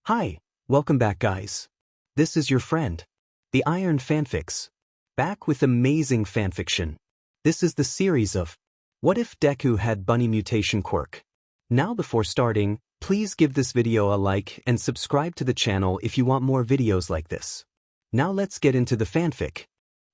Hi, welcome back guys. This is your friend, the Iron Fanfics, back with amazing fanfiction. This is the series of What If Deku Had Bunny Mutation Quirk. Now before starting, please give this video a like and subscribe to the channel if you want more videos like this. Now let's get into the fanfic.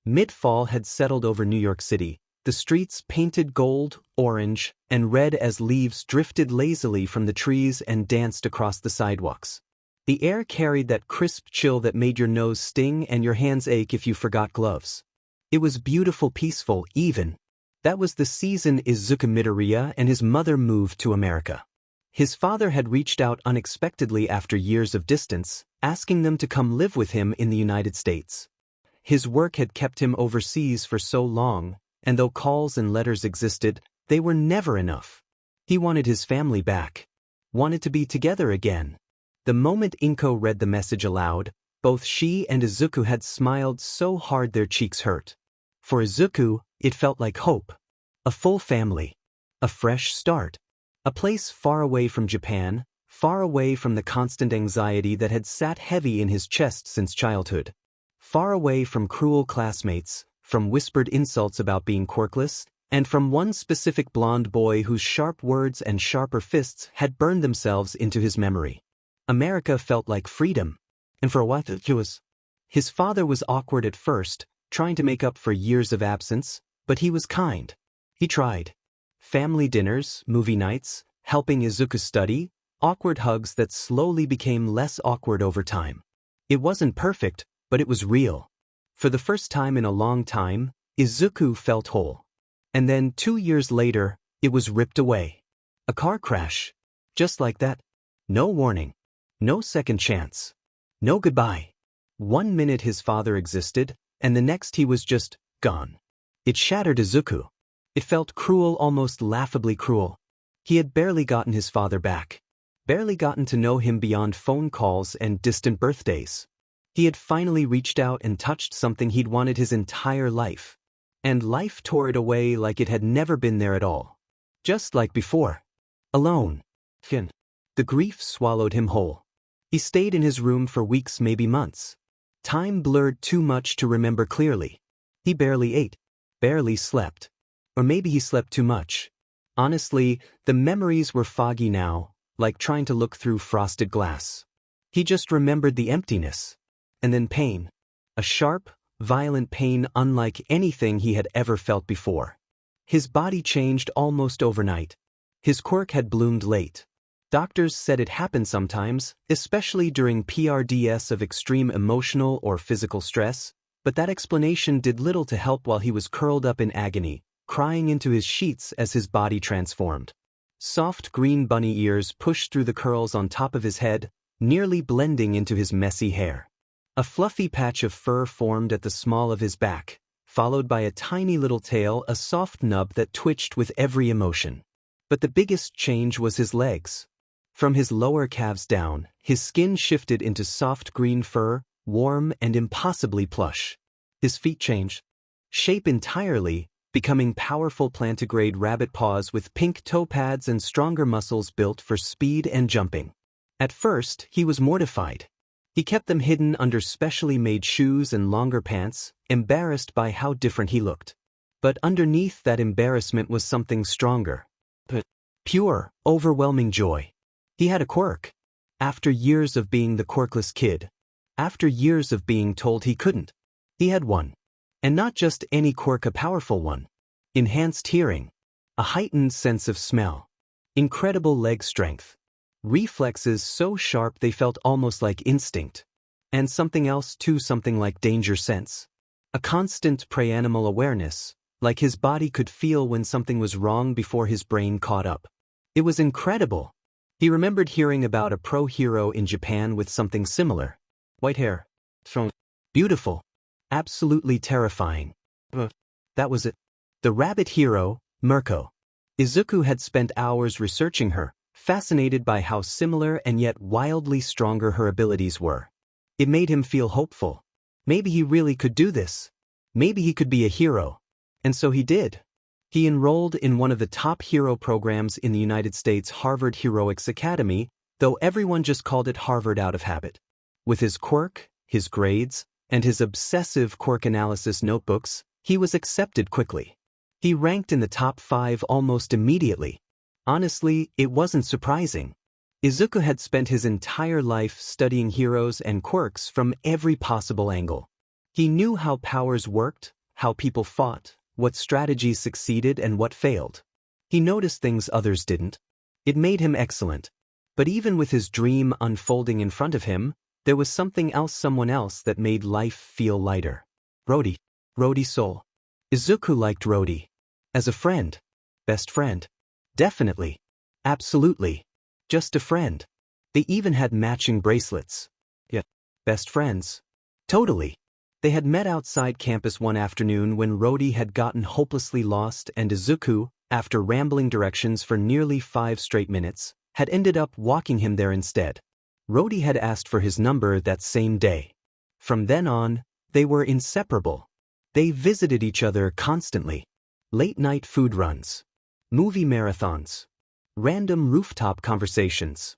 Mid-fall had settled over New York City, the streets painted gold, orange, and red as leaves drifted lazily from the trees and danced across the sidewalks. The air carried that crisp chill that made your nose sting and your hands ache if you forgot gloves. It was beautiful, peaceful, even. That was the season Izuku Midoryias and his mother moved to America. His father had reached out unexpectedly after years of distance, asking them to come live with him in the United States. His work had kept him overseas for so long, and though calls and letters existed, they were never enough. He wanted his family back. Wanted to be together again. The moment Inko read the message aloud, both she and Izuku had smiled so hard their cheeks hurt. For Izuku, it felt like hope. A full family. A fresh start. A place far away from Japan, far away from the constant anxiety that had sat heavy in his chest since childhood. Far away from cruel classmates, from whispered insults about being quirkless, and from one specific blonde boy whose sharp words and sharper fists had burned themselves into his memory. America felt like freedom. And for what it was. His father was awkward at first, trying to make up for years of absence, but he was kind. He tried. Family dinners, movie nights, helping Izuku study, awkward hugs that slowly became less awkward over time. It wasn't perfect, but it was real. For the first time in a long time, Izuku felt whole. And then 2 years later, it was ripped away. A car crash. Just like that. No warning. No second chance. No goodbye. 1 minute his father existed, and the next he was just gone. It shattered Izuku. It felt cruel, almost laughably cruel. He had barely gotten his father back. Barely gotten to know him beyond phone calls and distant birthdays. He had finally reached out and touched something he'd wanted his entire life. And life tore it away like it had never been there at all. Just like before. Alone. The grief swallowed him whole. He stayed in his room for weeks, maybe months. Time blurred too much to remember clearly. He barely ate. Barely slept. Or maybe he slept too much. Honestly, the memories were foggy now, like trying to look through frosted glass. He just remembered the emptiness. And then pain. A sharp, violent pain unlike anything he had ever felt before. His body changed almost overnight. His quirk had bloomed late. Doctors said it happened sometimes, especially during PRDS of extreme emotional or physical stress, but that explanation did little to help while he was curled up in agony, crying into his sheets as his body transformed. Soft green bunny ears pushed through the curls on top of his head, nearly blending into his messy hair. A fluffy patch of fur formed at the small of his back, followed by a tiny little tail, a soft nub that twitched with every emotion. But the biggest change was his legs. From his lower calves down, his skin shifted into soft green fur, warm and impossibly plush. His feet changed shape entirely, becoming powerful plantigrade rabbit paws with pink toe pads and stronger muscles built for speed and jumping. At first, he was mortified. He kept them hidden under specially made shoes and longer pants, embarrassed by how different he looked. But underneath that embarrassment was something stronger. Pure, overwhelming joy. He had a quirk. After years of being the quirkless kid. After years of being told he couldn't. He had one. And not just any quirk, a powerful one. Enhanced hearing. A heightened sense of smell. Incredible leg strength. Reflexes so sharp they felt almost like instinct. And something else too, something like danger sense. A constant pre-animal awareness, like his body could feel when something was wrong before his brain caught up. It was incredible. He remembered hearing about a pro hero in Japan with something similar. White hair. Beautiful. Absolutely terrifying. That was it. The rabbit hero, Mirko. Izuku had spent hours researching her, fascinated by how similar and yet wildly stronger her abilities were. It made him feel hopeful. Maybe he really could do this. Maybe he could be a hero. And so he did. He enrolled in one of the top hero programs in the United States, Harvard Heroics Academy, though everyone just called it Harvard out of habit. With his quirk, his grades, and his obsessive quirk analysis notebooks, he was accepted quickly. He ranked in the top 5 almost immediately. Honestly, it wasn't surprising. Izuku had spent his entire life studying heroes and quirks from every possible angle. He knew how powers worked, how people fought, what strategies succeeded and what failed. He noticed things others didn't. It made him excellent. But even with his dream unfolding in front of him, there was someone else that made life feel lighter. Rodi. Rodi's soul. Izuku liked Rodi. As a friend. Best friend. Definitely. Absolutely. Just a friend. They even had matching bracelets. Yeah. Best friends. Totally. They had met outside campus one afternoon when Rodi had gotten hopelessly lost and Izuku, after rambling directions for nearly 5 straight minutes, had ended up walking him there instead. Rodi had asked for his number that same day. From then on, they were inseparable. They visited each other constantly. Late-night food runs. Movie marathons. Random rooftop conversations.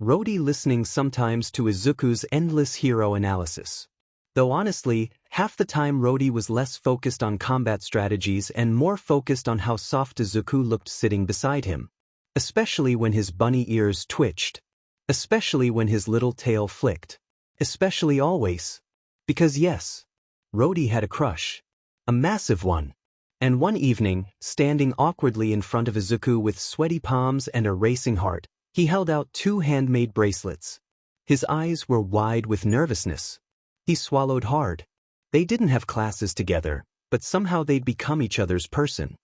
Rodi listening sometimes to Izuku's endless hero analysis. Though honestly, half the time Rodi was less focused on combat strategies and more focused on how soft Izuku looked sitting beside him. Especially when his bunny ears twitched. Especially when his little tail flicked. Especially always. Because yes, Rodi had a crush. A massive one. And one evening, standing awkwardly in front of Izuku with sweaty palms and a racing heart, he held out 2 handmade bracelets. His eyes were wide with nervousness. He swallowed hard. They didn't have classes together, but somehow they'd become each other's person.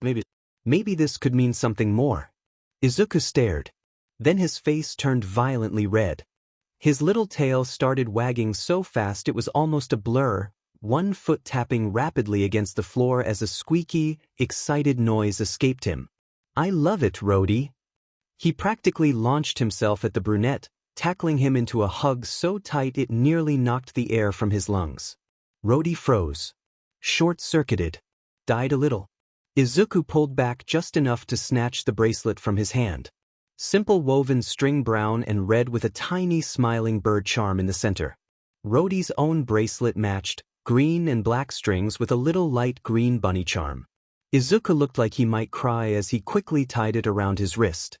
Maybe this could mean something more. Izuku stared. Then his face turned violently red. His little tail started wagging so fast it was almost a blur, one foot tapping rapidly against the floor as a squeaky, excited noise escaped him. I love it, Rodi. He practically launched himself at the brunette, tackling him into a hug so tight it nearly knocked the air from his lungs. Rodi froze. Short-circuited. Died a little. Izuku pulled back just enough to snatch the bracelet from his hand. Simple woven string brown and red with a tiny smiling bird charm in the center. Rodi's own bracelet matched, green and black strings with a little light green bunny charm. Izuku looked like he might cry as he quickly tied it around his wrist.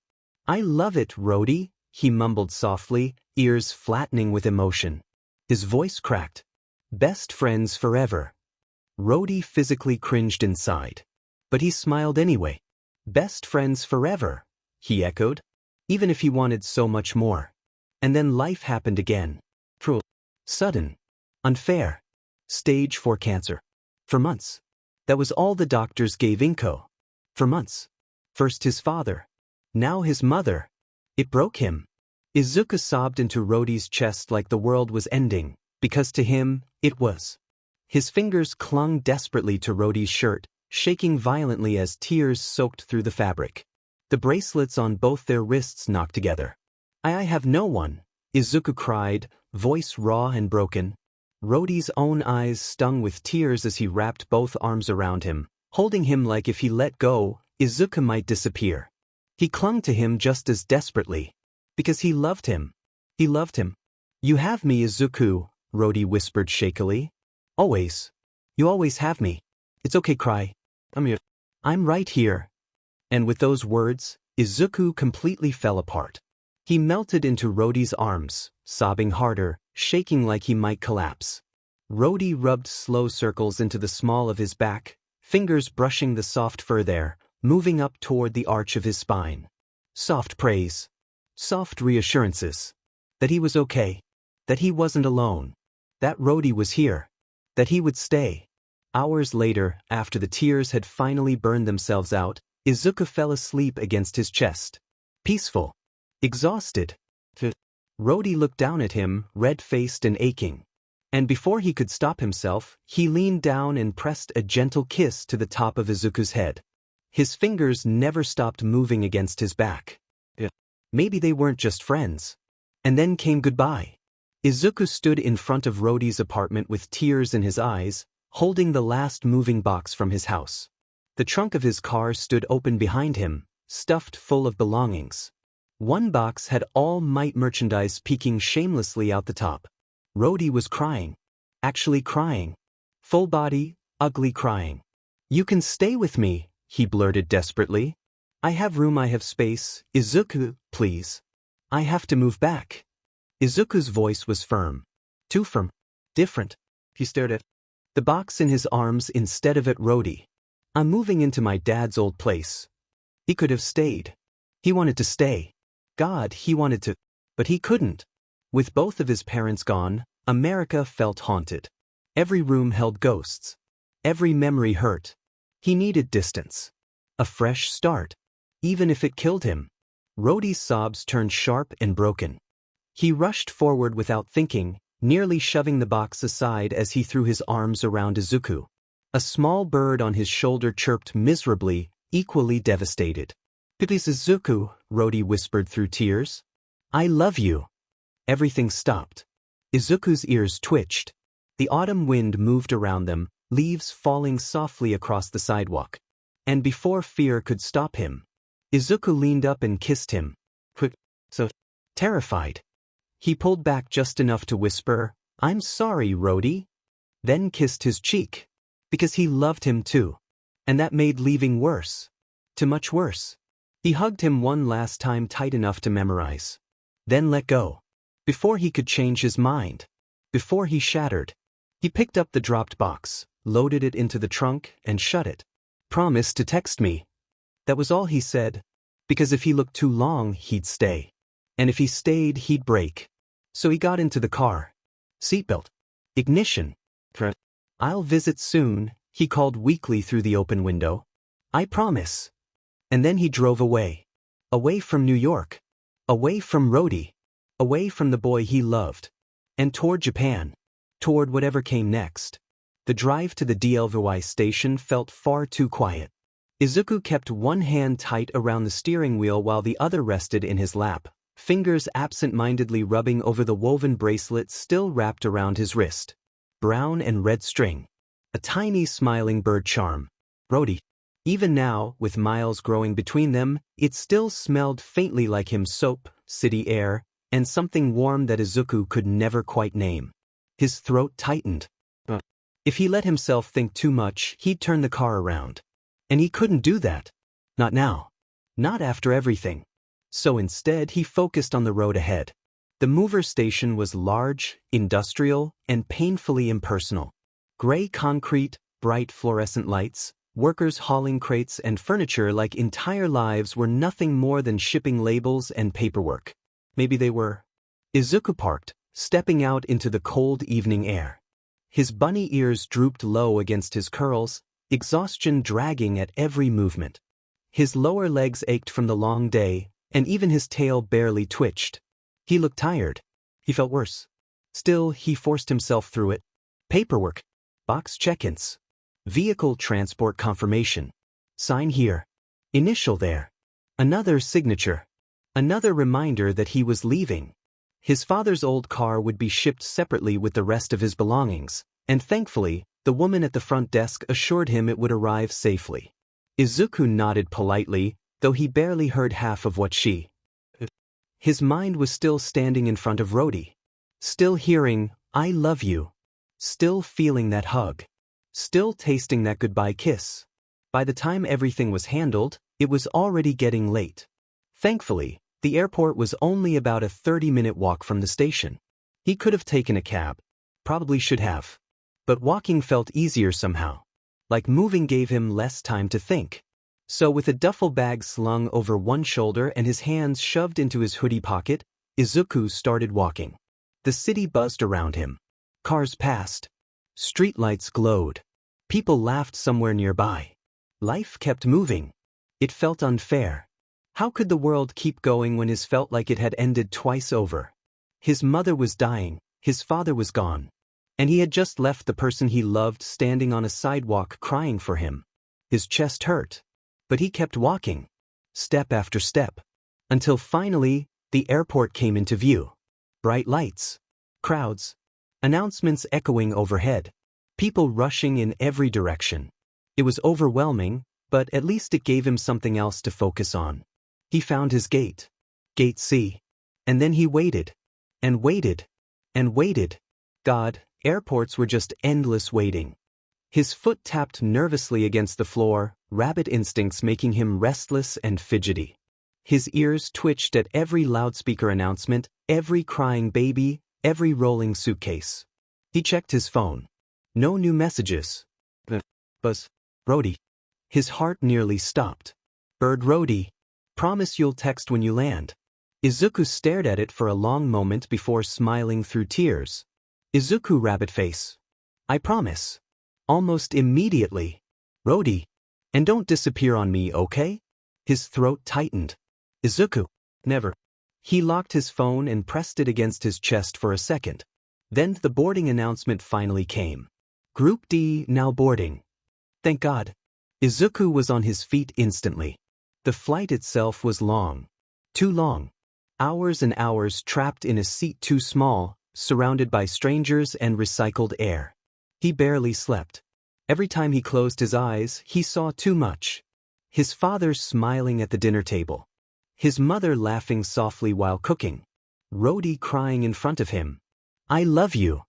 I love it, Rodi, he mumbled softly, ears flattening with emotion. His voice cracked. Best friends forever. Rodi physically cringed inside. But he smiled anyway. Best friends forever, he echoed. Even if he wanted so much more. And then life happened again. Cruel. Sudden. Unfair. Stage 4 cancer. For months. That was all the doctors gave Inko. For months. First his father. Now his mother. It broke him. Izuku sobbed into Rodi's chest like the world was ending, because to him, it was. His fingers clung desperately to Rodi's shirt, shaking violently as tears soaked through the fabric. The bracelets on both their wrists knocked together. I have no one, Izuku cried, voice raw and broken. Rodi's own eyes stung with tears as he wrapped both arms around him, holding him like if he let go, Izuku might disappear. He clung to him just as desperately. Because he loved him. He loved him. You have me, Izuku, Rodi whispered shakily. Always. You always have me. It's okay, cry. I'm right here. And with those words, Izuku completely fell apart. He melted into Rodi's arms, sobbing harder, shaking like he might collapse. Rodi rubbed slow circles into the small of his back, fingers brushing the soft fur there, moving up toward the arch of his spine. Soft praise. Soft reassurances. That he was okay. That he wasn't alone. That Rodi was here. That he would stay. Hours later, after the tears had finally burned themselves out, Izuku fell asleep against his chest. Peaceful. Exhausted. Rodi looked down at him, red-faced and aching. And before he could stop himself, he leaned down and pressed a gentle kiss to the top of Izuku's head. His fingers never stopped moving against his back. Maybe they weren't just friends. And then came goodbye. Izuku stood in front of Rodi's apartment with tears in his eyes, holding the last moving box from his house. The trunk of his car stood open behind him, stuffed full of belongings. One box had all Might merchandise peeking shamelessly out the top. Rodi was crying. Actually crying. Full body, ugly crying. "You can stay with me," he blurted desperately. "I have room, I have space. Izuku, please. I have to move back." Izuku's voice was firm. Too firm. Different. He stared at the box in his arms instead of at Rodi. "I'm moving into my dad's old place." He could have stayed. He wanted to stay. God, he wanted to. But he couldn't. With both of his parents gone, America felt haunted. Every room held ghosts. Every memory hurt. He needed distance. A fresh start. Even if it killed him. Rodi's sobs turned sharp and broken. He rushed forward without thinking, nearly shoving the box aside as he threw his arms around Izuku. A small bird on his shoulder chirped miserably, equally devastated. "Please, Izuku," Rodi whispered through tears. "I love you." Everything stopped. Izuku's ears twitched. The autumn wind moved around them, leaves falling softly across the sidewalk. And before fear could stop him, Izuku leaned up and kissed him. Quick, so terrified. He pulled back just enough to whisper, "I'm sorry, Rodi," then kissed his cheek. Because he loved him too. And that made leaving worse. Too much worse. He hugged him one last time, tight enough to memorize. Then let go. Before he could change his mind. Before he shattered. He picked up the dropped box, loaded it into the trunk, and shut it. "Promise to text me." That was all he said. Because if he looked too long, he'd stay. And if he stayed, he'd break. So he got into the car. Seatbelt. Ignition. "I'll visit soon," he called weakly through the open window. "I promise." And then he drove away. Away from New York. Away from Rodi. Away from the boy he loved. And toward Japan. Toward whatever came next. The drive to the DLVY station felt far too quiet. Izuku kept one hand tight around the steering wheel while the other rested in his lap, fingers absent-mindedly rubbing over the woven bracelet still wrapped around his wrist. Brown and red string. A tiny smiling bird charm. Rodi. Even now, with miles growing between them, it still smelled faintly like him: soap, city air, and something warm that Izuku could never quite name. His throat tightened. If he let himself think too much, he'd turn the car around. And he couldn't do that. Not now. Not after everything. So instead he focused on the road ahead. The mover station was large, industrial, and painfully impersonal. Gray concrete, bright fluorescent lights, workers hauling crates and furniture like entire lives were nothing more than shipping labels and paperwork. Maybe they were. Izuku parked, stepping out into the cold evening air. His bunny ears drooped low against his curls, exhaustion dragging at every movement. His lower legs ached from the long day, and even his tail barely twitched. He looked tired. He felt worse. Still, he forced himself through it. Paperwork. Box check-ins. Vehicle transport confirmation. Sign here. Initial there. Another signature. Another reminder that he was leaving. His father's old car would be shipped separately with the rest of his belongings, and thankfully, the woman at the front desk assured him it would arrive safely. Izuku nodded politely, though he barely heard half of what she. His mind was still standing in front of Rodi. Still hearing, "I love you." Still feeling that hug. Still tasting that goodbye kiss. By the time everything was handled, it was already getting late. Thankfully, the airport was only about a 30-minute walk from the station. He could have taken a cab. Probably should have. But walking felt easier somehow. Like moving gave him less time to think. So with a duffel bag slung over one shoulder and his hands shoved into his hoodie pocket, Izuku started walking. The city buzzed around him. Cars passed. Streetlights glowed. People laughed somewhere nearby. Life kept moving. It felt unfair. How could the world keep going when his felt like it had ended twice over? His mother was dying, his father was gone. And he had just left the person he loved standing on a sidewalk crying for him. His chest hurt. But he kept walking. Step after step. Until finally, the airport came into view. Bright lights. Crowds. Announcements echoing overhead. People rushing in every direction. It was overwhelming, but at least it gave him something else to focus on. He found his gate. Gate C. And then he waited. And waited. And waited. God, airports were just endless waiting. His foot tapped nervously against the floor, rabbit instincts making him restless and fidgety. His ears twitched at every loudspeaker announcement, every crying baby, every rolling suitcase. He checked his phone. No new messages. Buzz. Rodi. His heart nearly stopped. Bird Rodi. Promise you'll text when you land. Izuku stared at it for a long moment before smiling through tears. Izuku rabbit face. I promise. Almost immediately. Rodi. And don't disappear on me, okay? His throat tightened. Izuku. Never. He locked his phone and pressed it against his chest for a second. Then the boarding announcement finally came. Group D now boarding. Thank God. Izuku was on his feet instantly. The flight itself was long. Too long. Hours and hours trapped in a seat too small, surrounded by strangers and recycled air. He barely slept. Every time he closed his eyes, he saw too much. His father smiling at the dinner table. His mother laughing softly while cooking. Rodi crying in front of him. I love you.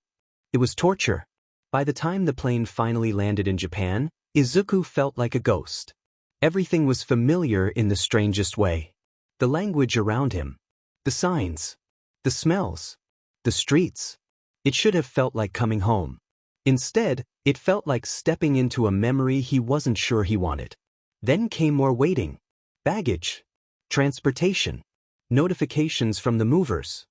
It was torture. By the time the plane finally landed in Japan, Izuku felt like a ghost. Everything was familiar in the strangest way. The language around him. The signs. The smells. The streets. It should have felt like coming home. Instead, it felt like stepping into a memory he wasn't sure he wanted. Then came more waiting. Baggage. Transportation. Notifications from the movers.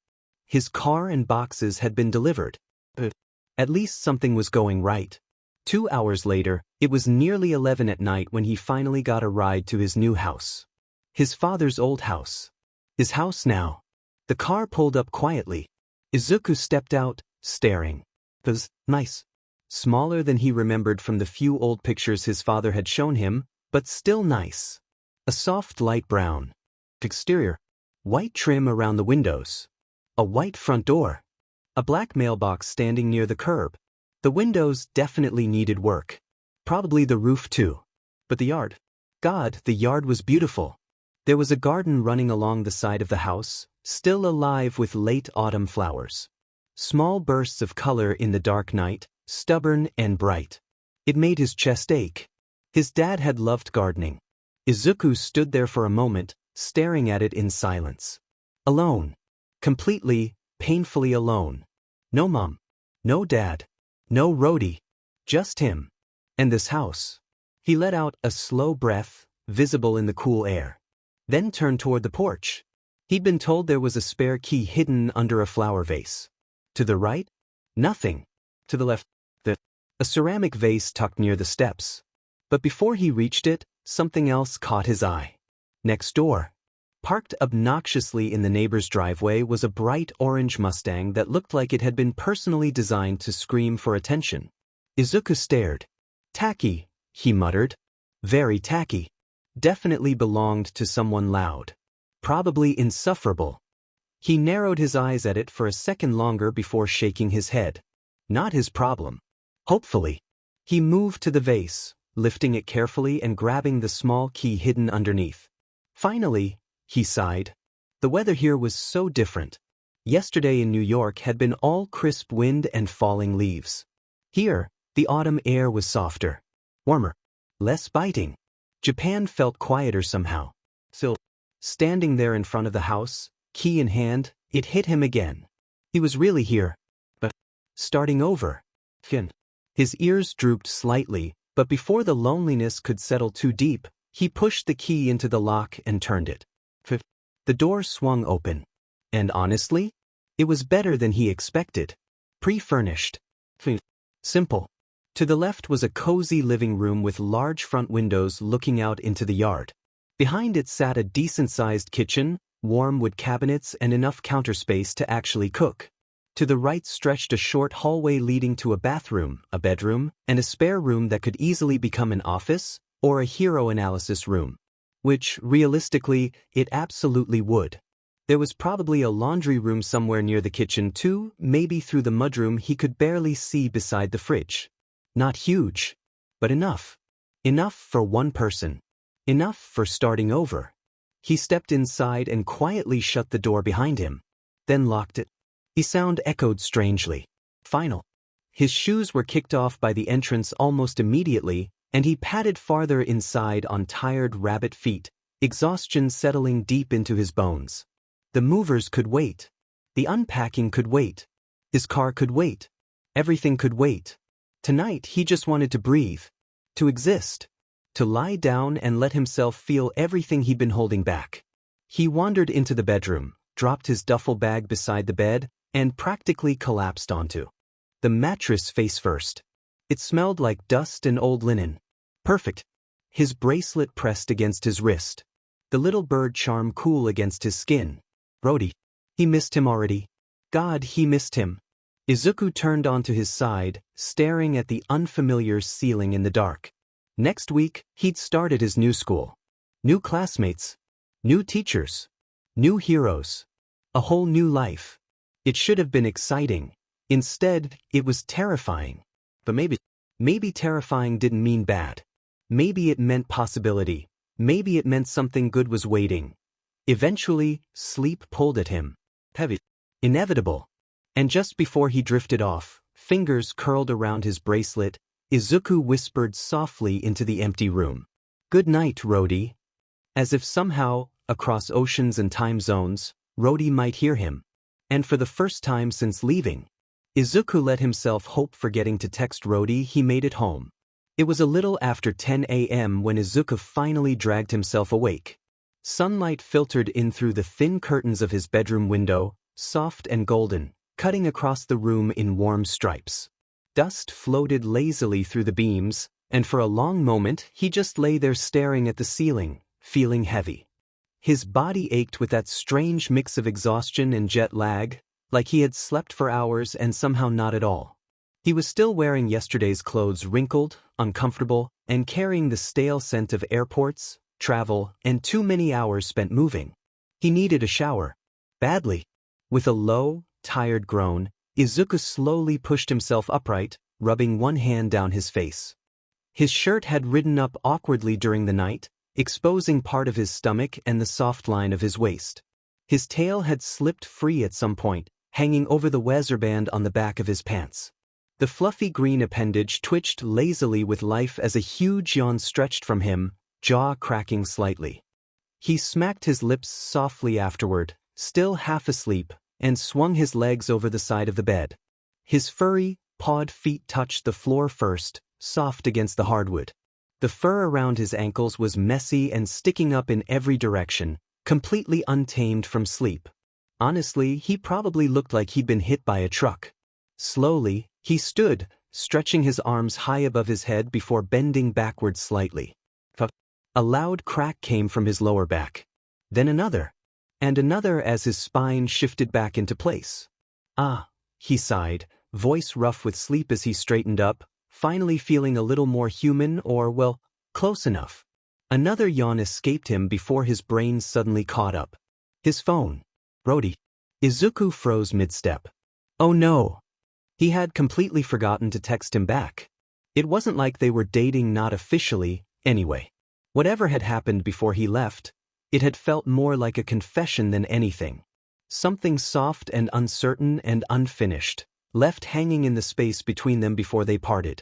His car and boxes had been delivered. But at least something was going right. 2 hours later, it was nearly 11 at night when he finally got a ride to his new house. His father's old house. His house now. The car pulled up quietly. Izuku stepped out, staring. It was nice. Smaller than he remembered from the few old pictures his father had shown him, but still nice. A soft light brown. Exterior. White trim around the windows. A white front door. A black mailbox standing near the curb. The windows definitely needed work. Probably the roof too. But the yard. God, the yard was beautiful. There was a garden running along the side of the house, still alive with late autumn flowers. Small bursts of color in the dark night, stubborn and bright. It made his chest ache. His dad had loved gardening. Izuku stood there for a moment, staring at it in silence. Alone. Completely, painfully alone. No mom. No dad. No Rodi. Just him. And this house. He let out a slow breath, visible in the cool air. Then turned toward the porch. He'd been told there was a spare key hidden under a flower vase. To the right? Nothing. To the left? A ceramic vase tucked near the steps. But before he reached it, something else caught his eye. Next door. Parked obnoxiously in the neighbor's driveway was a bright orange Mustang that looked like it had been personally designed to scream for attention. Izuku stared. Tacky, he muttered. Very tacky. Definitely belonged to someone loud. Probably insufferable. He narrowed his eyes at it for a second longer before shaking his head. Not his problem. Hopefully. He moved to the vase, lifting it carefully and grabbing the small key hidden underneath. Finally, he sighed. The weather here was so different. Yesterday in New York had been all crisp wind and falling leaves. Here, the autumn air was softer. Warmer. Less biting. Japan felt quieter somehow. Still, standing there in front of the house, key in hand, it hit him again. He was really here. But starting over. His ears drooped slightly, but before the loneliness could settle too deep, he pushed the key into the lock and turned it. The door swung open. And honestly, it was better than he expected. Pre-furnished. Simple. To the left was a cozy living room with large front windows looking out into the yard. Behind it sat a decent-sized kitchen, warm wood cabinets and enough counter space to actually cook. To the right stretched a short hallway leading to a bathroom, a bedroom, and a spare room that could easily become an office or a hero analysis room. Which, realistically, it absolutely would. There was probably a laundry room somewhere near the kitchen too, maybe through the mudroom he could barely see beside the fridge. Not huge, but enough. Enough for one person. Enough for starting over. He stepped inside and quietly shut the door behind him. Then locked it. His sound echoed strangely. Final. His shoes were kicked off by the entrance almost immediately, and he padded farther inside on tired rabbit feet, exhaustion settling deep into his bones. The movers could wait. The unpacking could wait. His car could wait. Everything could wait. Tonight he just wanted to breathe. To exist. To lie down and let himself feel everything he'd been holding back. He wandered into the bedroom, dropped his duffel bag beside the bed, and practically collapsed onto the mattress face first. It smelled like dust and old linen. Perfect. His bracelet pressed against his wrist. The little bird charm cool against his skin. Rodi. He missed him already. God, he missed him. Izuku turned onto his side, staring at the unfamiliar ceiling in the dark. Next week, he'd start at his new school. New classmates. New teachers. New heroes. A whole new life. It should have been exciting. Instead, it was terrifying. But maybe terrifying didn't mean bad. Maybe it meant possibility. Maybe it meant something good was waiting. Eventually, sleep pulled at him. Heavy. Inevitable. And just before he drifted off, fingers curled around his bracelet, Izuku whispered softly into the empty room. Good night, Rodi. As if somehow, across oceans and time zones, Rodi might hear him. And for the first time since leaving, Izuku let himself hope forgetting to text Rodi he made it home. It was a little after 10 a.m. when Izuku finally dragged himself awake. Sunlight filtered in through the thin curtains of his bedroom window, soft and golden, cutting across the room in warm stripes. Dust floated lazily through the beams, and for a long moment he just lay there staring at the ceiling, feeling heavy. His body ached with that strange mix of exhaustion and jet lag, like he had slept for hours and somehow not at all. He was still wearing yesterday's clothes, wrinkled, uncomfortable, and carrying the stale scent of airports, travel, and too many hours spent moving. He needed a shower. Badly. With a low, tired groan, Izuku slowly pushed himself upright, rubbing one hand down his face. His shirt had ridden up awkwardly during the night, exposing part of his stomach and the soft line of his waist. His tail had slipped free at some point, hanging over the waistband on the back of his pants. The fluffy green appendage twitched lazily with life as a huge yawn stretched from him, jaw cracking slightly. He smacked his lips softly afterward, still half asleep, and swung his legs over the side of the bed. His furry, pawed feet touched the floor first, soft against the hardwood. The fur around his ankles was messy and sticking up in every direction, completely untamed from sleep. Honestly, he probably looked like he'd been hit by a truck. Slowly, he stood, stretching his arms high above his head before bending backward slightly. A loud crack came from his lower back. Then another. And another as his spine shifted back into place. Ah, he sighed, voice rough with sleep as he straightened up, finally feeling a little more human or, well, close enough. Another yawn escaped him before his brain suddenly caught up. His phone. Rodi. Izuku froze mid-step. Oh no. He had completely forgotten to text him back. It wasn't like they were dating, not officially, anyway. Whatever had happened before he left, it had felt more like a confession than anything. Something soft and uncertain and unfinished, left hanging in the space between them before they parted.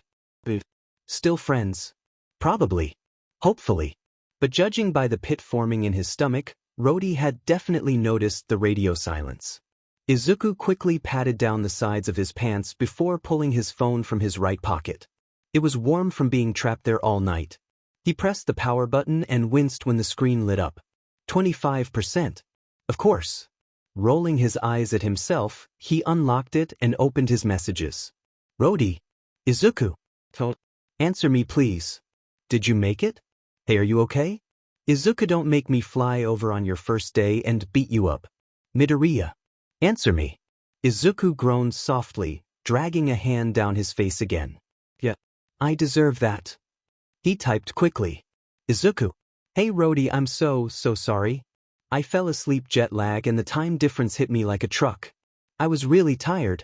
Still friends? Probably. Hopefully. But judging by the pit forming in his stomach, Rodi had definitely noticed the radio silence. Izuku quickly patted down the sides of his pants before pulling his phone from his right pocket. It was warm from being trapped there all night. He pressed the power button and winced when the screen lit up. 25%. Of course. Rolling his eyes at himself, he unlocked it and opened his messages. Rodi. Izuku. Answer me please. Did you make it? Hey, are you okay? Izuku, don't make me fly over on your first day and beat you up. Midoryias. Answer me. Izuku groaned softly, dragging a hand down his face again. Yeah. I deserve that. He typed quickly. Izuku. Hey Rodi, I'm so sorry. I fell asleep, jet lag and the time difference hit me like a truck. I was really tired.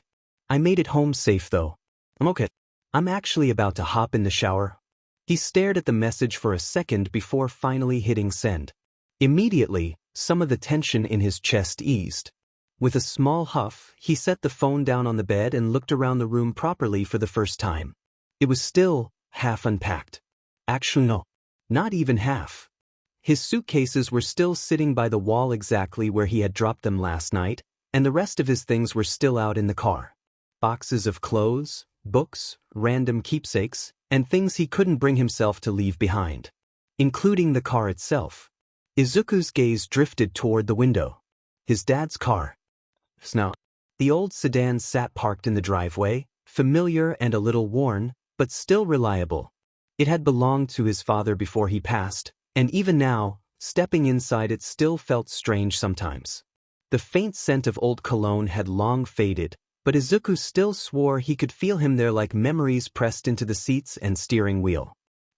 I made it home safe though. I'm okay. I'm actually about to hop in the shower. He stared at the message for a second before finally hitting send. Immediately, some of the tension in his chest eased. With a small huff, he set the phone down on the bed and looked around the room properly for the first time. It was still half unpacked. Actually no, not even half. His suitcases were still sitting by the wall exactly where he had dropped them last night, and the rest of his things were still out in the car. Boxes of clothes, books, random keepsakes, and things he couldn't bring himself to leave behind. Including the car itself. Izuku's gaze drifted toward the window. His dad's car. Now, the old sedan sat parked in the driveway, familiar and a little worn, but still reliable. It had belonged to his father before he passed, and even now, stepping inside it still felt strange sometimes. The faint scent of old cologne had long faded, but Izuku still swore he could feel him there like memories pressed into the seats and steering wheel.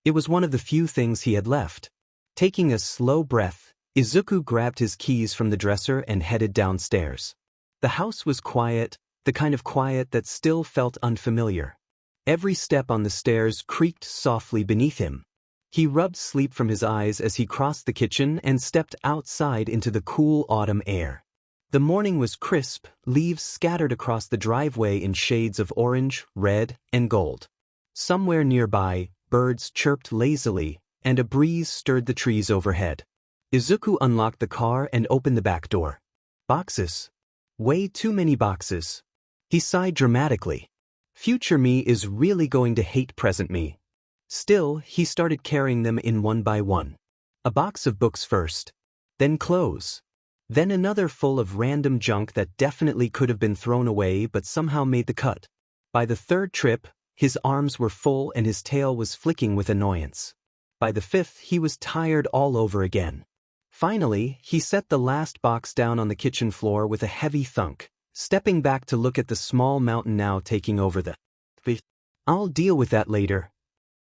It was one of the few things he had left. Taking a slow breath, Izuku grabbed his keys from the dresser and headed downstairs. The house was quiet, the kind of quiet that still felt unfamiliar. Every step on the stairs creaked softly beneath him. He rubbed sleep from his eyes as he crossed the kitchen and stepped outside into the cool autumn air. The morning was crisp, leaves scattered across the driveway in shades of orange, red, and gold. Somewhere nearby, birds chirped lazily, and a breeze stirred the trees overhead. Izuku unlocked the car and opened the back door. Boxes. Way too many boxes. He sighed dramatically. Future me is really going to hate present me. Still, he started carrying them in one by one. A box of books first. Then clothes. Then another full of random junk that definitely could have been thrown away but somehow made the cut. By the third trip, his arms were full and his tail was flicking with annoyance. By the fifth, he was tired all over again. Finally, he set the last box down on the kitchen floor with a heavy thunk, stepping back to look at the small mountain now taking over the. I'll deal with that later.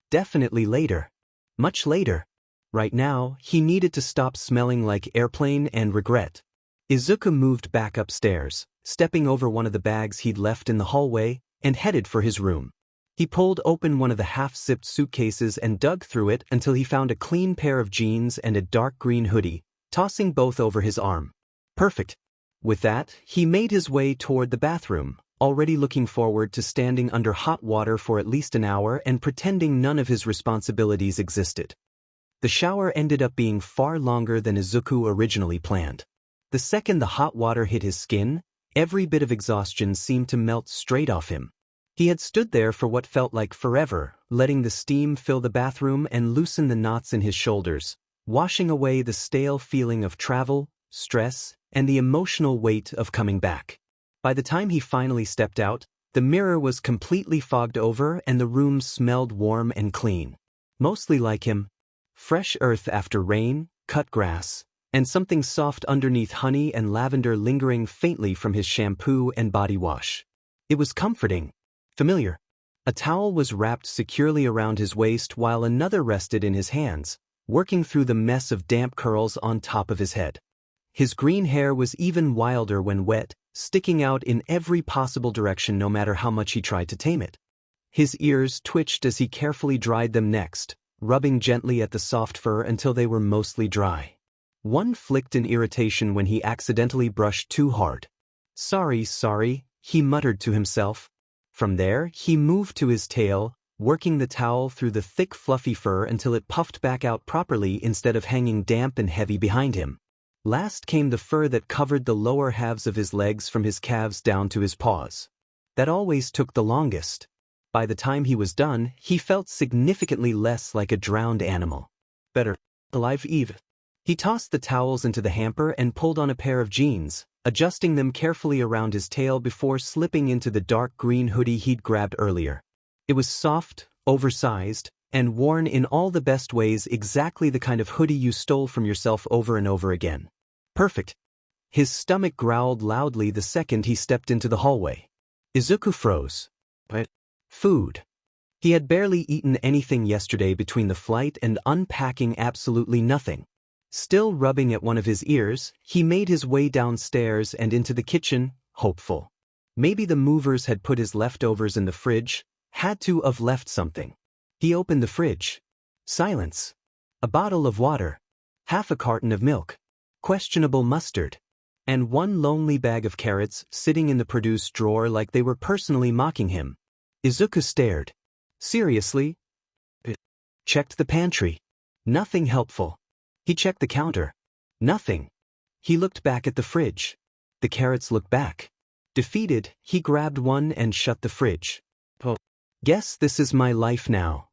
Definitely later. Much later. Right now, he needed to stop smelling like airplane and regret. Izuku moved back upstairs, stepping over one of the bags he'd left in the hallway, and headed for his room. He pulled open one of the half-zipped suitcases and dug through it until he found a clean pair of jeans and a dark green hoodie, tossing both over his arm. Perfect. With that, he made his way toward the bathroom, already looking forward to standing under hot water for at least an hour and pretending none of his responsibilities existed. The shower ended up being far longer than Izuku originally planned. The second the hot water hit his skin, every bit of exhaustion seemed to melt straight off him. He had stood there for what felt like forever, letting the steam fill the bathroom and loosen the knots in his shoulders, washing away the stale feeling of travel, stress, and the emotional weight of coming back. By the time he finally stepped out, the mirror was completely fogged over and the room smelled warm and clean. Mostly like him. Fresh earth after rain, cut grass, and something soft underneath honey and lavender lingering faintly from his shampoo and body wash. It was comforting. Familiar. A towel was wrapped securely around his waist while another rested in his hands, working through the mess of damp curls on top of his head. His green hair was even wilder when wet, sticking out in every possible direction no matter how much he tried to tame it. His ears twitched as he carefully dried them next, rubbing gently at the soft fur until they were mostly dry. One flicked in irritation when he accidentally brushed too hard. Sorry, he muttered to himself. From there, he moved to his tail, working the towel through the thick fluffy fur until it puffed back out properly instead of hanging damp and heavy behind him. Last came the fur that covered the lower halves of his legs from his calves down to his paws. That always took the longest. By the time he was done, he felt significantly less like a drowned animal. Better. Alive Eve. He tossed the towels into the hamper and pulled on a pair of jeans, adjusting them carefully around his tail before slipping into the dark green hoodie he'd grabbed earlier. It was soft, oversized, and worn in all the best ways, exactly the kind of hoodie you stole from yourself over and over again. Perfect. His stomach growled loudly the second he stepped into the hallway. Izuku froze. But food. He had barely eaten anything yesterday between the flight and unpacking, absolutely nothing. Still rubbing at one of his ears, he made his way downstairs and into the kitchen, hopeful. Maybe the movers had put his leftovers in the fridge, had to have left something. He opened the fridge. Silence. A bottle of water. half a carton of milk, questionable mustard, and one lonely bag of carrots sitting in the produce drawer like they were personally mocking him. Izuku stared. Seriously? Checked the pantry. Nothing helpful. He checked the counter. Nothing. He looked back at the fridge. The carrots looked back. Defeated, he grabbed one and shut the fridge. Guess this is my life now.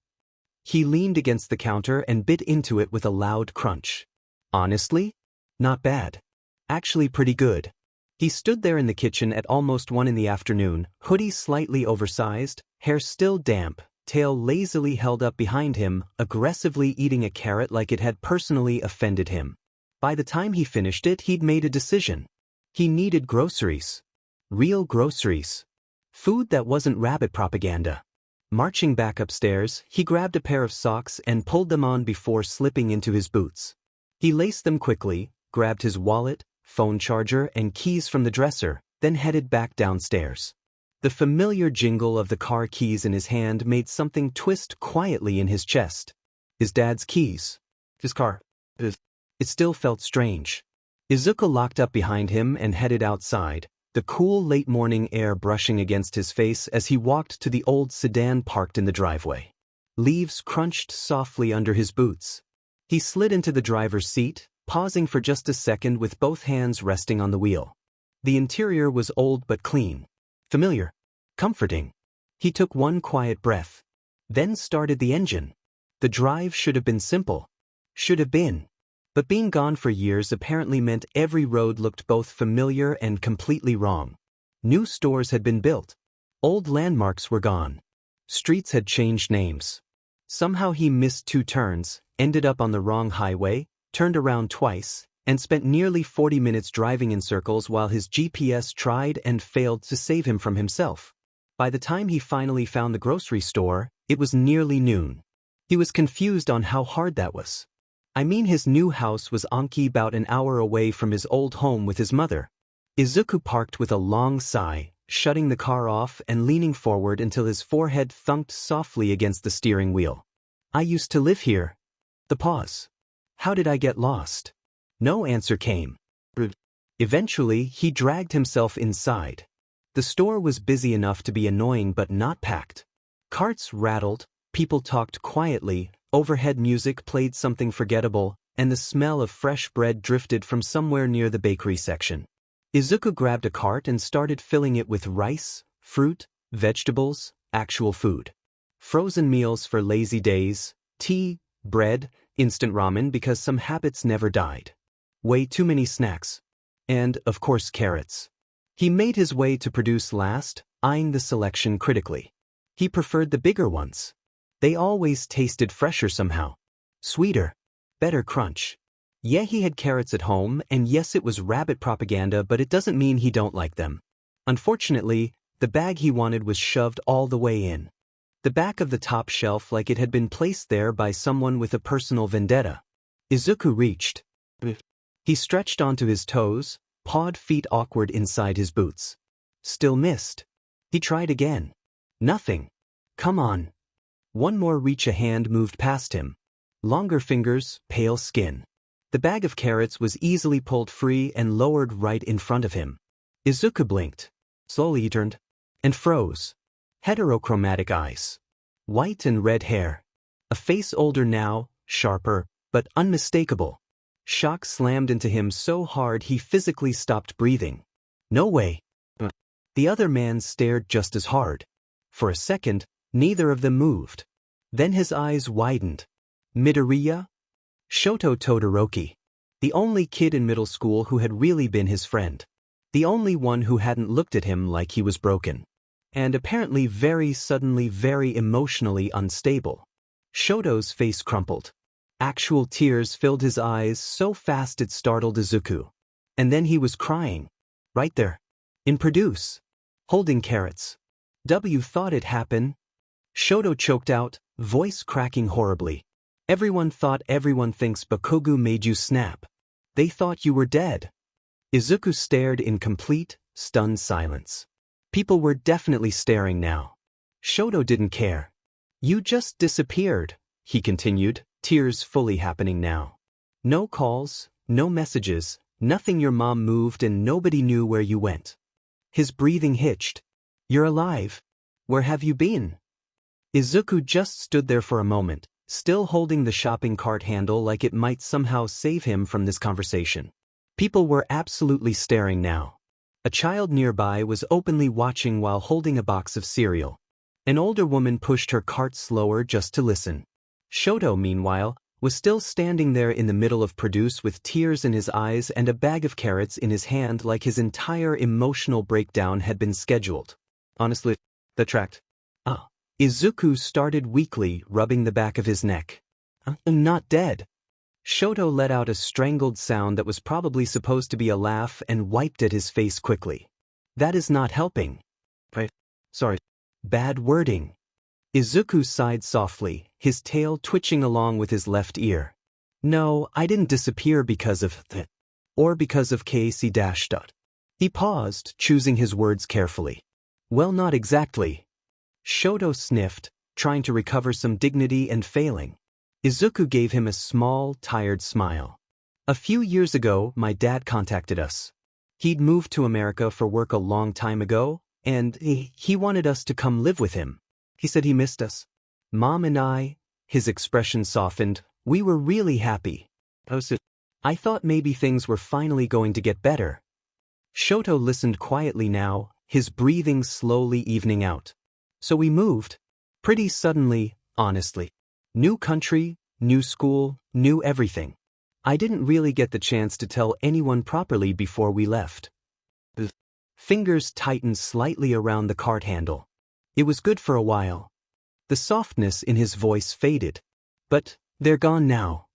He leaned against the counter and bit into it with a loud crunch. Honestly? Not bad. Actually pretty good. He stood there in the kitchen at almost 1 in the afternoon, hoodie slightly oversized, hair still damp, tail lazily held up behind him, aggressively eating a carrot like it had personally offended him. By the time he finished it, he'd made a decision. He needed groceries. Real groceries. Food that wasn't rabbit propaganda. Marching back upstairs, he grabbed a pair of socks and pulled them on before slipping into his boots. He laced them quickly, grabbed his wallet, phone charger, and keys from the dresser, then headed back downstairs. The familiar jingle of the car keys in his hand made something twist quietly in his chest. His dad's keys. His car. It still felt strange. Izuku locked up behind him and headed outside, the cool late morning air brushing against his face as he walked to the old sedan parked in the driveway. Leaves crunched softly under his boots. He slid into the driver's seat, pausing for just a second with both hands resting on the wheel. The interior was old but clean. Familiar. Comforting. He took one quiet breath. Then started the engine. The drive should have been simple. Should have been. But being gone for years apparently meant every road looked both familiar and completely wrong. New stores had been built. Old landmarks were gone. Streets had changed names. Somehow he missed 2 turns, ended up on the wrong highway, turned around twice, and spent nearly 40 minutes driving in circles while his GPS tried and failed to save him from himself. By the time he finally found the grocery store, it was nearly noon. He was confused on how hard that was. I mean, his new house was about an hour away from his old home with his mother. Izuku parked with a long sigh, shutting the car off and leaning forward until his forehead thunked softly against the steering wheel. I used to live here. The pause. How did I get lost? No answer came. Eventually, he dragged himself inside. The store was busy enough to be annoying but not packed. Carts rattled, people talked quietly, overhead music played something forgettable, and the smell of fresh bread drifted from somewhere near the bakery section. Izuku grabbed a cart and started filling it with rice, fruit, vegetables, actual food. Frozen meals for lazy days, tea, bread, instant ramen because some habits never died. Way too many snacks. And, of course, carrots. He made his way to produce last, eyeing the selection critically. He preferred the bigger ones. They always tasted fresher somehow. Sweeter. Better crunch. Yeah, he had carrots at home, and yes, it was rabbit propaganda, but it doesn't mean he don't like them. Unfortunately, the bag he wanted was shoved all the way in the back of the top shelf like it had been placed there by someone with a personal vendetta. Izuku reached. He stretched onto his toes, pawed feet awkward inside his boots. Still missed. He tried again. Nothing. Come on. One more reach, a hand moved past him. Longer fingers, pale skin. The bag of carrots was easily pulled free and lowered right in front of him. Izuku blinked. Slowly he turned. And froze. Heterochromatic eyes. White and red hair. A face older now, sharper, but unmistakable. Shock slammed into him so hard he physically stopped breathing. No way. The other man stared just as hard. For a second, neither of them moved. Then his eyes widened. Midoryias? Shoto Todoroki. The only kid in middle school who had really been his friend. The only one who hadn't looked at him like he was broken. And apparently very suddenly very emotionally unstable. Shoto's face crumpled. Actual tears filled his eyes so fast it startled Izuku. And then he was crying. Right there. In produce. Holding carrots. W thought it happened. Shoto choked out, voice cracking horribly. Everyone thought everyone thinks bakugou made you snap. They thought you were dead. Izuku stared in complete, stunned silence. People were definitely staring now. Shoto didn't care. You just disappeared, he continued, tears fully happening now. No calls, no messages, nothing. Your mom moved and nobody knew where you went. His breathing hitched. You're alive. Where have you been? Izuku just stood there for a moment, still holding the shopping cart handle like it might somehow save him from this conversation. People were absolutely staring now. A child nearby was openly watching while holding a box of cereal. An older woman pushed her cart slower just to listen. Shoto, meanwhile, was still standing there in the middle of produce with tears in his eyes and a bag of carrots in his hand like his entire emotional breakdown had been scheduled. Honestly, the tract. Izuku started weakly, rubbing the back of his neck. I'm not dead. Shoto let out a strangled sound that was probably supposed to be a laugh and wiped at his face quickly. That is not helping. Sorry. Bad wording. Izuku sighed softly, his tail twitching along with his left ear. No, I didn't disappear because of that. Or because of KC-. He paused, choosing his words carefully. Well, not exactly. Shoto sniffed, trying to recover some dignity and failing. Izuku gave him a small, tired smile. A few years ago, my dad contacted us. He'd moved to America for work a long time ago, and he wanted us to come live with him. He said he missed us. Mom and I, his expression softened, we were really happy. I thought maybe things were finally going to get better. Shoto listened quietly now, his breathing slowly evening out. So we moved. Pretty suddenly, honestly. New country, new school, new everything. I didn't really get the chance to tell anyone properly before we left. The fingers tightened slightly around the cart handle. It was good for a while. The softness in his voice faded. But they're gone now.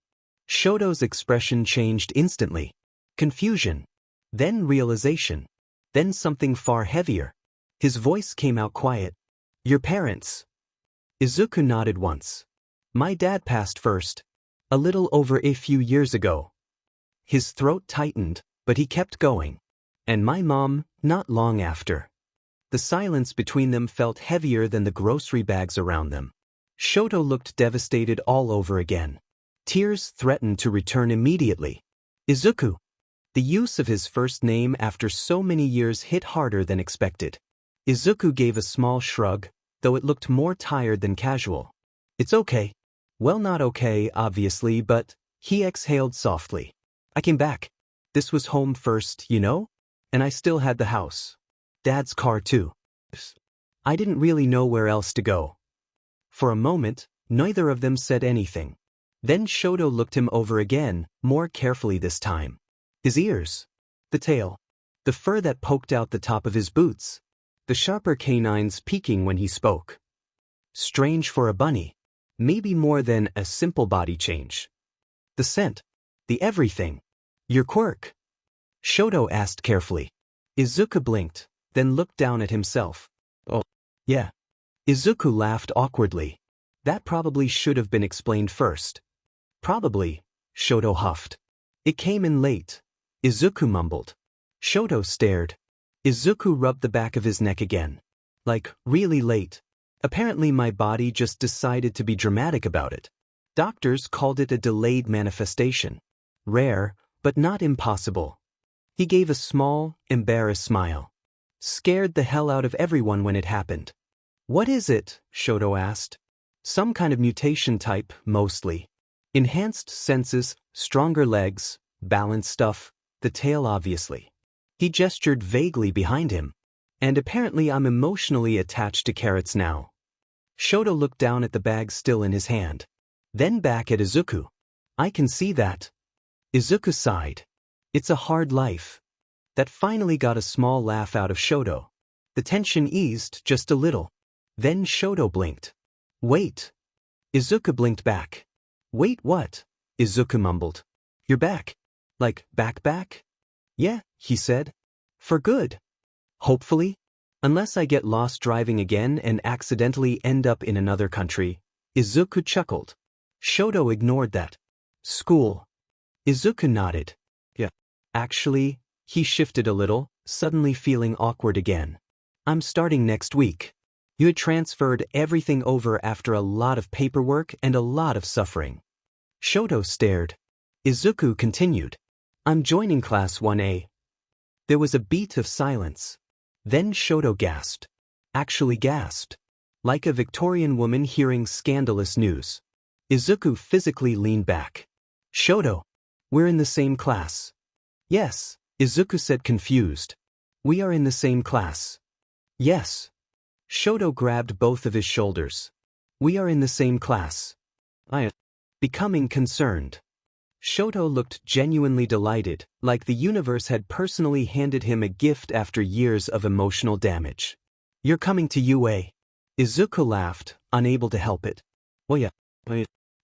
Shoto's expression changed instantly. Confusion. Then realization. Then something far heavier. His voice came out quiet. Your parents. Izuku nodded once. My dad passed first. A little over a few years ago. His throat tightened, but he kept going. And my mom, not long after. The silence between them felt heavier than the grocery bags around them. Shoto looked devastated all over again. Tears threatened to return immediately. Izuku. The use of his first name after so many years hit harder than expected. Izuku gave a small shrug, though it looked more tired than casual. It's okay. Well, not okay, obviously, but he exhaled softly. I came back. This was home first, you know? And I still had the house. Dad's car too. I didn't really know where else to go. For a moment, neither of them said anything. Then Shoto looked him over again, more carefully this time. His ears. The tail. The fur that poked out the top of his boots. The sharper canines peeking when he spoke. Strange for a bunny. Maybe more than a simple body change. The scent. The everything. Your quirk. Shoto asked carefully. Izuku blinked, then looked down at himself. Oh, yeah. Izuku laughed awkwardly. That probably should have been explained first. Probably, Shoto huffed. It came in late. Izuku mumbled. Shoto stared. Izuku rubbed the back of his neck again. Like, really late. Apparently my body just decided to be dramatic about it. Doctors called it a delayed manifestation. Rare, but not impossible. He gave a small, embarrassed smile. Scared the hell out of everyone when it happened. What is it? Shoto asked. Some kind of mutation type, mostly. Enhanced senses, stronger legs, balanced stuff, the tail obviously. He gestured vaguely behind him. And apparently I'm emotionally attached to carrots now. Shoto looked down at the bag still in his hand. Then back at Izuku. I can see that. Izuku sighed. It's a hard life. That finally got a small laugh out of Shoto. The tension eased just a little. Then Shoto blinked. Wait. Izuku blinked back. Wait, what? Izuku mumbled. You're back. Like, back? Yeah, he said. For good. Hopefully. Unless I get lost driving again and accidentally end up in another country. Izuku chuckled. Shoto ignored that. School. Izuku nodded. Yeah. Actually, he shifted a little, suddenly feeling awkward again. I'm starting next week. You had transferred everything over after a lot of paperwork and a lot of suffering. Shoto stared. Izuku continued. I'm joining Class 1A. There was a beat of silence. Then Shoto gasped. Actually gasped. Like a Victorian woman hearing scandalous news. Izuku physically leaned back. Shoto. We're in the same class. Yes, Izuku said confused. We are in the same class. Yes. Shoto grabbed both of his shoulders. We are in the same class. Becoming concerned. Shoto looked genuinely delighted, like the universe had personally handed him a gift after years of emotional damage. You're coming to UA. Izuku laughed, unable to help it. Oh yeah.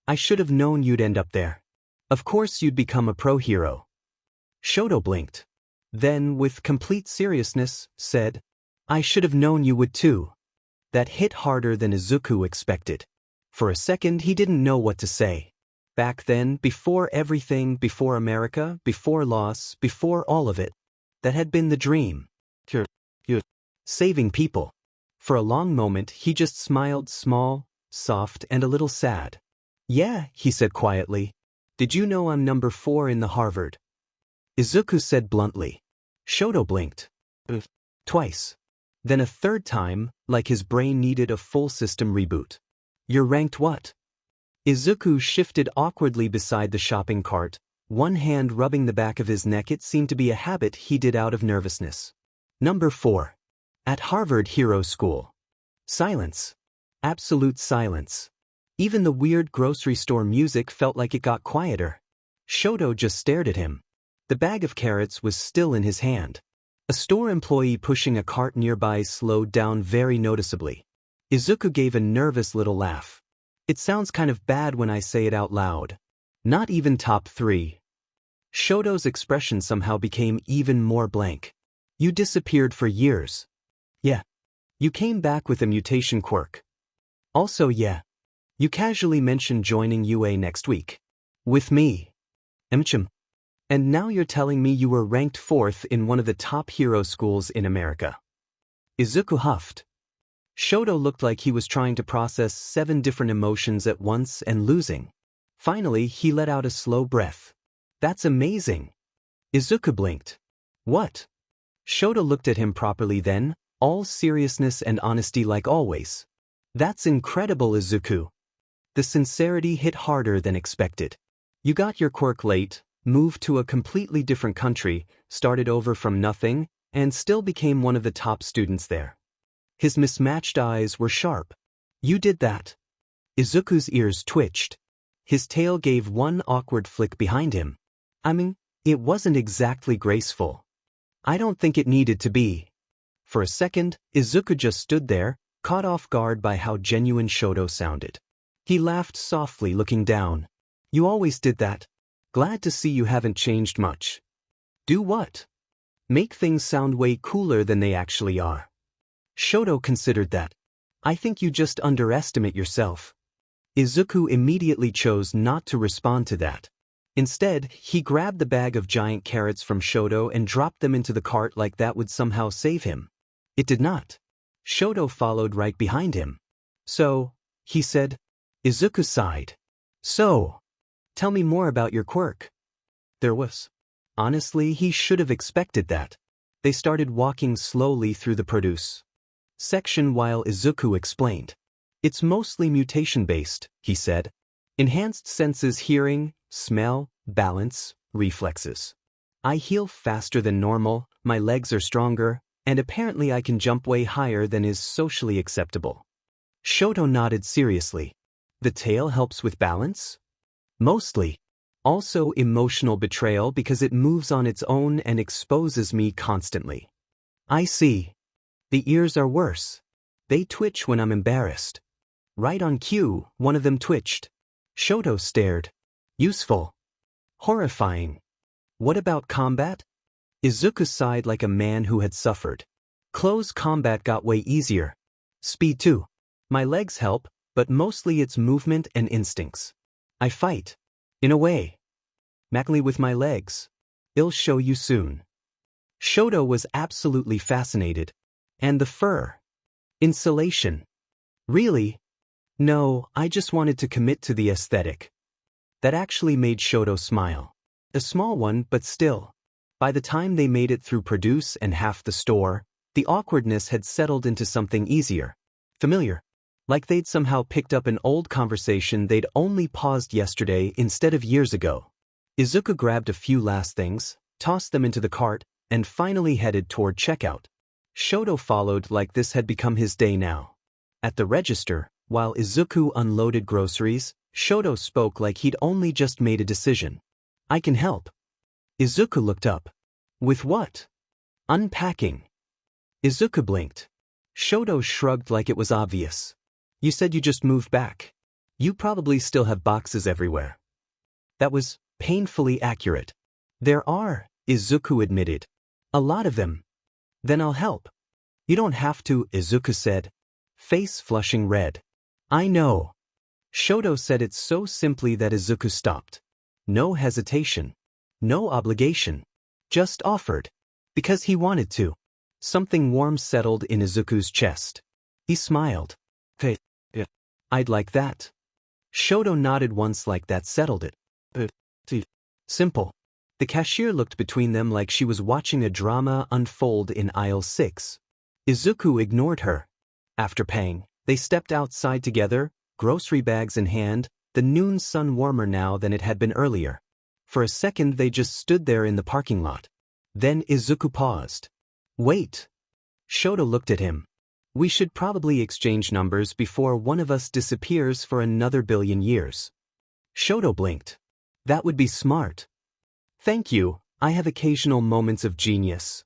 I should have known you'd end up there. Of course you'd become a pro hero. Shoto blinked. Then, with complete seriousness, said, I should have known you would too. That hit harder than Izuku expected. For a second he didn't know what to say. Back then, before everything, before America, before loss, before all of it, that had been the dream. Saving people. For a long moment he just smiled, small, soft, and a little sad. Yeah, he said quietly. Did you know I'm number 4 in the Harvard? Izuku said bluntly. Shoto blinked. Twice. Then a third time, like his brain needed a full system reboot. You're ranked what? Izuku shifted awkwardly beside the shopping cart, one hand rubbing the back of his neck. It seemed to be a habit he did out of nervousness. Number 4. At Harvard Hero School. Silence. Absolute silence. Even the weird grocery store music felt like it got quieter. Shoto just stared at him. The bag of carrots was still in his hand. A store employee pushing a cart nearby slowed down very noticeably. Izuku gave a nervous little laugh. It sounds kind of bad when I say it out loud. Not even top 3. Shoto's expression somehow became even more blank. You disappeared for years. Yeah. You came back with a mutation quirk. Also yeah. You casually mentioned joining UA next week. With me. And now you're telling me you were ranked 4th in one of the top hero schools in America. Izuku huffed. Shoto looked like he was trying to process 7 different emotions at once and losing. Finally, he let out a slow breath. That's amazing. Izuku blinked. What? Shoto looked at him properly then, all seriousness and honesty like always. That's incredible, Izuku. The sincerity hit harder than expected. You got your quirk late, moved to a completely different country, started over from nothing, and still became one of the top students there. His mismatched eyes were sharp. You did that. Izuku's ears twitched. His tail gave one awkward flick behind him. I mean, it wasn't exactly graceful. I don't think it needed to be. For a second, Izuku just stood there, caught off guard by how genuine Shoto sounded. He laughed softly, looking down. You always did that. Glad to see you haven't changed much. Do what? Make things sound way cooler than they actually are. Shoto considered that. I think you just underestimate yourself. Izuku immediately chose not to respond to that. Instead, he grabbed the bag of giant carrots from Shoto and dropped them into the cart like that would somehow save him. It did not. Shoto followed right behind him. So, he said. Izuku sighed. So, tell me more about your quirk. There was. Honestly, he should have expected that. They started walking slowly through the produce section while Izuku explained. It's mostly mutation-based, he said. Enhanced senses: hearing, smell, balance, reflexes. I heal faster than normal, my legs are stronger, and apparently I can jump way higher than is socially acceptable. Shoto nodded seriously. The tail helps with balance? Mostly. Also emotional betrayal because it moves on its own and exposes me constantly. I see. The ears are worse. They twitch when I'm embarrassed. Right on cue, one of them twitched. Shoto stared. Useful. Horrifying. What about combat? Izuku sighed like a man who had suffered. Close combat got way easier. Speed too. My legs help, but mostly it's movement and instincts. I fight. In a way. Mainly with my legs. I'll show you soon. Shoto was absolutely fascinated. And the fur. Insulation. Really? No, I just wanted to commit to the aesthetic. That actually made Shoto smile. A small one, but still. By the time they made it through produce and half the store, the awkwardness had settled into something easier. Familiar. Like they'd somehow picked up an old conversation they'd only paused yesterday instead of years ago. Izuku grabbed a few last things, tossed them into the cart, and finally headed toward checkout. Shoto followed like this had become his day now. At the register, while Izuku unloaded groceries, Shoto spoke like he'd only just made a decision. I can help. Izuku looked up. With what? Unpacking. Izuku blinked. Shoto shrugged like it was obvious. You said you just moved back. You probably still have boxes everywhere. That was painfully accurate. There are, Izuku admitted. A lot of them. Then I'll help. You don't have to, Izuku said, face flushing red. I know. Shoto said it so simply that Izuku stopped. No hesitation. No obligation. Just offered. Because he wanted to. Something warm settled in Izuku's chest. He smiled. Hey, yeah, I'd like that. Shoto nodded once like that settled it. Simple. The cashier looked between them like she was watching a drama unfold in aisle 6. Izuku ignored her. After paying, they stepped outside together, grocery bags in hand, the noon sun warmer now than it had been earlier. For a second they just stood there in the parking lot. Then Izuku paused. Wait. Shoto looked at him. We should probably exchange numbers before one of us disappears for another billion years. Shoto blinked. That would be smart. Thank you, I have occasional moments of genius.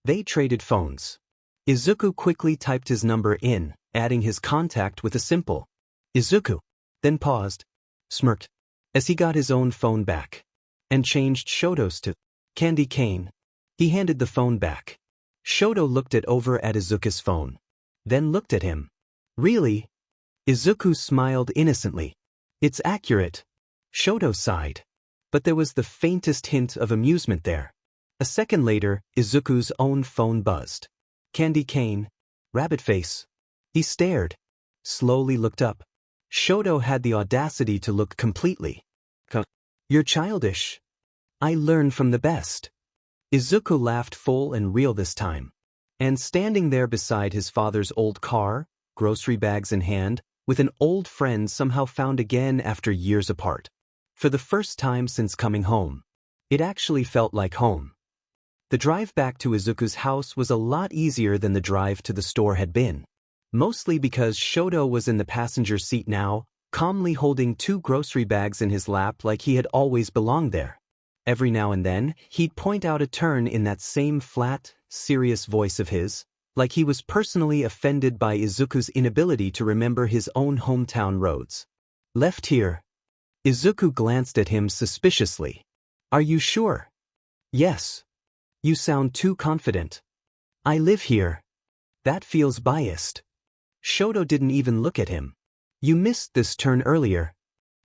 They traded phones. Izuku quickly typed his number in, adding his contact with a simple Izuku, then paused, smirked, as he got his own phone back, and changed Shoto's to Candy Cane. He handed the phone back. Shoto looked it over at Izuku's phone, then looked at him. Really? Izuku smiled innocently. It's accurate. Shoto sighed. But there was the faintest hint of amusement there. A second later, Izuku's own phone buzzed. Candy Cane. Rabbit face. He stared. Slowly looked up. Shoto had the audacity to look completely. You're childish. I learn from the best. Izuku laughed full and real this time. And standing there beside his father's old car, grocery bags in hand, with an old friend somehow found again after years apart. For the first time since coming home. It actually felt like home. The drive back to Izuku's house was a lot easier than the drive to the store had been. Mostly because Shoto was in the passenger seat now, calmly holding 2 grocery bags in his lap like he had always belonged there. Every now and then, he'd point out a turn in that same flat, serious voice of his, like he was personally offended by Izuku's inability to remember his own hometown roads. Left here. Izuku glanced at him suspiciously. Are you sure? Yes. You sound too confident. I live here. That feels biased. Shoto didn't even look at him. You missed this turn earlier.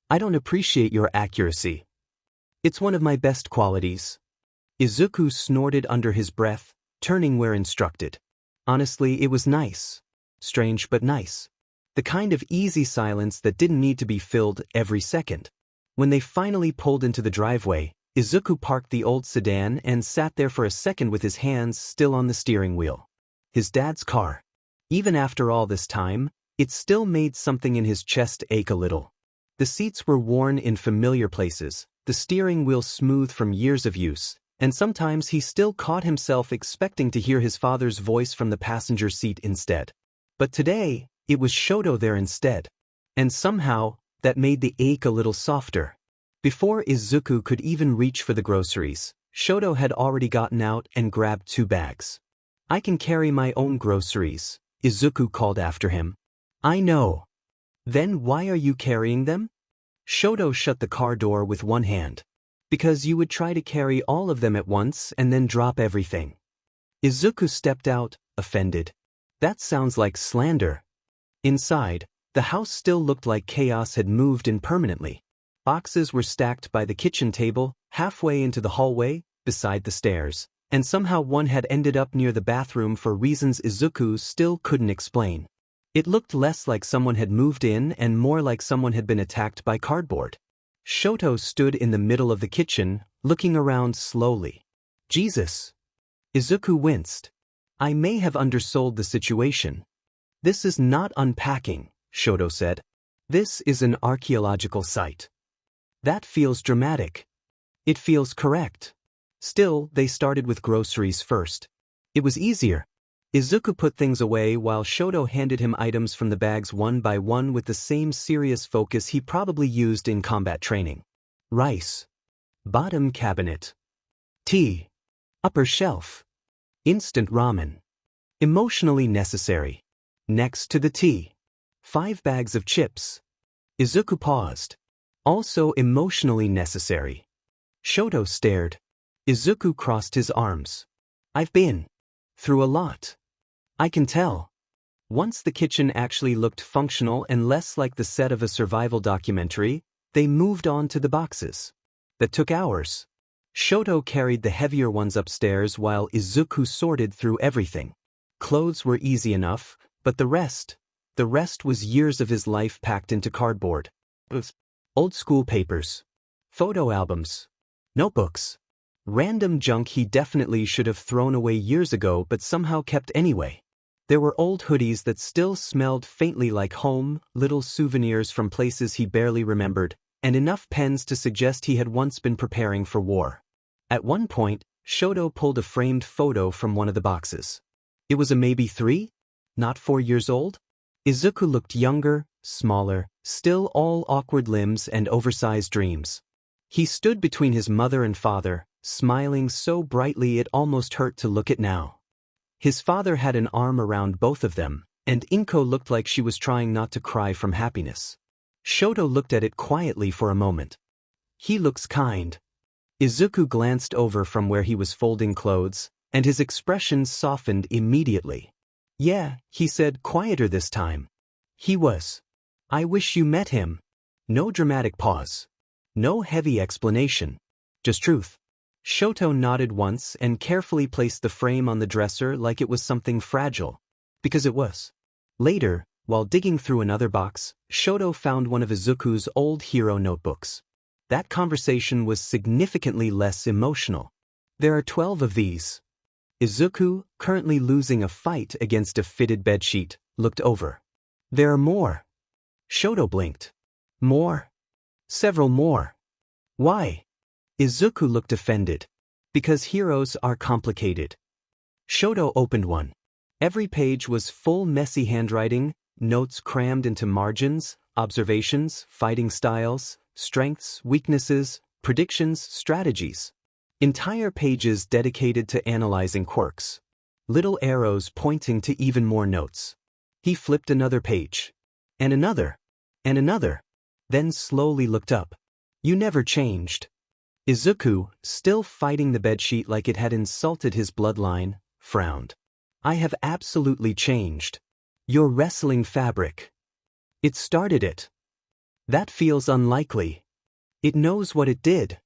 I don't appreciate your accuracy. It's one of my best qualities. Izuku snorted under his breath, turning where instructed. Honestly, it was nice. Strange but nice. The kind of easy silence that didn't need to be filled every second. When they finally pulled into the driveway, Izuku parked the old sedan and sat there for a second with his hands still on the steering wheel. His dad's car. Even after all this time, it still made something in his chest ache a little. The seats were worn in familiar places, the steering wheel smooth from years of use, and sometimes he still caught himself expecting to hear his father's voice from the passenger seat instead. But today, it was Shoto there instead. And somehow, that made the ache a little softer. Before Izuku could even reach for the groceries, Shoto had already gotten out and grabbed 2 bags. I can carry my own groceries, Izuku called after him. I know. Then why are you carrying them? Shoto shut the car door with one hand. Because you would try to carry all of them at once and then drop everything. Izuku stepped out, offended. That sounds like slander. Inside, the house still looked like chaos had moved in permanently. Boxes were stacked by the kitchen table, halfway into the hallway, beside the stairs, and somehow one had ended up near the bathroom for reasons Izuku still couldn't explain. It looked less like someone had moved in and more like someone had been attacked by cardboard. Shoto stood in the middle of the kitchen, looking around slowly. Jesus. Izuku winced. I may have undersold the situation. This is not unpacking, Shoto said. This is an archaeological site. That feels dramatic. It feels correct. Still, they started with groceries first. It was easier. Izuku put things away while Shoto handed him items from the bags one by one with the same serious focus he probably used in combat training. Rice. Bottom cabinet. Tea. Upper shelf. Instant ramen. Emotionally necessary. Next to the tea. 5 bags of chips. Izuku paused. Also emotionally necessary. Shoto stared. Izuku crossed his arms. I've been through a lot. I can tell. Once the kitchen actually looked functional and less like the set of a survival documentary, they moved on to the boxes. That took hours. Shoto carried the heavier ones upstairs while Izuku sorted through everything. Clothes were easy enough, but the rest was years of his life packed into cardboard. Old school papers. Photo albums. Notebooks. Random junk he definitely should have thrown away years ago but somehow kept anyway. There were old hoodies that still smelled faintly like home, little souvenirs from places he barely remembered, and enough pens to suggest he had once been preparing for war. At one point, Shoto pulled a framed photo from one of the boxes. It was a maybe 3? Not 4 years old? Izuku looked younger, smaller, still all awkward limbs and oversized dreams. He stood between his mother and father, smiling so brightly it almost hurt to look at now. His father had an arm around both of them, and Inko looked like she was trying not to cry from happiness. Shoto looked at it quietly for a moment. He looks kind. Izuku glanced over from where he was folding clothes, and his expression softened immediately. Yeah, he said, quieter this time. He was. I wish you met him. No dramatic pause. No heavy explanation. Just truth. Shoto nodded once and carefully placed the frame on the dresser like it was something fragile. Because it was. Later, while digging through another box, Shoto found one of Izuku's old hero notebooks. That conversation was significantly less emotional. There are 12 of these. Izuku, currently losing a fight against a fitted bedsheet, looked over. There are more. Shoto blinked. More? Several more. Why? Izuku looked offended. Because heroes are complicated. Shoto opened one. Every page was full messy handwriting, notes crammed into margins, observations, fighting styles, strengths, weaknesses, predictions, strategies. Entire pages dedicated to analyzing quirks. Little arrows pointing to even more notes. He flipped another page. And another. And another. Then slowly looked up. You never changed. Izuku, still fighting the bedsheet like it had insulted his bloodline, frowned. I have absolutely changed. Your wrestling fabric. It started it. That feels unlikely. It knows what it did.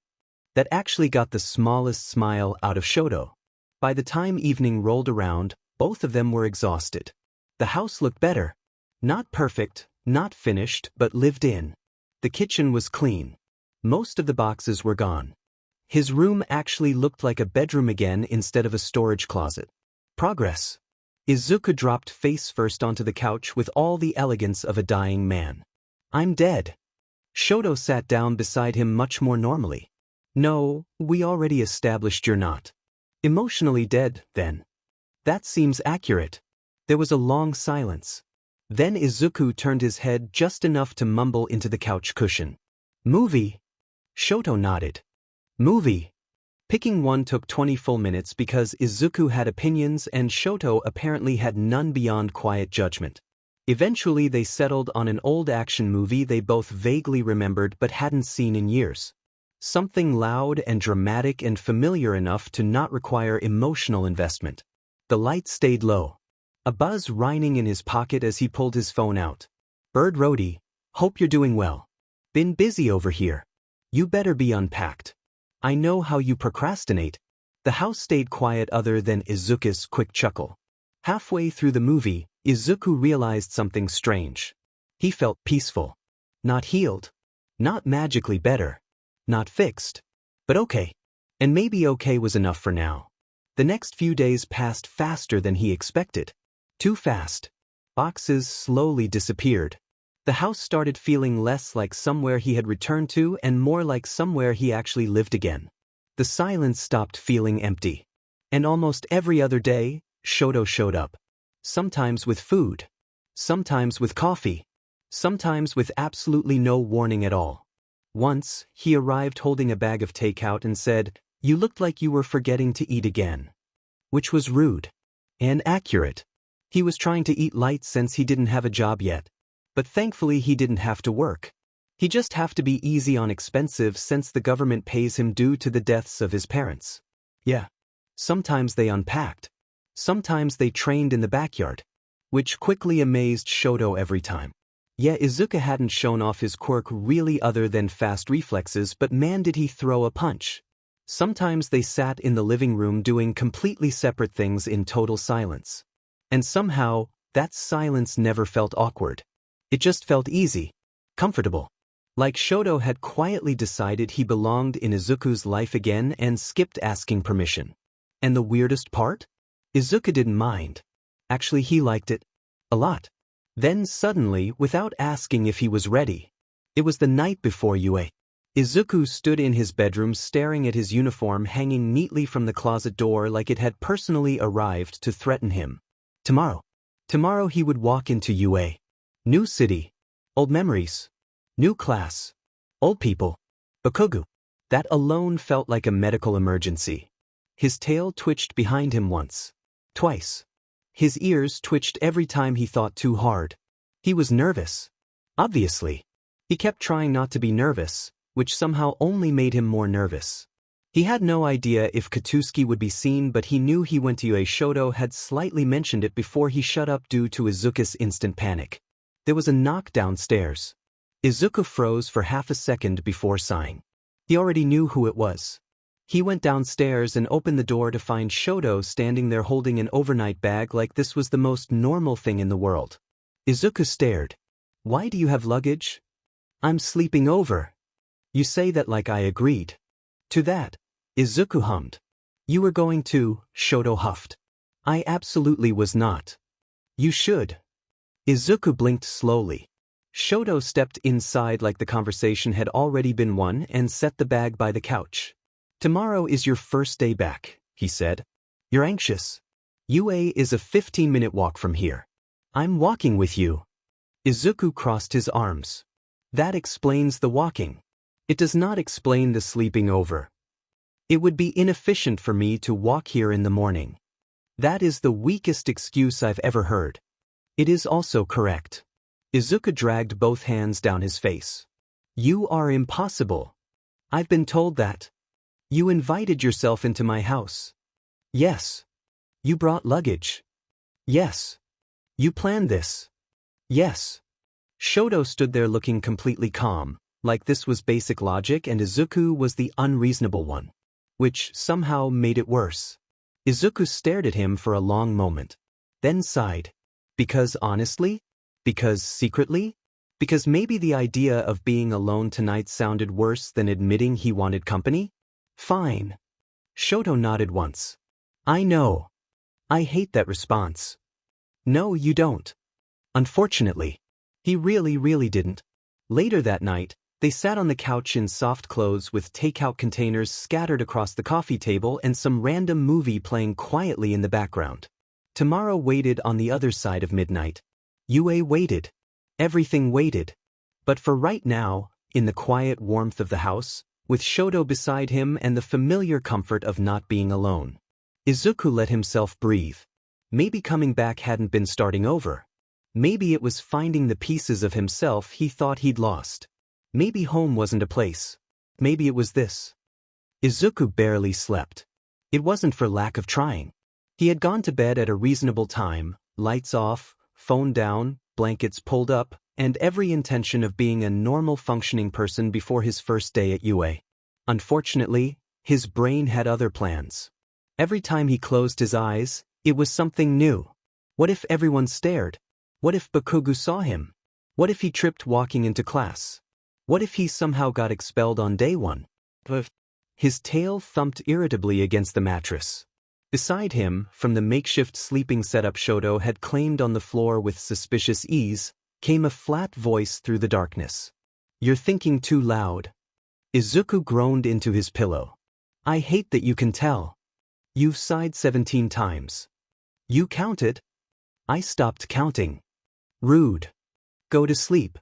That actually got the smallest smile out of Shoto. By the time evening rolled around, both of them were exhausted. The house looked better. Not perfect, not finished, but lived in. The kitchen was clean. Most of the boxes were gone. His room actually looked like a bedroom again instead of a storage closet. Progress. Izuku dropped face first onto the couch with all the elegance of a dying man. I'm dead. Shoto sat down beside him much more normally. No, we already established you're not. Emotionally dead, then. That seems accurate. There was a long silence. Then Izuku turned his head just enough to mumble into the couch cushion. Movie? Shoto nodded. Movie. Picking one took 20 full minutes because Izuku had opinions and Shoto apparently had none beyond quiet judgment. Eventually they settled on an old action movie they both vaguely remembered but hadn't seen in years. Something loud and dramatic and familiar enough to not require emotional investment. The light stayed low. A buzz whining in his pocket as he pulled his phone out. Bird Rodi, hope you're doing well. Been busy over here. You better be unpacked. I know how you procrastinate. The house stayed quiet other than Izuku's quick chuckle. Halfway through the movie, Izuku realized something strange. He felt peaceful. Not healed. Not magically better. Not fixed. But okay. And maybe okay was enough for now. The next few days passed faster than he expected. Too fast. Boxes slowly disappeared. The house started feeling less like somewhere he had returned to and more like somewhere he actually lived again. The silence stopped feeling empty. And almost every other day, Shoto showed up. Sometimes with food. Sometimes with coffee. Sometimes with absolutely no warning at all. Once, he arrived holding a bag of takeout and said, "You looked like you were forgetting to eat again." Which was rude. And accurate. He was trying to eat light since he didn't have a job yet. But thankfully he didn't have to work. He just have to be easy on expensive since the government pays him due to the deaths of his parents. Yeah. Sometimes they unpacked. Sometimes they trained in the backyard. Which quickly amazed Shoto every time. Yeah, Izuku hadn't shown off his quirk really other than fast reflexes, but man did he throw a punch. Sometimes they sat in the living room doing completely separate things in total silence. And somehow, that silence never felt awkward. It just felt easy. Comfortable. Like Shoto had quietly decided he belonged in Izuku's life again and skipped asking permission. And the weirdest part? Izuku didn't mind. Actually, he liked it. A lot. Then suddenly, without asking if he was ready. It was the night before UA. Izuku stood in his bedroom staring at his uniform hanging neatly from the closet door like it had personally arrived to threaten him. Tomorrow he would walk into UA. New city. Old memories. New class. Old people. Bakugou. That alone felt like a medical emergency. His tail twitched behind him once. Twice. His ears twitched every time he thought too hard. He was nervous. Obviously. He kept trying not to be nervous, which somehow only made him more nervous. He had no idea if Katuski would be seen, but he knew he went to UA. Shoto had slightly mentioned it before he shut up due to Izuku's instant panic. There was a knock downstairs. Izuku froze for half a second before sighing. He already knew who it was. He went downstairs and opened the door to find Shoto standing there holding an overnight bag like this was the most normal thing in the world. Izuku stared. "Why do you have luggage?" "I'm sleeping over." "You say that like I agreed." To that, Izuku hummed. "You were going to," Shoto huffed. "I absolutely was not." "You should." Izuku blinked slowly. Shoto stepped inside like the conversation had already been won and set the bag by the couch. "Tomorrow is your first day back," he said. "You're anxious. UA is a 15-minute walk from here. I'm walking with you." Izuku crossed his arms. "That explains the walking. It does not explain the sleeping over. It would be inefficient for me to walk here in the morning. That is the weakest excuse I've ever heard." "It is also correct." Izuku dragged both hands down his face. "You are impossible. I've been told that. You invited yourself into my house." "Yes." "You brought luggage." "Yes." "You planned this." "Yes." Shoto stood there looking completely calm, like this was basic logic and Izuku was the unreasonable one. Which somehow made it worse. Izuku stared at him for a long moment. Then sighed. Because honestly? Because secretly? Because maybe the idea of being alone tonight sounded worse than admitting he wanted company? "Fine." Shoto nodded once. "I know. I hate that response." "No, you don't." Unfortunately. He really didn't. Later that night, they sat on the couch in soft clothes with takeout containers scattered across the coffee table and some random movie playing quietly in the background. Tomorrow waited on the other side of midnight. UA waited. Everything waited. But for right now, in the quiet warmth of the house, with Shoto beside him and the familiar comfort of not being alone, Izuku let himself breathe. Maybe coming back hadn't been starting over. Maybe it was finding the pieces of himself he thought he'd lost. Maybe home wasn't a place. Maybe it was this. Izuku barely slept. It wasn't for lack of trying. He had gone to bed at a reasonable time, lights off, phone down, blankets pulled up, and every intention of being a normal functioning person before his first day at UA. Unfortunately, his brain had other plans. Every time he closed his eyes, it was something new. What if everyone stared? What if Bakugou saw him? What if he tripped walking into class? What if he somehow got expelled on day one? His tail thumped irritably against the mattress. Beside him, from the makeshift sleeping setup Shoto had claimed on the floor with suspicious ease, came a flat voice through the darkness. "You're thinking too loud." Izuku groaned into his pillow. "I hate that you can tell. You've sighed 17 times. You counted?" "I stopped counting." "Rude. Go to sleep."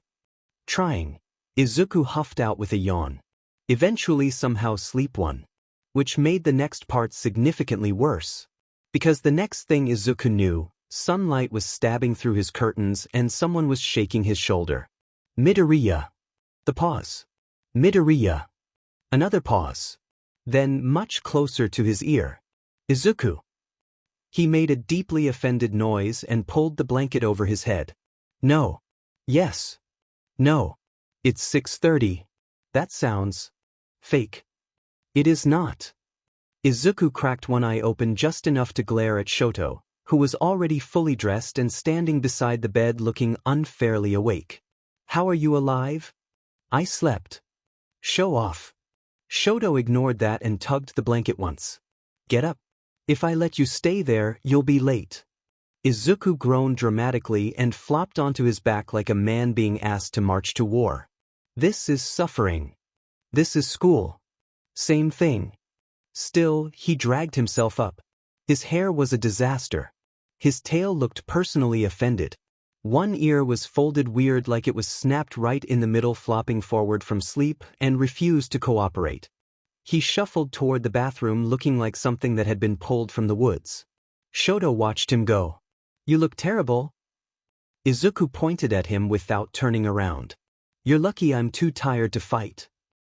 "Trying." Izuku huffed out with a yawn. Eventually somehow sleep won. Which made the next part significantly worse. Because the next thing Izuku knew, sunlight was stabbing through his curtains and someone was shaking his shoulder. Midoryias. The pause. Midoryias. Another pause. Then much closer to his ear. "Izuku." He made a deeply offended noise and pulled the blanket over his head. "No." "Yes." "No. It's 6:30. That sounds fake." "It is not." Izuku cracked one eye open just enough to glare at Shoto, who was already fully dressed and standing beside the bed looking unfairly awake. "How are you alive?" "I slept." "Show off." Shoto ignored that and tugged the blanket once. "Get up. If I let you stay there, you'll be late." Izuku groaned dramatically and flopped onto his back like a man being asked to march to war. "This is suffering. This is school. Same thing." Still, he dragged himself up. His hair was a disaster. His tail looked personally offended. One ear was folded weird like it was snapped right in the middle, flopping forward from sleep, and refused to cooperate. He shuffled toward the bathroom looking like something that had been pulled from the woods. Shoto watched him go. "You look terrible." Izuku pointed at him without turning around. "You're lucky I'm too tired to fight."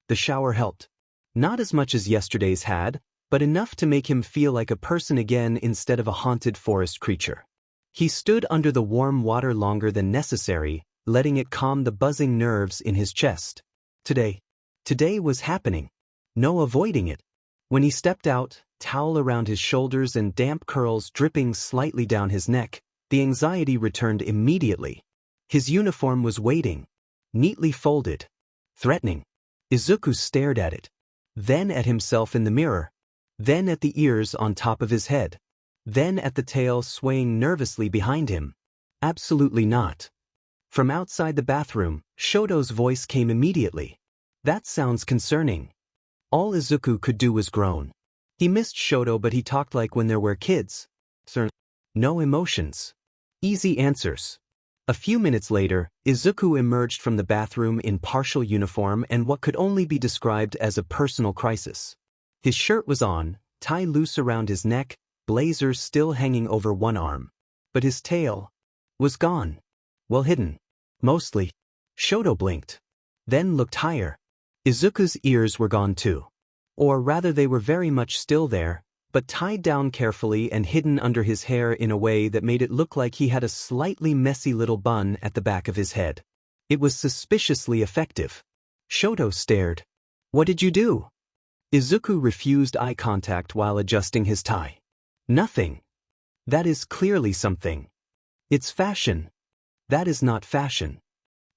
The shower helped. Not as much as yesterday's had, but enough to make him feel like a person again instead of a haunted forest creature. He stood under the warm water longer than necessary, letting it calm the buzzing nerves in his chest. Today was happening. No avoiding it. When he stepped out, towel around his shoulders and damp curls dripping slightly down his neck, the anxiety returned immediately. His uniform was waiting. Neatly folded. Threatening. Izuku stared at it. Then at himself in the mirror. Then at the ears on top of his head. Then at the tail swaying nervously behind him. Absolutely not. From outside the bathroom, Shoto's voice came immediately. "That sounds concerning." All Izuku could do was groan. He missed Shoto, but he talked like when there were kids. No emotions. Easy answers. A few minutes later, Izuku emerged from the bathroom in partial uniform and what could only be described as a personal crisis. His shirt was on, tie loose around his neck, blazer still hanging over one arm. But his tail was gone. Well hidden. Mostly. Shoto blinked. Then looked higher. Izuku's ears were gone too. Or rather, they were very much still there, but tied down carefully and hidden under his hair in a way that made it look like he had a slightly messy little bun at the back of his head. It was suspiciously effective. Shoto stared. "What did you do?" Izuku refused eye contact while adjusting his tie. "Nothing." "That is clearly something." "It's fashion." "That is not fashion."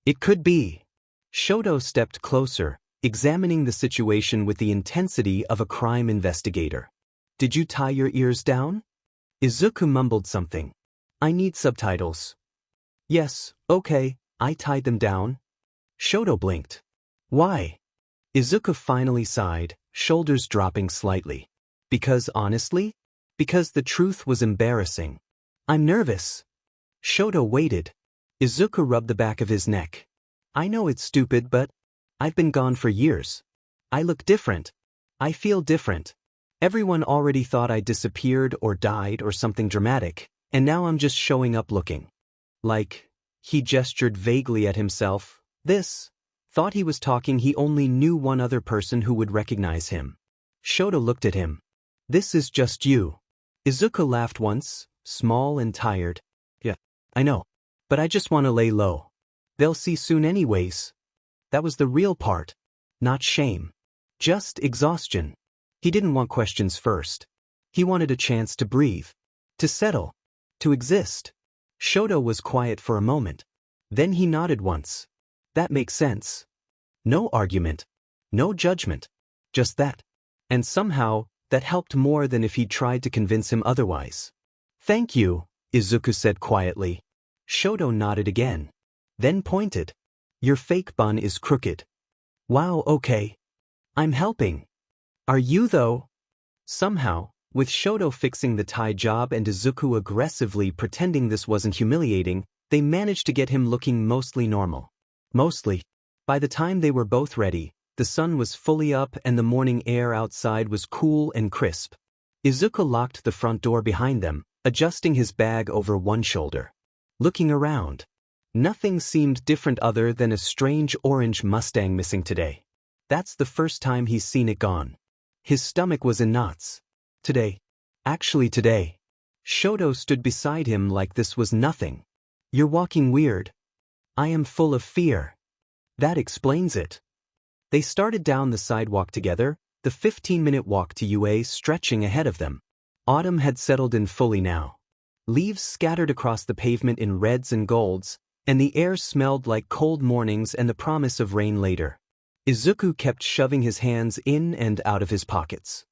"It could be." Shoto stepped closer, examining the situation with the intensity of a crime investigator. "Did you tie your ears down?" Izuku mumbled something. "I need subtitles." "Yes, okay, I tied them down." Shoto blinked. "Why?" Izuku finally sighed, shoulders dropping slightly. "Because honestly? Because the truth was embarrassing. I'm nervous." Shoto waited. Izuku rubbed the back of his neck. "I know it's stupid, but I've been gone for years. I look different. I feel different. Everyone already thought I disappeared or died or something dramatic, and now I'm just showing up looking like," he gestured vaguely at himself, thought he was talking. He only knew one other person who would recognize him. Shoto looked at him. "This is just you." Izuku laughed once, small and tired. "Yeah, I know. But I just want to lay low. They'll see soon anyways." That was the real part. Not shame. Just exhaustion. He didn't want questions first. He wanted a chance to breathe. To settle. To exist. Shoto was quiet for a moment. Then he nodded once. "That makes sense." No argument. No judgment. Just that. And somehow, that helped more than if he'd tried to convince him otherwise. Thank you, Izuku said quietly. Shoto nodded again. Then pointed. Your fake bun is crooked. Wow, okay. I'm helping. Are you though? Somehow, with Shoto fixing the tie job and Izuku aggressively pretending this wasn't humiliating, they managed to get him looking mostly normal. Mostly. By the time they were both ready, the sun was fully up and the morning air outside was cool and crisp. Izuku locked the front door behind them, adjusting his bag over one shoulder. Looking around. Nothing seemed different other than a strange orange Mustang missing today. That's the first time he's seen it gone. His stomach was in knots. Today. Actually today. Shoto stood beside him like this was nothing. You're walking weird. I am full of fear. That explains it. They started down the sidewalk together, the 15-minute walk to UA stretching ahead of them. Autumn had settled in fully now. Leaves scattered across the pavement in reds and golds, and the air smelled like cold mornings and the promise of rain later. Izuku kept shoving his hands in and out of his pockets.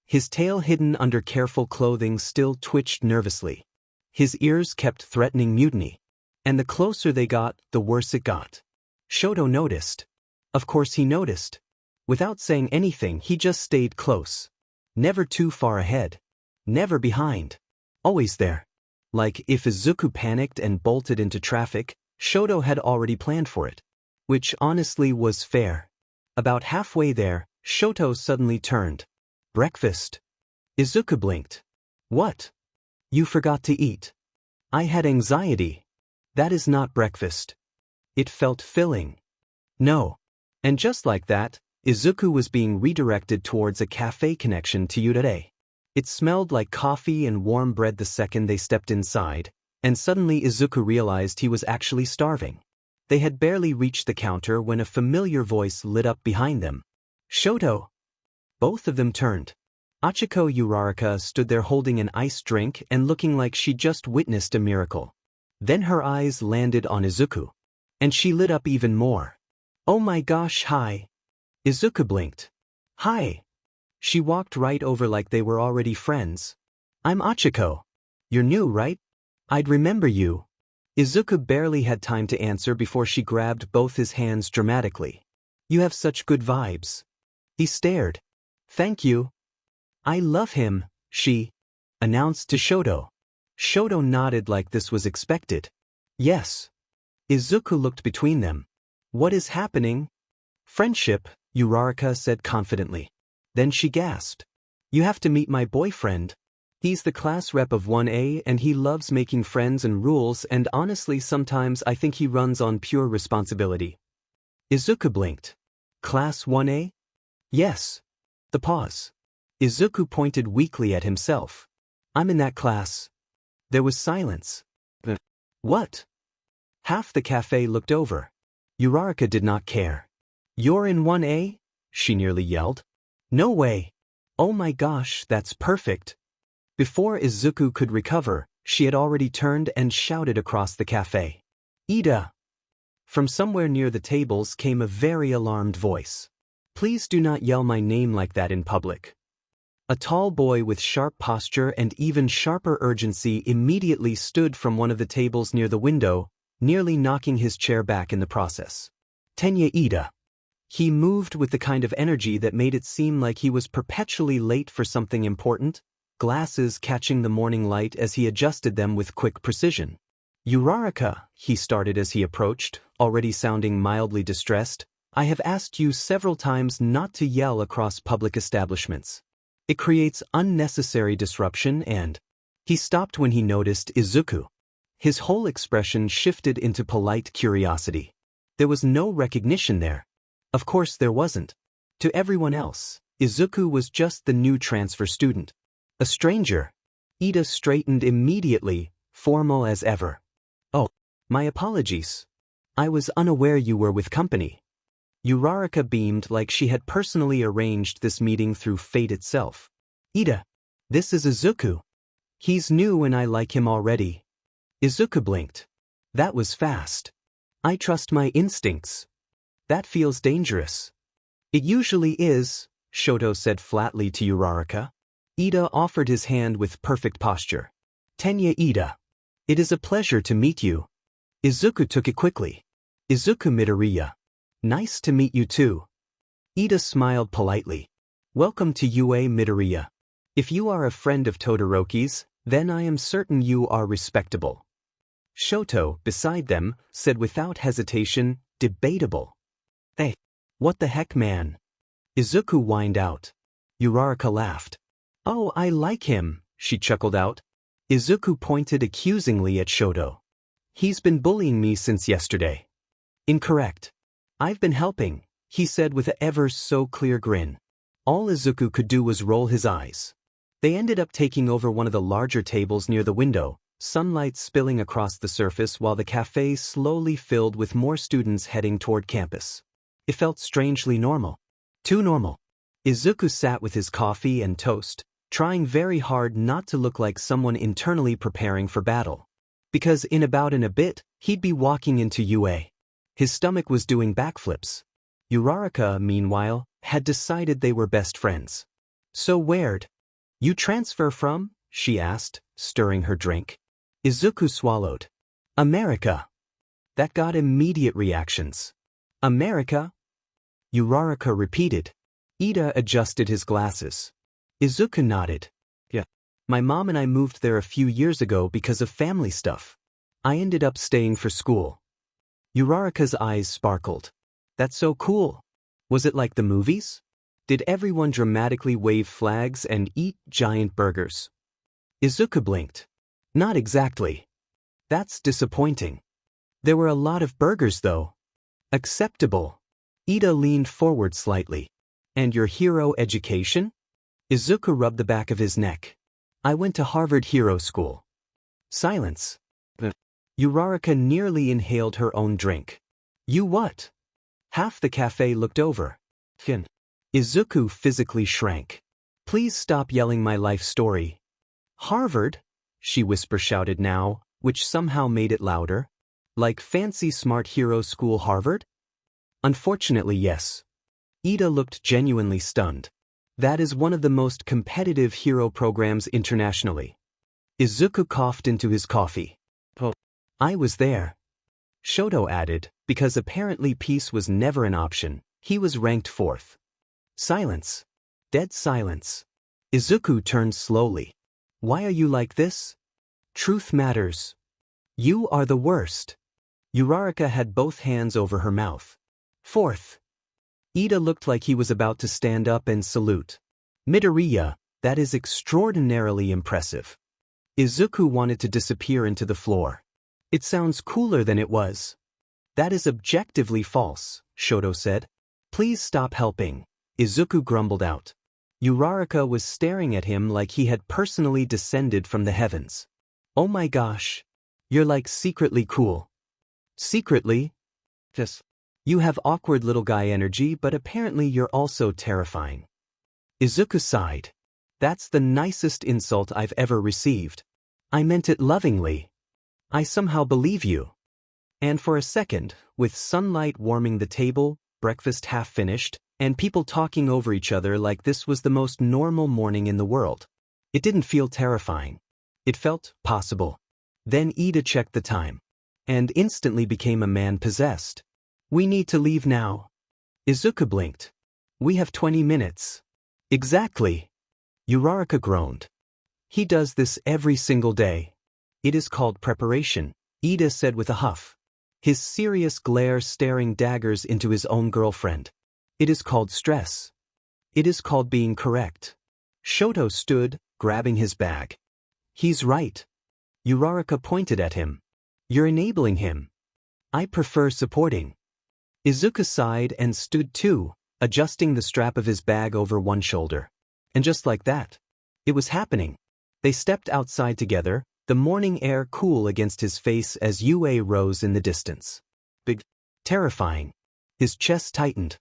His tail hidden under careful clothing still twitched nervously. His ears kept threatening mutiny. And the closer they got, the worse it got. Shoto noticed. Of course he noticed. Without saying anything, he just stayed close. Never too far ahead. Never behind. Always there. Like if Izuku panicked and bolted into traffic, Shoto had already planned for it. Which honestly was fair. About halfway there, Shoto suddenly turned. Breakfast. Izuku blinked. What? You forgot to eat. I had anxiety. That is not breakfast. It felt filling. No. And just like that, Izuku was being redirected towards a cafe connection to Udare. It smelled like coffee and warm bread the second they stepped inside, and suddenly Izuku realized he was actually starving. They had barely reached the counter when a familiar voice lit up behind them. Shoto! Both of them turned. Achiko Uraraka stood there holding an iced drink and looking like she just witnessed a miracle. Then her eyes landed on Izuku. And she lit up even more. Oh my gosh, hi. Izuku blinked. Hi. She walked right over like they were already friends. I'm Achiko. You're new, right? I'd remember you. Izuku barely had time to answer before she grabbed both his hands dramatically. You have such good vibes. He stared. Thank you. I love him, she announced to Shoto. Shoto nodded like this was expected. Yes. Izuku looked between them. What is happening? Friendship, Uraraka said confidently. Then she gasped. You have to meet my boyfriend. He's the class rep of 1A and he loves making friends and rules, and honestly sometimes I think he runs on pure responsibility. Izuku blinked. Class 1A? Yes. The pause. Izuku pointed weakly at himself. I'm in that class. There was silence. What? Half the cafe looked over. Uraraka did not care. You're in 1A? She nearly yelled. No way. Oh my gosh, that's perfect. Before Izuku could recover, she had already turned and shouted across the cafe. Ida! From somewhere near the tables came a very alarmed voice. Please do not yell my name like that in public. A tall boy with sharp posture and even sharper urgency immediately stood from one of the tables near the window, nearly knocking his chair back in the process. Tenya Ida. He moved with the kind of energy that made it seem like he was perpetually late for something important, glasses catching the morning light as he adjusted them with quick precision. Uraraka, he started as he approached, already sounding mildly distressed, I have asked you several times not to yell across public establishments. It creates unnecessary disruption and... He stopped when he noticed Izuku. His whole expression shifted into polite curiosity. There was no recognition there. Of course there wasn't. To everyone else, Izuku was just the new transfer student. A stranger. Ida straightened immediately, formal as ever. Oh, my apologies. I was unaware you were with company. Uraraka beamed like she had personally arranged this meeting through fate itself. Ida, this is Izuku. He's new and I like him already. Izuku blinked. That was fast. I trust my instincts. That feels dangerous. It usually is, Shoto said flatly to Uraraka. Ida offered his hand with perfect posture. Tenya Ida. It is a pleasure to meet you. Izuku took it quickly. Izuku midoryias. Nice to meet you too. Ida smiled politely. Welcome to UA midoryias. If you are a friend of Todoroki's, then I am certain you are respectable. Shoto, beside them, said without hesitation, debatable. Hey, what the heck, man? Izuku whined out. Uraraka laughed. Oh, I like him, she chuckled out. Izuku pointed accusingly at Shoto. He's been bullying me since yesterday. Incorrect. I've been helping, he said with an ever-so-clear grin. All Izuku could do was roll his eyes. They ended up taking over one of the larger tables near the window, sunlight spilling across the surface while the cafe slowly filled with more students heading toward campus. It felt strangely normal. Too normal. Izuku sat with his coffee and toast, trying very hard not to look like someone internally preparing for battle. Because in about a bit, he'd be walking into UA. His stomach was doing backflips. Uraraka, meanwhile, had decided they were best friends. So where'd you transfer from? She asked, stirring her drink. Izuku swallowed. America. That got immediate reactions. America? Uraraka repeated. Ida adjusted his glasses. Izuku nodded. Yeah. My mom and I moved there a few years ago because of family stuff. I ended up staying for school. Uraraka's eyes sparkled. That's so cool. Was it like the movies? Did everyone dramatically wave flags and eat giant burgers? Izuku blinked. Not exactly. That's disappointing. There were a lot of burgers though. Acceptable. Ida leaned forward slightly. And your hero education? Izuku rubbed the back of his neck. I went to Harvard Hero School. Silence. Uraraka nearly inhaled her own drink. You what? Half the cafe looked over. Izuku physically shrank. Please stop yelling my life story. Harvard? She whisper-shouted now, which somehow made it louder. Like fancy smart hero school Harvard? Unfortunately, yes. Ida looked genuinely stunned. That is one of the most competitive hero programs internationally. Izuku coughed into his coffee. Oh, I was there. Shoto added, because apparently peace was never an option, he was ranked 4th. Silence. Dead silence. Izuku turned slowly. Why are you like this? Truth matters. You are the worst. Uraraka had both hands over her mouth. 4th. Ida looked like he was about to stand up and salute. Midoryias, that is extraordinarily impressive. Izuku wanted to disappear into the floor. It sounds cooler than it was. That is objectively false, Shoto said. Please stop helping, Izuku grumbled out. Uraraka was staring at him like he had personally descended from the heavens. Oh my gosh. You're like secretly cool. Secretly? Yes. You have awkward little guy energy, but apparently you're also terrifying. Izuku sighed. That's the nicest insult I've ever received. I meant it lovingly. I somehow believe you. And for a second, with sunlight warming the table, breakfast half finished, and people talking over each other like this was the most normal morning in the world, it didn't feel terrifying. It felt possible. Then Ida checked the time. And instantly became a man possessed. We need to leave now. Izuku blinked. We have 20 minutes. Exactly. Uraraka groaned. He does this every single day. It is called preparation, Ida said with a huff. His serious glare staring daggers into his own girlfriend. It is called stress. It is called being correct. Shoto stood, grabbing his bag. He's right. Uraraka pointed at him. You're enabling him. I prefer supporting. Izuku sighed and stood too, adjusting the strap of his bag over one shoulder. And just like that, it was happening. They stepped outside together, the morning air cool against his face as UA rose in the distance. Big, terrifying. His chest tightened.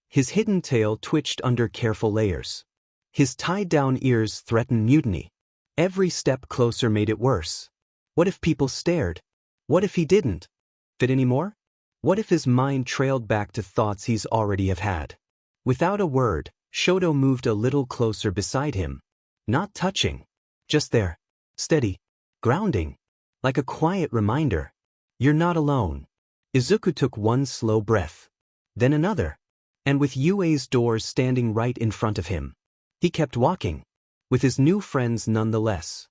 His hidden tail twitched under careful layers. His tied-down ears threatened mutiny. Every step closer made it worse. What if people stared? What if he didn't fit anymore? What if his mind trailed back to thoughts he's already have had? Without a word, Shoto moved a little closer beside him. Not touching. Just there. Steady. Grounding. Like a quiet reminder. You're not alone. Izuku took one slow breath. Then another. And with Yue's doors standing right in front of him. He kept walking. With his new friends nonetheless.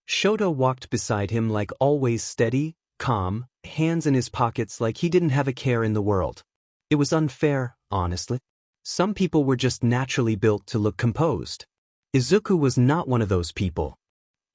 Shoto walked beside him like always steady, calm, hands in his pockets like he didn't have a care in the world. It was unfair, honestly. Some people were just naturally built to look composed. Izuku was not one of those people.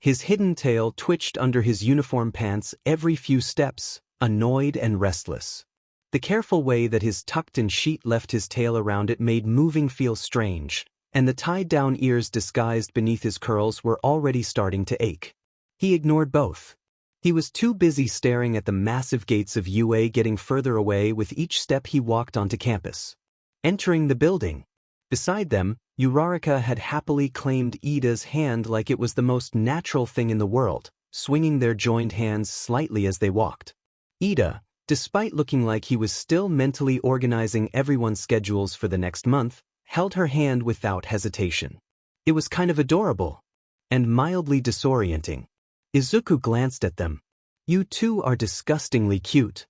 His hidden tail twitched under his uniform pants every few steps, annoyed and restless. The careful way that his tucked-in sheet left his tail around it made moving feel strange, and the tied-down ears disguised beneath his curls were already starting to ache. He ignored both. He was too busy staring at the massive gates of UA getting further away with each step he walked onto campus. Entering the building. Beside them, Uraraka had happily claimed Ida's hand like it was the most natural thing in the world, swinging their joined hands slightly as they walked. Ida, despite looking like he was still mentally organizing everyone's schedules for the next month, held her hand without hesitation. It was kind of adorable. And mildly disorienting. Izuku glanced at them. You two are disgustingly cute.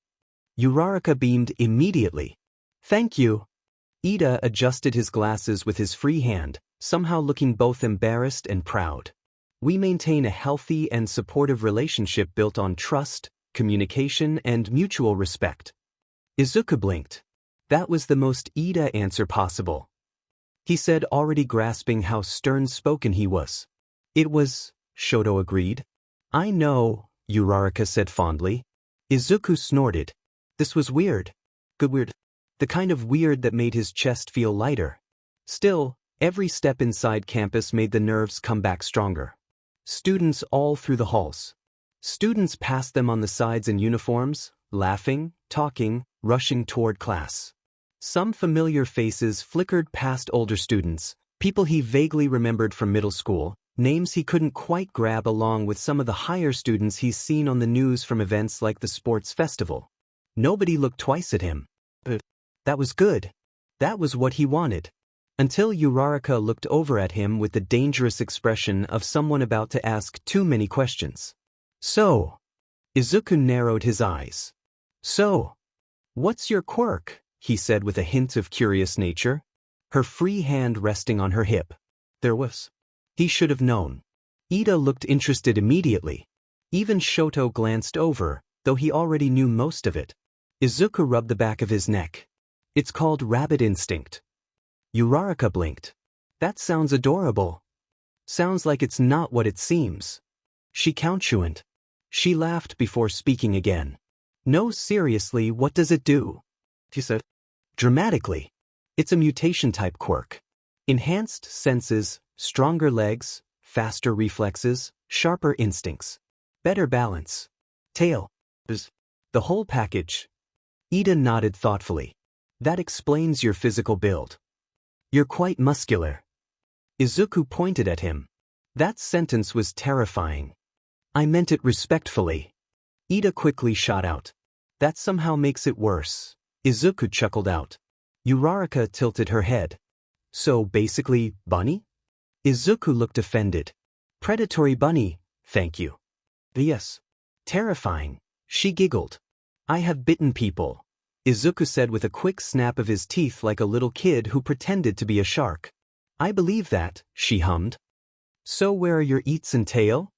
Uraraka beamed immediately. Thank you. Ida adjusted his glasses with his free hand, somehow looking both embarrassed and proud. We maintain a healthy and supportive relationship built on trust, communication, and mutual respect. Izuku blinked. That was the most Ida answer possible. He said, already grasping how stern-spoken he was. It was, Shoto agreed. I know, Uraraka said fondly. Izuku snorted. This was weird. Good weird. The kind of weird that made his chest feel lighter. Still, every step inside campus made the nerves come back stronger. Students all through the halls. Students passed them on the sides in uniforms, laughing, talking, rushing toward class. Some familiar faces flickered past older students, people he vaguely remembered from middle school, names he couldn't quite grab along with some of the higher students he's seen on the news from events like the sports festival. Nobody looked twice at him. That was good. That was what he wanted. Until Uraraka looked over at him with the dangerous expression of someone about to ask too many questions. So, Izuku narrowed his eyes. So, what's your quirk? He said with a hint of curious nature, her free hand resting on her hip. There was. He should have known. Ida looked interested immediately. Even Shoto glanced over, though he already knew most of it. Izuku rubbed the back of his neck. It's called rabbit instinct. Uraraka blinked. That sounds adorable. Sounds like it's not what it seems. She counterwent. She laughed before speaking again. No, seriously, what does it do? She said. Dramatically. It's a mutation-type quirk. Enhanced senses, stronger legs, faster reflexes, sharper instincts. Better balance. Tail. The whole package. Ida nodded thoughtfully. That explains your physical build. You're quite muscular. Izuku pointed at him. That sentence was terrifying. I meant it respectfully. Ida quickly shot out. That somehow makes it worse. Izuku chuckled out. Uraraka tilted her head. So basically, bunny? Izuku looked offended. Predatory bunny, thank you. Yes. Terrifying. She giggled. I have bitten people. Izuku said with a quick snap of his teeth like a little kid who pretended to be a shark. I believe that, she hummed. So where are your eats and tail?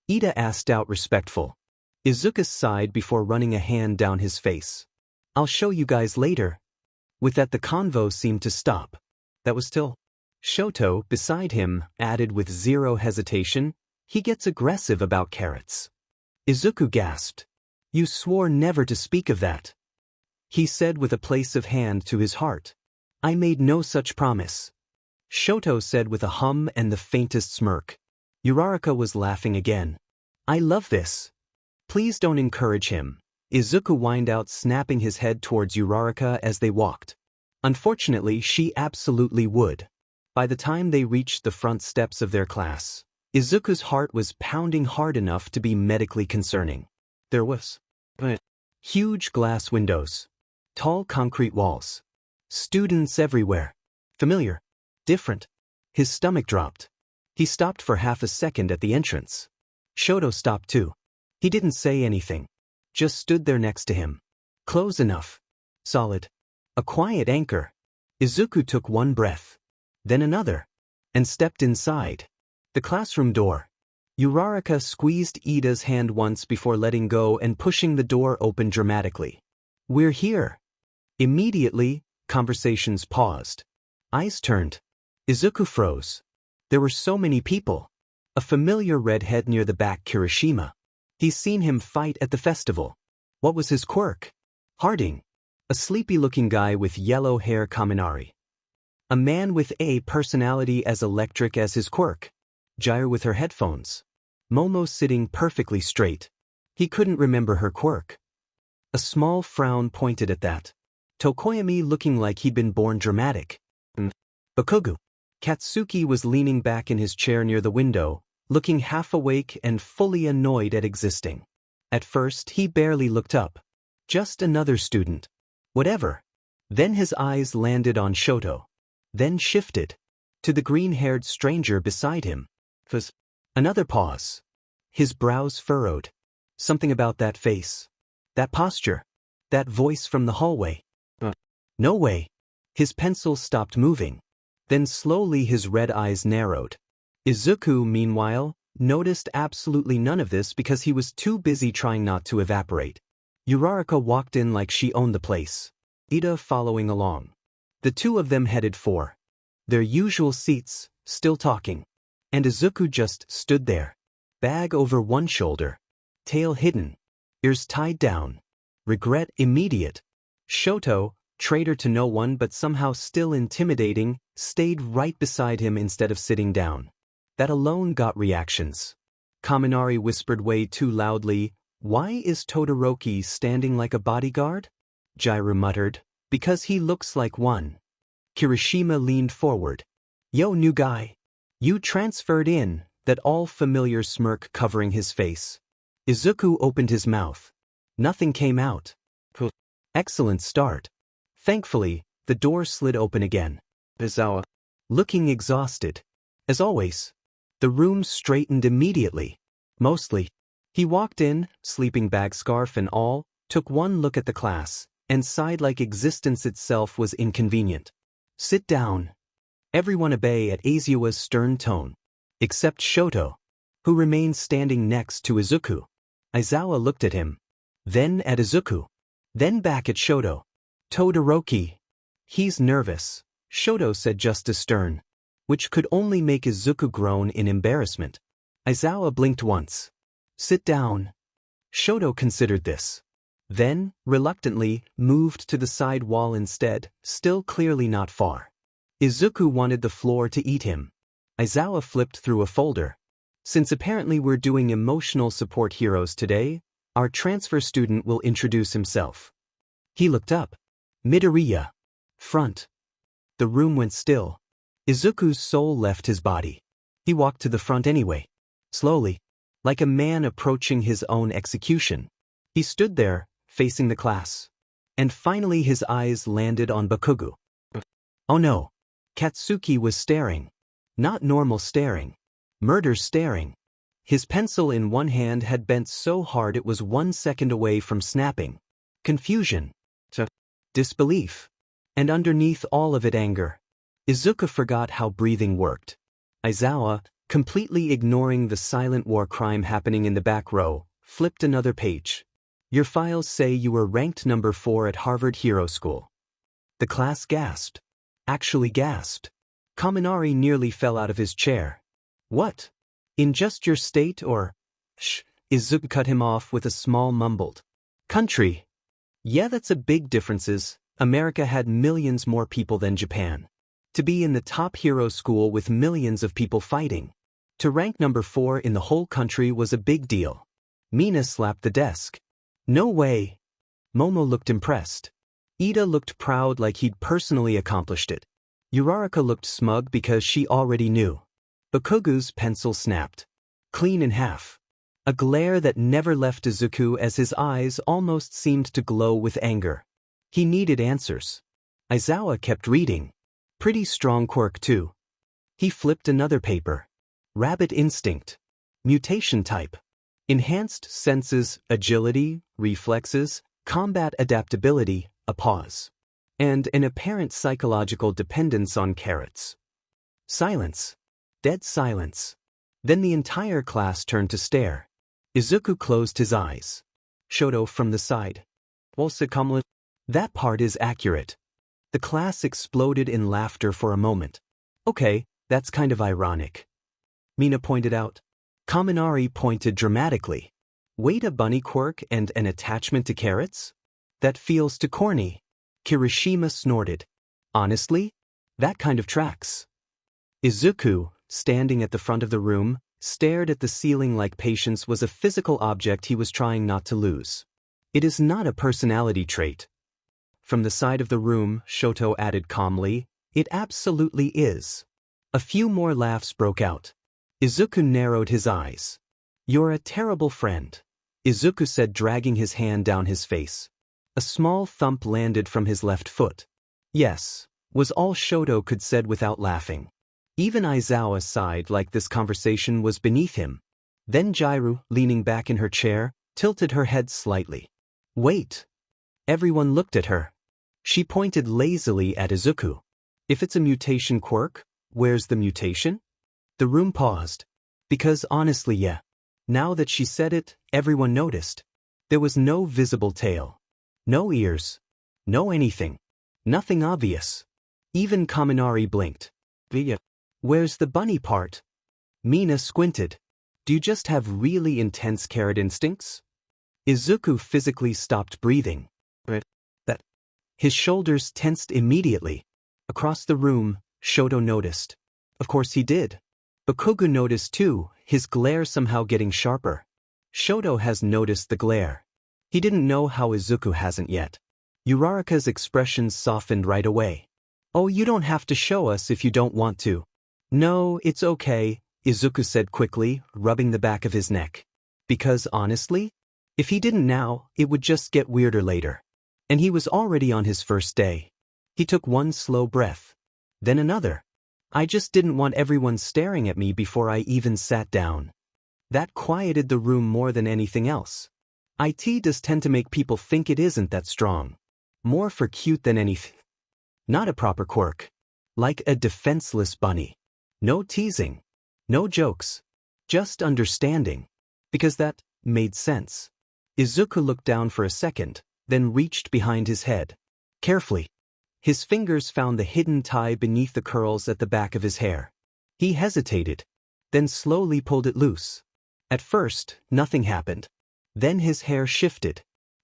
Ida asked out respectful. Izuku sighed before running a hand down his face. I'll show you guys later. With that the convo seemed to stop. That was still. Shoto, beside him, added with zero hesitation, he gets aggressive about carrots. Izuku gasped. You swore never to speak of that. He said with a place of hand to his heart. I made no such promise. Shoto said with a hum and the faintest smirk. Uraraka was laughing again. I love this. Please don't encourage him. Izuku whined out, snapping his head towards Uraraka as they walked. Unfortunately, she absolutely would. By the time they reached the front steps of their class, Izuku's heart was pounding hard enough to be medically concerning. There was huge glass windows. Tall concrete walls. Students everywhere. Familiar. Different. His stomach dropped. He stopped for half a second at the entrance. Shoto stopped too. He didn't say anything. Just stood there next to him. Close enough. Solid. A quiet anchor. Izuku took one breath. Then another. And stepped inside. The classroom door. Uraraka squeezed Ida's hand once before letting go and pushing the door open dramatically. We're here. Immediately, conversations paused. Eyes turned. Izuku froze. There were so many people. A familiar redhead near the back, Kirishima. He's seen him fight at the festival. What was his quirk? Harding. A sleepy-looking guy with yellow hair, Kaminari. A man with a personality as electric as his quirk. Gyre with her headphones. Momo sitting perfectly straight. He couldn't remember her quirk. A small frown pointed at that. Tokoyami looking like he'd been born dramatic. Bakugou. Katsuki was leaning back in his chair near the window, looking half awake and fully annoyed at existing. At first, he barely looked up. Just another student. Whatever. Then his eyes landed on Shoto. Then shifted. To the green-haired stranger beside him. Another pause. His brows furrowed. Something about that face. That posture. That voice from the hallway. No way. His pencil stopped moving. Then slowly his red eyes narrowed. Izuku, meanwhile, noticed absolutely none of this because he was too busy trying not to evaporate. Uraraka walked in like she owned the place. Ida following along. The two of them headed for their usual seats, still talking. And Izuku just stood there. Bag over one shoulder. Tail hidden. Ears tied down. Regret immediate. Shoto, traitor to no one but somehow still intimidating, stayed right beside him instead of sitting down. That alone got reactions. Kaminari whispered way too loudly, "Why is Todoroki standing like a bodyguard?" Gyro muttered, "Because he looks like one." Kirishima leaned forward. "Yo, new guy. You transferred in," that all-familiar smirk covering his face. Izuku opened his mouth. Nothing came out. Excellent start. Thankfully, the door slid open again. Izawa. Looking exhausted. As always. The room straightened immediately. Mostly. He walked in, sleeping bag, scarf and all, took one look at the class, and sighed like existence itself was inconvenient. Sit down. Everyone obey at Aizawa's stern tone. Except Shoto, who remained standing next to Izuku. Aizawa looked at him. Then at Izuku. Then back at Shoto. Todoroki. He's nervous, Shoto said just as stern. Which could only make Izuku groan in embarrassment. Aizawa blinked once. Sit down. Shoto considered this. Then, reluctantly, moved to the side wall instead, still clearly not far. Izuku wanted the floor to eat him. Aizawa flipped through a folder. Since apparently we're doing emotional support heroes today, our transfer student will introduce himself. He looked up. Midoryias. Front. The room went still. Izuku's soul left his body. He walked to the front anyway. Slowly. Like a man approaching his own execution. He stood there, facing the class. And finally his eyes landed on Bakugou. Oh no. Katsuki was staring. Not normal staring. Murder staring. His pencil in one hand had bent so hard it was 1 second away from snapping. Confusion. Disbelief. And underneath all of it anger. Izuku forgot how breathing worked. Aizawa, completely ignoring the silent war crime happening in the back row, flipped another page. Your files say you were ranked number 4 at Harvard Hero School. The class gasped. Actually gasped. Kaminari nearly fell out of his chair. What? In just your state or? Shh, Izuku cut him off with a small mumbled. Country. Yeah, that's a big differences. America had millions more people than Japan. To be in the top hero school with millions of people fighting. To rank number 4 in the whole country was a big deal. Mina slapped the desk. No way. Momo looked impressed. Ida looked proud like he'd personally accomplished it. Uraraka looked smug because she already knew. Bakugou's pencil snapped. Clean in half. A glare that never left Izuku as his eyes almost seemed to glow with anger. He needed answers. Izawa kept reading. Pretty strong quirk too. He flipped another paper. Rabbit instinct. Mutation type. Enhanced senses, agility, reflexes, combat adaptability, a pause. And an apparent psychological dependence on carrots. Silence. Dead silence. Then the entire class turned to stare. Izuku closed his eyes. Shoto from the side. That part is accurate. The class exploded in laughter for a moment. Okay, that's kind of ironic. Mina pointed out. Kaminari pointed dramatically. Wait, a bunny quirk and an attachment to carrots? That feels too corny. Kirishima snorted. Honestly? That kind of tracks. Izuku, standing at the front of the room, stared at the ceiling like patience was a physical object he was trying not to lose. It is not a personality trait. From the side of the room, Shoto added calmly, it absolutely is. A few more laughs broke out. Izuku narrowed his eyes. You're a terrible friend, Izuku said, dragging his hand down his face. A small thump landed from his left foot. Yes, was all Shoto could said without laughing. Even Izawa sighed like this conversation was beneath him. Then Jairu, leaning back in her chair, tilted her head slightly. Wait. Everyone looked at her. She pointed lazily at Izuku. If it's a mutation quirk, where's the mutation? The room paused. Because honestly, yeah. Now that she said it, everyone noticed. There was no visible tail. No ears. No anything. Nothing obvious. Even Kaminari blinked. Where's the bunny part? Mina squinted. Do you just have really intense carrot instincts? Izuku physically stopped breathing. That. His shoulders tensed immediately. Across the room, Shoto noticed. Of course he did. Bakugou noticed too, his glare somehow getting sharper. Shoto has noticed the glare. He didn't know how Izuku hasn't yet. Uraraka's expression softened right away. Oh, you don't have to show us if you don't want to. No, it's okay, Izuku said quickly, rubbing the back of his neck. Because honestly, if he didn't now, it would just get weirder later. And he was already on his first day. He took one slow breath. Then another. I just didn't want everyone staring at me before I even sat down. That quieted the room more than anything else. It does tend to make people think it isn't that strong. More for cute than anything. Not a proper quirk. Like a defenseless bunny. No teasing. No jokes. Just understanding. Because that made sense. Izuku looked down for a second, then reached behind his head. Carefully. His fingers found the hidden tie beneath the curls at the back of his hair. He hesitated, then slowly pulled it loose. At first, nothing happened. Then his hair shifted,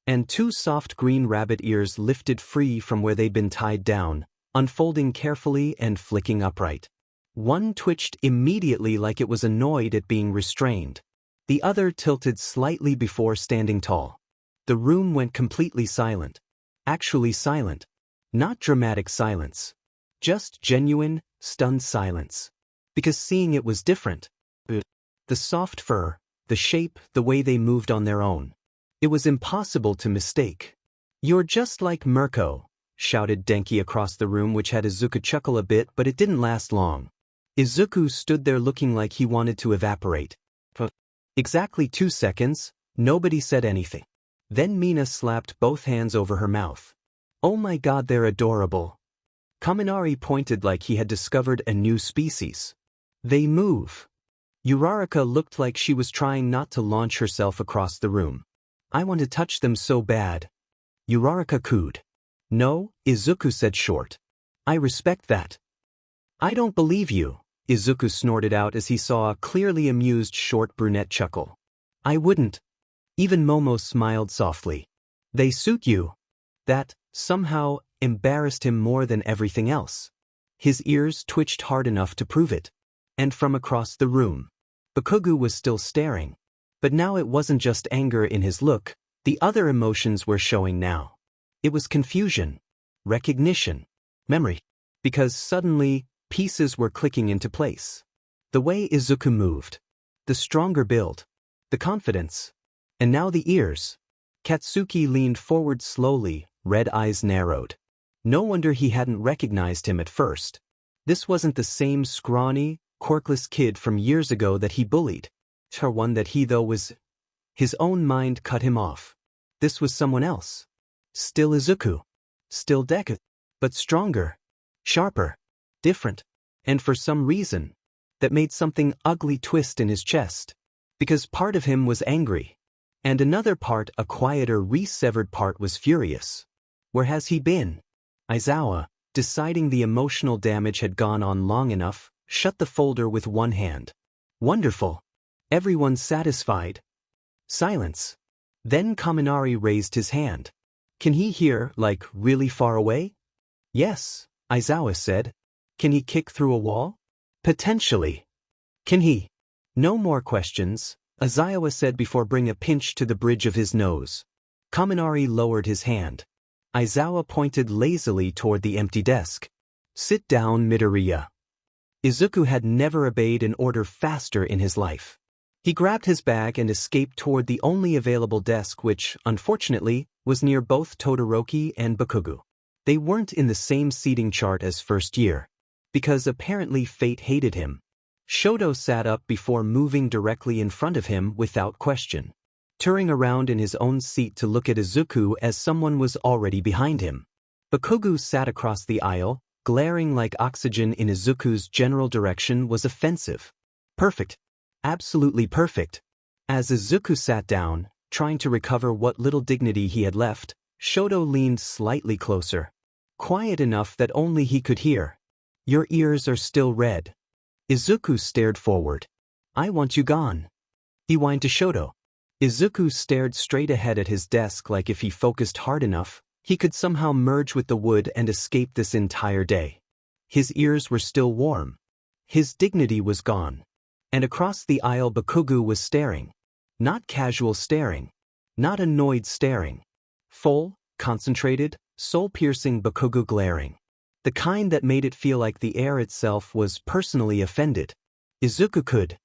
and two soft green rabbit ears lifted free from where they'd been tied down, unfolding carefully and flicking upright. One twitched immediately like it was annoyed at being restrained. The other tilted slightly before standing tall. The room went completely silent. Actually silent. Not dramatic silence. Just genuine, stunned silence. Because seeing it was different. The soft fur, the shape, the way they moved on their own. It was impossible to mistake. You're just like Mirko, shouted Denki across the room, which had Izuku chuckle a bit, but it didn't last long. Izuku stood there looking like he wanted to evaporate. For exactly 2 seconds, nobody said anything. Then Mina slapped both hands over her mouth. Oh my god, they're adorable. Kaminari pointed like he had discovered a new species. They move. Uraraka looked like she was trying not to launch herself across the room. I want to touch them so bad. Uraraka cooed. No, Izuku said short. I respect that. I don't believe you, Izuku snorted out as he saw a clearly amused short brunette chuckle. I wouldn't. Even Momo smiled softly. They suit you. That, somehow, embarrassed him more than everything else. His ears twitched hard enough to prove it. And from across the room, Bakugou was still staring. But now it wasn't just anger in his look, the other emotions were showing now. It was confusion, recognition, memory. Because suddenly, pieces were clicking into place. The way Izuku moved. The stronger build. The confidence. And now the ears. Katsuki leaned forward slowly, Red eyes narrowed. No wonder he hadn't recognized him at first. This wasn't the same scrawny, quirkless kid from years ago that he bullied. Her one that he though was. His own mind cut him off. This was someone else. Still Izuku. Still Deku. But stronger. Sharper. Different. And for some reason, that made something ugly twist in his chest. Because part of him was angry. And another part, a quieter, re-severed part, was furious. Where has he been? Aizawa, deciding the emotional damage had gone on long enough, shut the folder with one hand. Wonderful. Everyone satisfied. Silence. Then Kaminari raised his hand. Can he hear, like, really far away? Yes, Aizawa said. Can he kick through a wall? Potentially. Can he? No more questions, Aizawa said before bringing a pinch to the bridge of his nose. Kaminari lowered his hand. Aizawa pointed lazily toward the empty desk. Sit down, midoryias. Izuku had never obeyed an order faster in his life. He grabbed his bag and escaped toward the only available desk which, unfortunately, was near both Todoroki and Bakugou. They weren't in the same seating chart as first year. Because apparently fate hated him. Shoto sat up before moving directly in front of him without question. Turning around in his own seat to look at Izuku as someone was already behind him. Bakugou sat across the aisle, glaring like oxygen in Izuku's general direction was offensive. Perfect. Absolutely perfect. As Izuku sat down, trying to recover what little dignity he had left, Shoto leaned slightly closer. Quiet enough that only he could hear. Your ears are still red. Izuku stared forward. I want you gone. He whined to Shoto. Izuku stared straight ahead at his desk like if he focused hard enough, he could somehow merge with the wood and escape this entire day. His ears were still warm. His dignity was gone. And across the aisle Bakugou was staring. Not casual staring. Not annoyed staring. Full, concentrated, soul-piercing Bakugou glaring. The kind that made it feel like the air itself was personally offended. Izuku could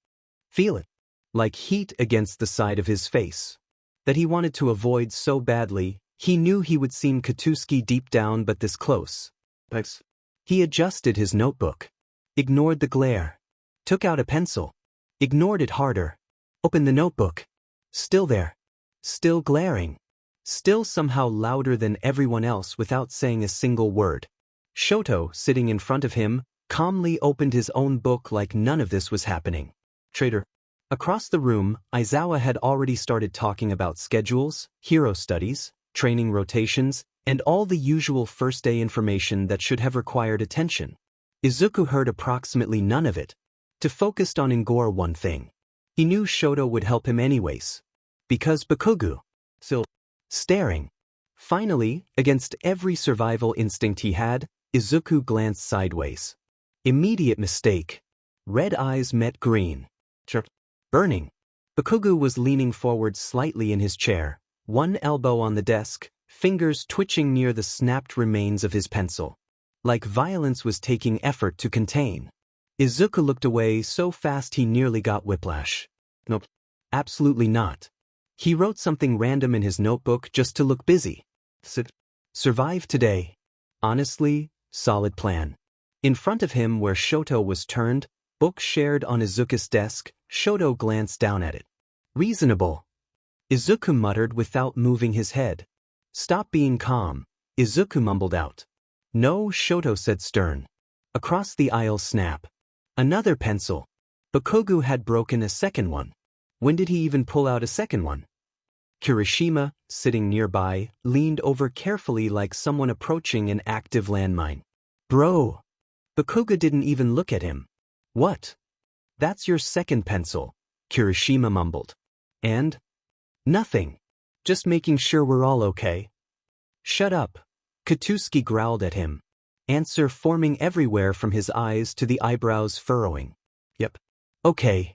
feel it. Like heat against the side of his face. That he wanted to avoid so badly, he knew he would seem katuski deep down but this close. He adjusted his notebook. Ignored the glare. Took out a pencil. Ignored it harder. Opened the notebook. Still there. Still glaring. Still somehow louder than everyone else without saying a single word. Shoto, sitting in front of him, calmly opened his own book like none of this was happening. Traitor. Across the room, Aizawa had already started talking about schedules, hero studies, training rotations, and all the usual first-day information that should have required attention. Izuku heard approximately none of it. To focused on Ingor one thing. He knew Shoto would help him anyways. Because Bakugou. Still staring. Finally, against every survival instinct he had, Izuku glanced sideways. Immediate mistake. Red eyes met green. Burning. Bakugou was leaning forward slightly in his chair, one elbow on the desk, fingers twitching near the snapped remains of his pencil. Like violence was taking effort to contain. Izuku looked away so fast he nearly got whiplash. Nope. Absolutely not. He wrote something random in his notebook just to look busy. Survive today. Honestly, solid plan. In front of him where Shoto was turned, book shared on Izuku's desk, Shoto glanced down at it. Reasonable. Izuku muttered without moving his head. Stop being calm, Izuku mumbled out. No, Shoto said stern. Across the aisle snap. Another pencil. Bakugou had broken a second one. When did he even pull out a second one? Kirishima, sitting nearby, leaned over carefully like someone approaching an active landmine. Bro. Bakugou didn't even look at him. What? That's your second pencil, Kirishima mumbled. And? Nothing. Just making sure we're all okay. Shut up. Katuski growled at him. Answer forming everywhere from his eyes to the eyebrows furrowing. Yep. Okay.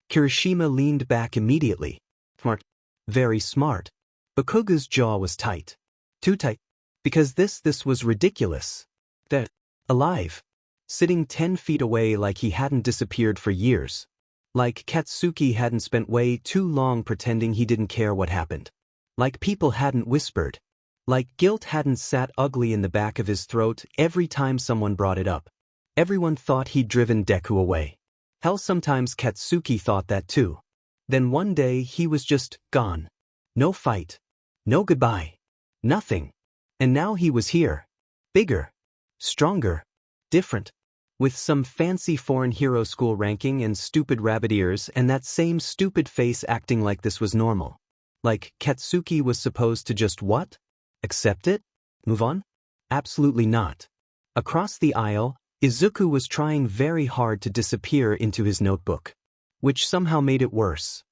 Kirishima leaned back immediately. Smart. Very smart. Bakugou's jaw was tight. Too tight. Because this was ridiculous. That. Alive. Sitting 10 feet away like he hadn't disappeared for years. Like Katsuki hadn't spent way too long pretending he didn't care what happened. Like people hadn't whispered. Like guilt hadn't sat ugly in the back of his throat every time someone brought it up. Everyone thought he'd driven Deku away. Hell, sometimes Katsuki thought that too. Then one day he was just gone. No fight. No goodbye. Nothing. And now he was here. Bigger. Stronger. Different. With some fancy foreign hero school ranking and stupid rabbit ears and that same stupid face acting like this was normal. Like Katsuki was supposed to just what? Accept it? Move on? Absolutely not. Across the aisle, Izuku was trying very hard to disappear into his notebook, which somehow made it worse.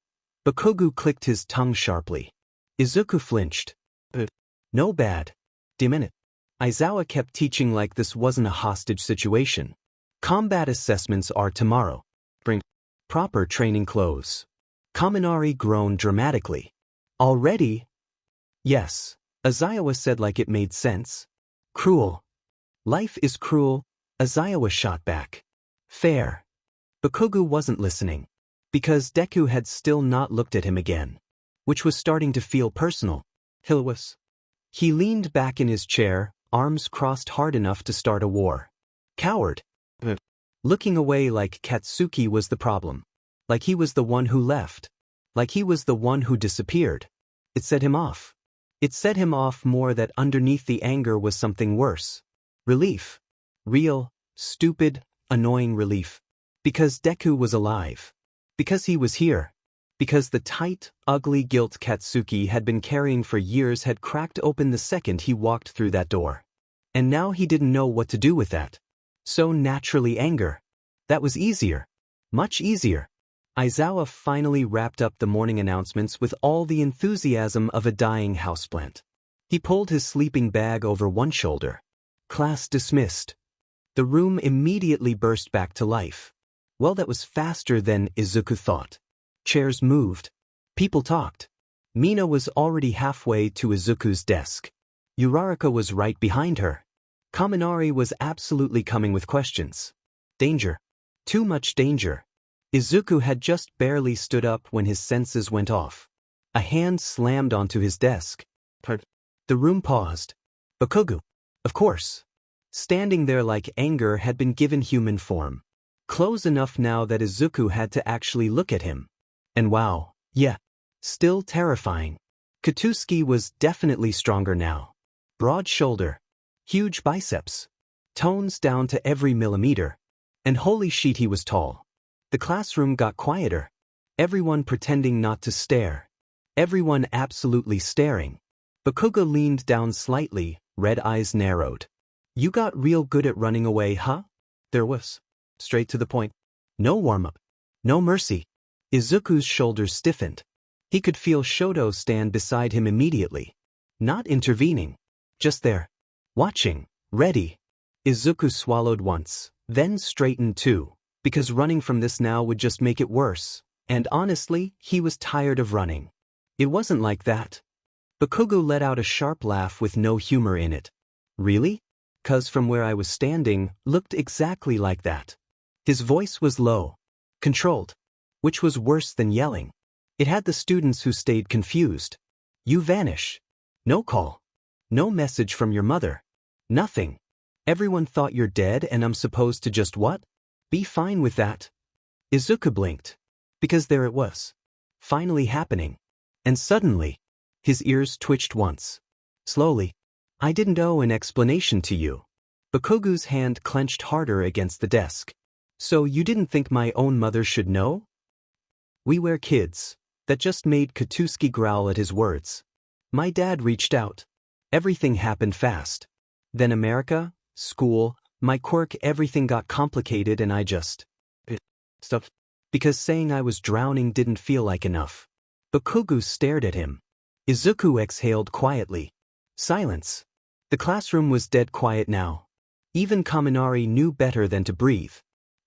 Bakugou clicked his tongue sharply. Izuku flinched. No bad. Minute. Aizawa kept teaching like this wasn't a hostage situation. Combat assessments are tomorrow. Bring proper training clothes. Kaminari groaned dramatically. Already? Yes, Aizawa said like it made sense. Cruel. Life is cruel, Aizawa shot back. Fair. Bakugou wasn't listening. Because Deku had still not looked at him again. Which was starting to feel personal. Hilwas. He leaned back in his chair, arms crossed hard enough to start a war. Coward. Looking away like Katsuki was the problem. Like he was the one who left. Like he was the one who disappeared. It set him off. It set him off more that underneath the anger was something worse. Relief. Real, stupid, annoying relief. Because Deku was alive. Because he was here. Because the tight, ugly guilt Katsuki had been carrying for years had cracked open the second he walked through that door. And now he didn't know what to do with that. So naturally anger. That was easier. Much easier. Aizawa finally wrapped up the morning announcements with all the enthusiasm of a dying houseplant. He pulled his sleeping bag over one shoulder. Class dismissed. The room immediately burst back to life. Well, that was faster than Izuku thought. Chairs moved. People talked. Mina was already halfway to Izuku's desk. Uraraka was right behind her. Kaminari was absolutely coming with questions. Danger. Too much danger. Izuku had just barely stood up when his senses went off. A hand slammed onto his desk. The room paused. Bakugou. Of course. Standing there like anger had been given human form. Close enough now that Izuku had to actually look at him. And wow, yeah. Still terrifying. Katuski was definitely stronger now. Broad shoulder. Huge biceps. Tones down to every millimeter. And holy shit, he was tall. The classroom got quieter. Everyone pretending not to stare. Everyone absolutely staring. Bakugou leaned down slightly, red eyes narrowed. You got real good at running away, huh? There was. Straight to the point. No warm-up. No mercy. Izuku's shoulders stiffened. He could feel Shoto stand beside him immediately. Not intervening. Just there. Watching. Ready. Izuku swallowed once, then straightened too, because running from this now would just make it worse, and honestly, he was tired of running. It wasn't like that. Bakugou let out a sharp laugh with no humor in it. Really? 'Cause from where I was standing, looked exactly like that. His voice was low. Controlled. Which was worse than yelling. It had the students who stayed confused. You vanish. No call. No message from your mother. Nothing. Everyone thought you're dead and I'm supposed to just what? Be fine with that. Izuku blinked. Because there it was. Finally happening. And suddenly, his ears twitched once. Slowly. I didn't owe an explanation to you. Bakugou's hand clenched harder against the desk. So you didn't think my own mother should know? We were kids. That just made Katuski growl at his words. My dad reached out. Everything happened fast. Then America, school, my quirk, everything got complicated and I just stopped. Because saying I was drowning didn't feel like enough. Bakugou stared at him. Izuku exhaled quietly. Silence. The classroom was dead quiet now. Even Kaminari knew better than to breathe.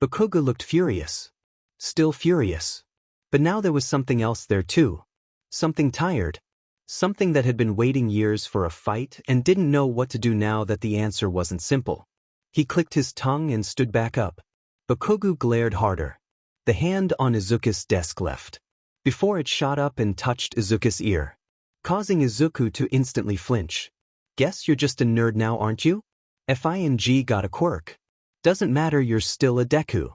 Bakugou looked furious. Still furious. But now there was something else there too. Something tired. Something that had been waiting years for a fight and didn't know what to do now that the answer wasn't simple. He clicked his tongue and stood back up. Bakugou glared harder. The hand on Izuku's desk left. Before it shot up and touched Izuku's ear. Causing Izuku to instantly flinch. Guess you're just a nerd now, aren't you? FING got a quirk. Doesn't matter, you're still a Deku.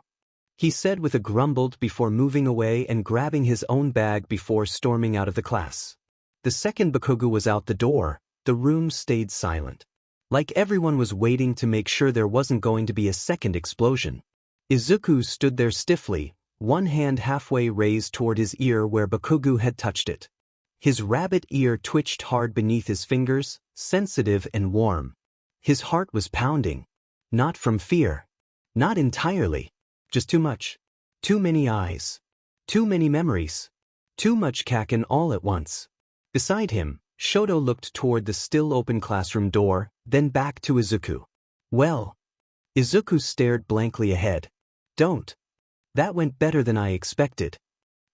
He said with a grumbled before moving away and grabbing his own bag before storming out of the class. The second Bakugou was out the door, the room stayed silent. Like everyone was waiting to make sure there wasn't going to be a second explosion. Izuku stood there stiffly, one hand halfway raised toward his ear where Bakugou had touched it. His rabbit ear twitched hard beneath his fingers, sensitive and warm. His heart was pounding. Not from fear. Not entirely. Just too much. Too many eyes. Too many memories. Too much kaken all at once. Beside him, Shoto looked toward the still open classroom door, then back to Izuku. Well. Izuku stared blankly ahead. Don't. That went better than I expected.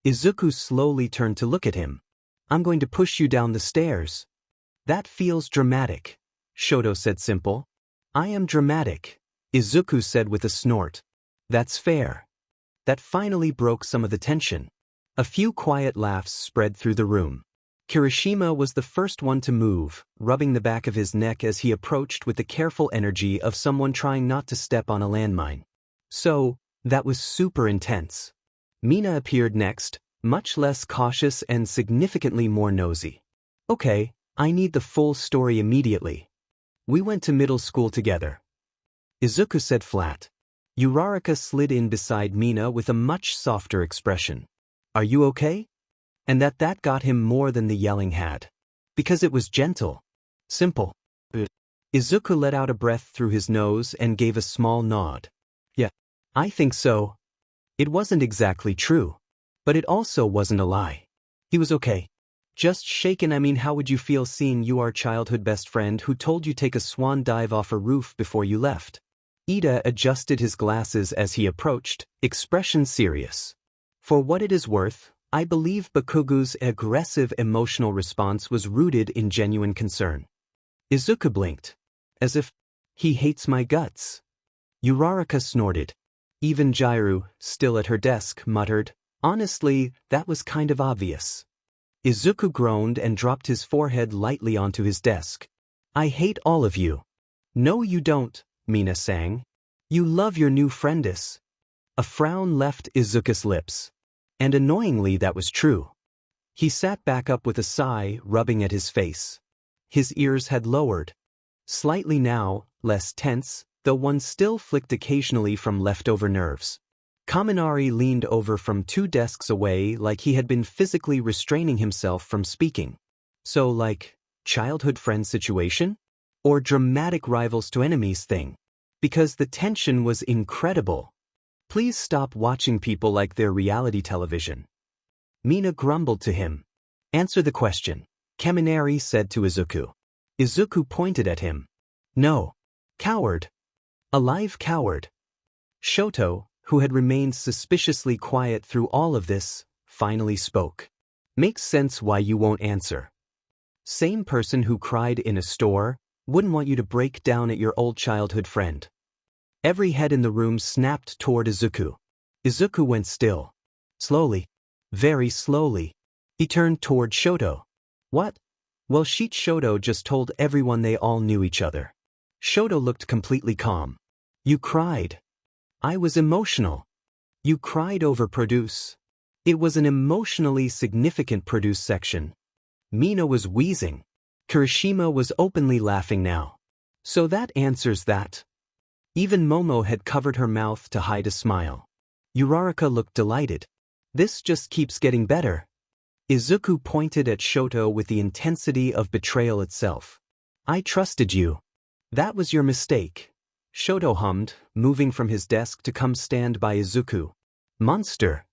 Izuku slowly turned to look at him. I'm going to push you down the stairs. That feels dramatic. Shoto said simple. I am dramatic, Izuku said with a snort. That's fair. That finally broke some of the tension. A few quiet laughs spread through the room. Kirishima was the first one to move, rubbing the back of his neck as he approached with the careful energy of someone trying not to step on a landmine. So, that was super intense. Mina appeared next, much less cautious and significantly more nosy. Okay, I need the full story immediately. We went to middle school together. Izuku said flat. Uraraka slid in beside Mina with a much softer expression. Are you okay? And that got him more than the yelling had. Because it was gentle. Simple. Izuku let out a breath through his nose and gave a small nod. Yeah, I think so. It wasn't exactly true. But it also wasn't a lie. He was okay. Just shaken. I mean, how would you feel seeing your childhood best friend who told you take a swan dive off a roof before you left? Ida adjusted his glasses as he approached, expression serious. For what it is worth, I believe Bakugou's aggressive emotional response was rooted in genuine concern. Izuku blinked. As if, he hates my guts. Uraraka snorted. Even Jairu, still at her desk, muttered, honestly, that was kind of obvious. Izuku groaned and dropped his forehead lightly onto his desk. I hate all of you. No you don't, Mina sang. You love your new friendess. A frown left Izuku's lips. And annoyingly that was true. He sat back up with a sigh, rubbing at his face. His ears had lowered. Slightly now, less tense, though one still flicked occasionally from leftover nerves. Kaminari leaned over from 2 desks away like he had been physically restraining himself from speaking. So like, childhood friend situation? Or dramatic rivals to enemies thing? Because the tension was incredible. Please stop watching people like they're reality television. Mina grumbled to him. Answer the question, Kaminari said to Izuku. Izuku pointed at him. No. Coward. A live coward. Shoto, who had remained suspiciously quiet through all of this, finally spoke. Makes sense why you won't answer. Same person who cried in a store, wouldn't want you to break down at your old childhood friend. Every head in the room snapped toward Izuku. Izuku went still. Slowly. Very slowly. He turned toward Shoto. What? Well, Shoto just told everyone they all knew each other. Shoto looked completely calm. You cried. I was emotional. You cried over produce. It was an emotionally significant produce section. Mina was wheezing. Kirishima was openly laughing now. So that answers that. Even Momo had covered her mouth to hide a smile. Uraraka looked delighted. This just keeps getting better. Izuku pointed at Shoto with the intensity of betrayal itself. I trusted you. That was your mistake. Shoto hummed, moving from his desk to come stand by Izuku. Monster.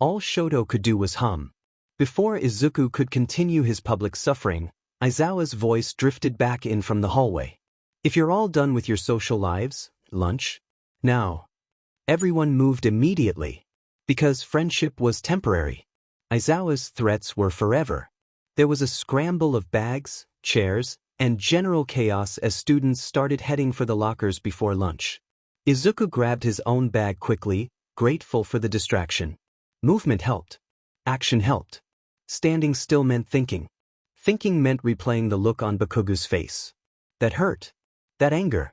All Shoto could do was hum. Before Izuku could continue his public suffering, Aizawa's voice drifted back in from the hallway. If you're all done with your social lives, lunch? Now. Everyone moved immediately. Because friendship was temporary. Aizawa's threats were forever. There was a scramble of bags, chairs, and general chaos as students started heading for the lockers before lunch. Izuku grabbed his own bag quickly, grateful for the distraction. Movement helped. Action helped. Standing still meant thinking. Thinking meant replaying the look on Bakugou's face. That hurt. That anger.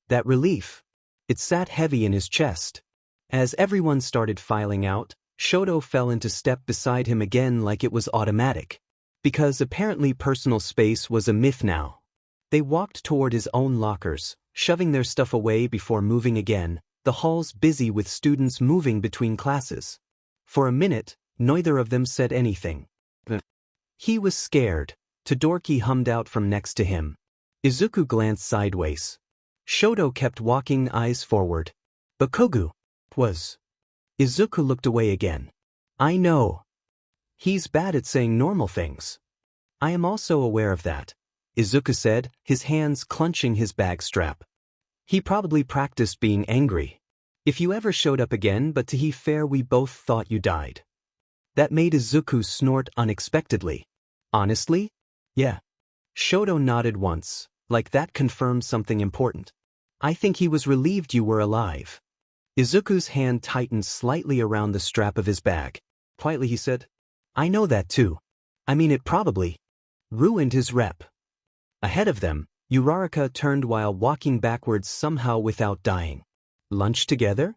That relief. It sat heavy in his chest. As everyone started filing out, Shoto fell into step beside him again like it was automatic. Because apparently personal space was a myth now. They walked toward his own lockers, shoving their stuff away before moving again, the halls busy with students moving between classes. For a minute, neither of them said anything. He was scared. Todoroki hummed out from next to him. Izuku glanced sideways. Shoto kept walking, eyes forward. Bakugou was. Izuku looked away again. I know. He's bad at saying normal things. I am also aware of that, Izuku said, his hands clenching his bag strap. He probably practiced being angry. If you ever showed up again, but to be fair, we both thought you died. That made Izuku snort unexpectedly. Honestly? Yeah. Shoto nodded once, like that confirmed something important. I think he was relieved you were alive. Izuku's hand tightened slightly around the strap of his bag. Quietly he said, I know that too. I mean, it probably ruined his rep. Ahead of them, Uraraka turned while walking backwards somehow without dying. Lunch together?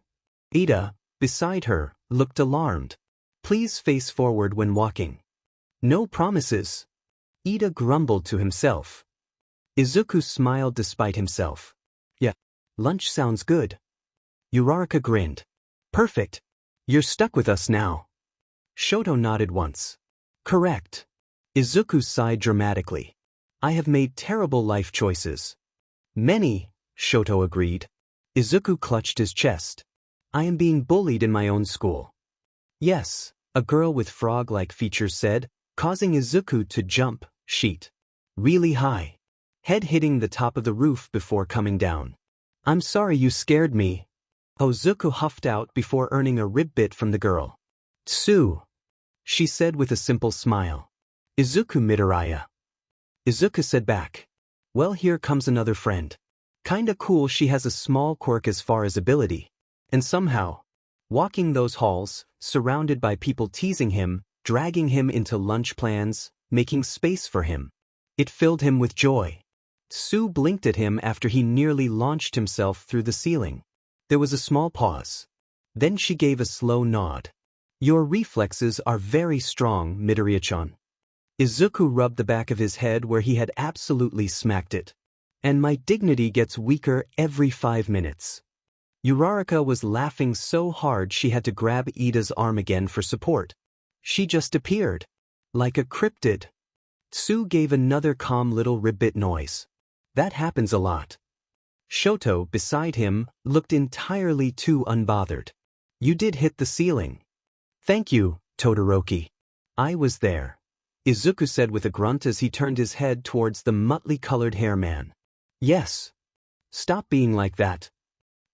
Ida, beside her, looked alarmed. Please face forward when walking. No promises. Ida grumbled to himself. Izuku smiled despite himself. Yeah, lunch sounds good. Uraraka grinned. Perfect. You're stuck with us now. Shoto nodded once. Correct. Izuku sighed dramatically. I have made terrible life choices. Many, Shoto agreed. Izuku clutched his chest. I am being bullied in my own school. Yes, a girl with frog-like features said, causing Izuku to jump, sheet. Really high. Head hitting the top of the roof before coming down. I'm sorry you scared me. Izuku huffed out before earning a rib bit from the girl. Tsu, she said with a simple smile. Izuku midoryias. Izuku said back. Well, here comes another friend. Kinda cool she has a small quirk as far as ability. And somehow, walking those halls, surrounded by people teasing him, dragging him into lunch plans, making space for him. It filled him with joy. Tsu blinked at him after he nearly launched himself through the ceiling. There was a small pause. Then she gave a slow nod. Your reflexes are very strong, Midoriya-chan. Izuku rubbed the back of his head where he had absolutely smacked it. And my dignity gets weaker every 5 minutes. Uraraka was laughing so hard she had to grab Ida's arm again for support. She just appeared. Like a cryptid. Tsu gave another calm little ribbit noise. That happens a lot. Shoto, beside him, looked entirely too unbothered. You did hit the ceiling. Thank you, Todoroki. I was there. Izuku said with a grunt as he turned his head towards the motley-colored hair man. Yes. Stop being like that.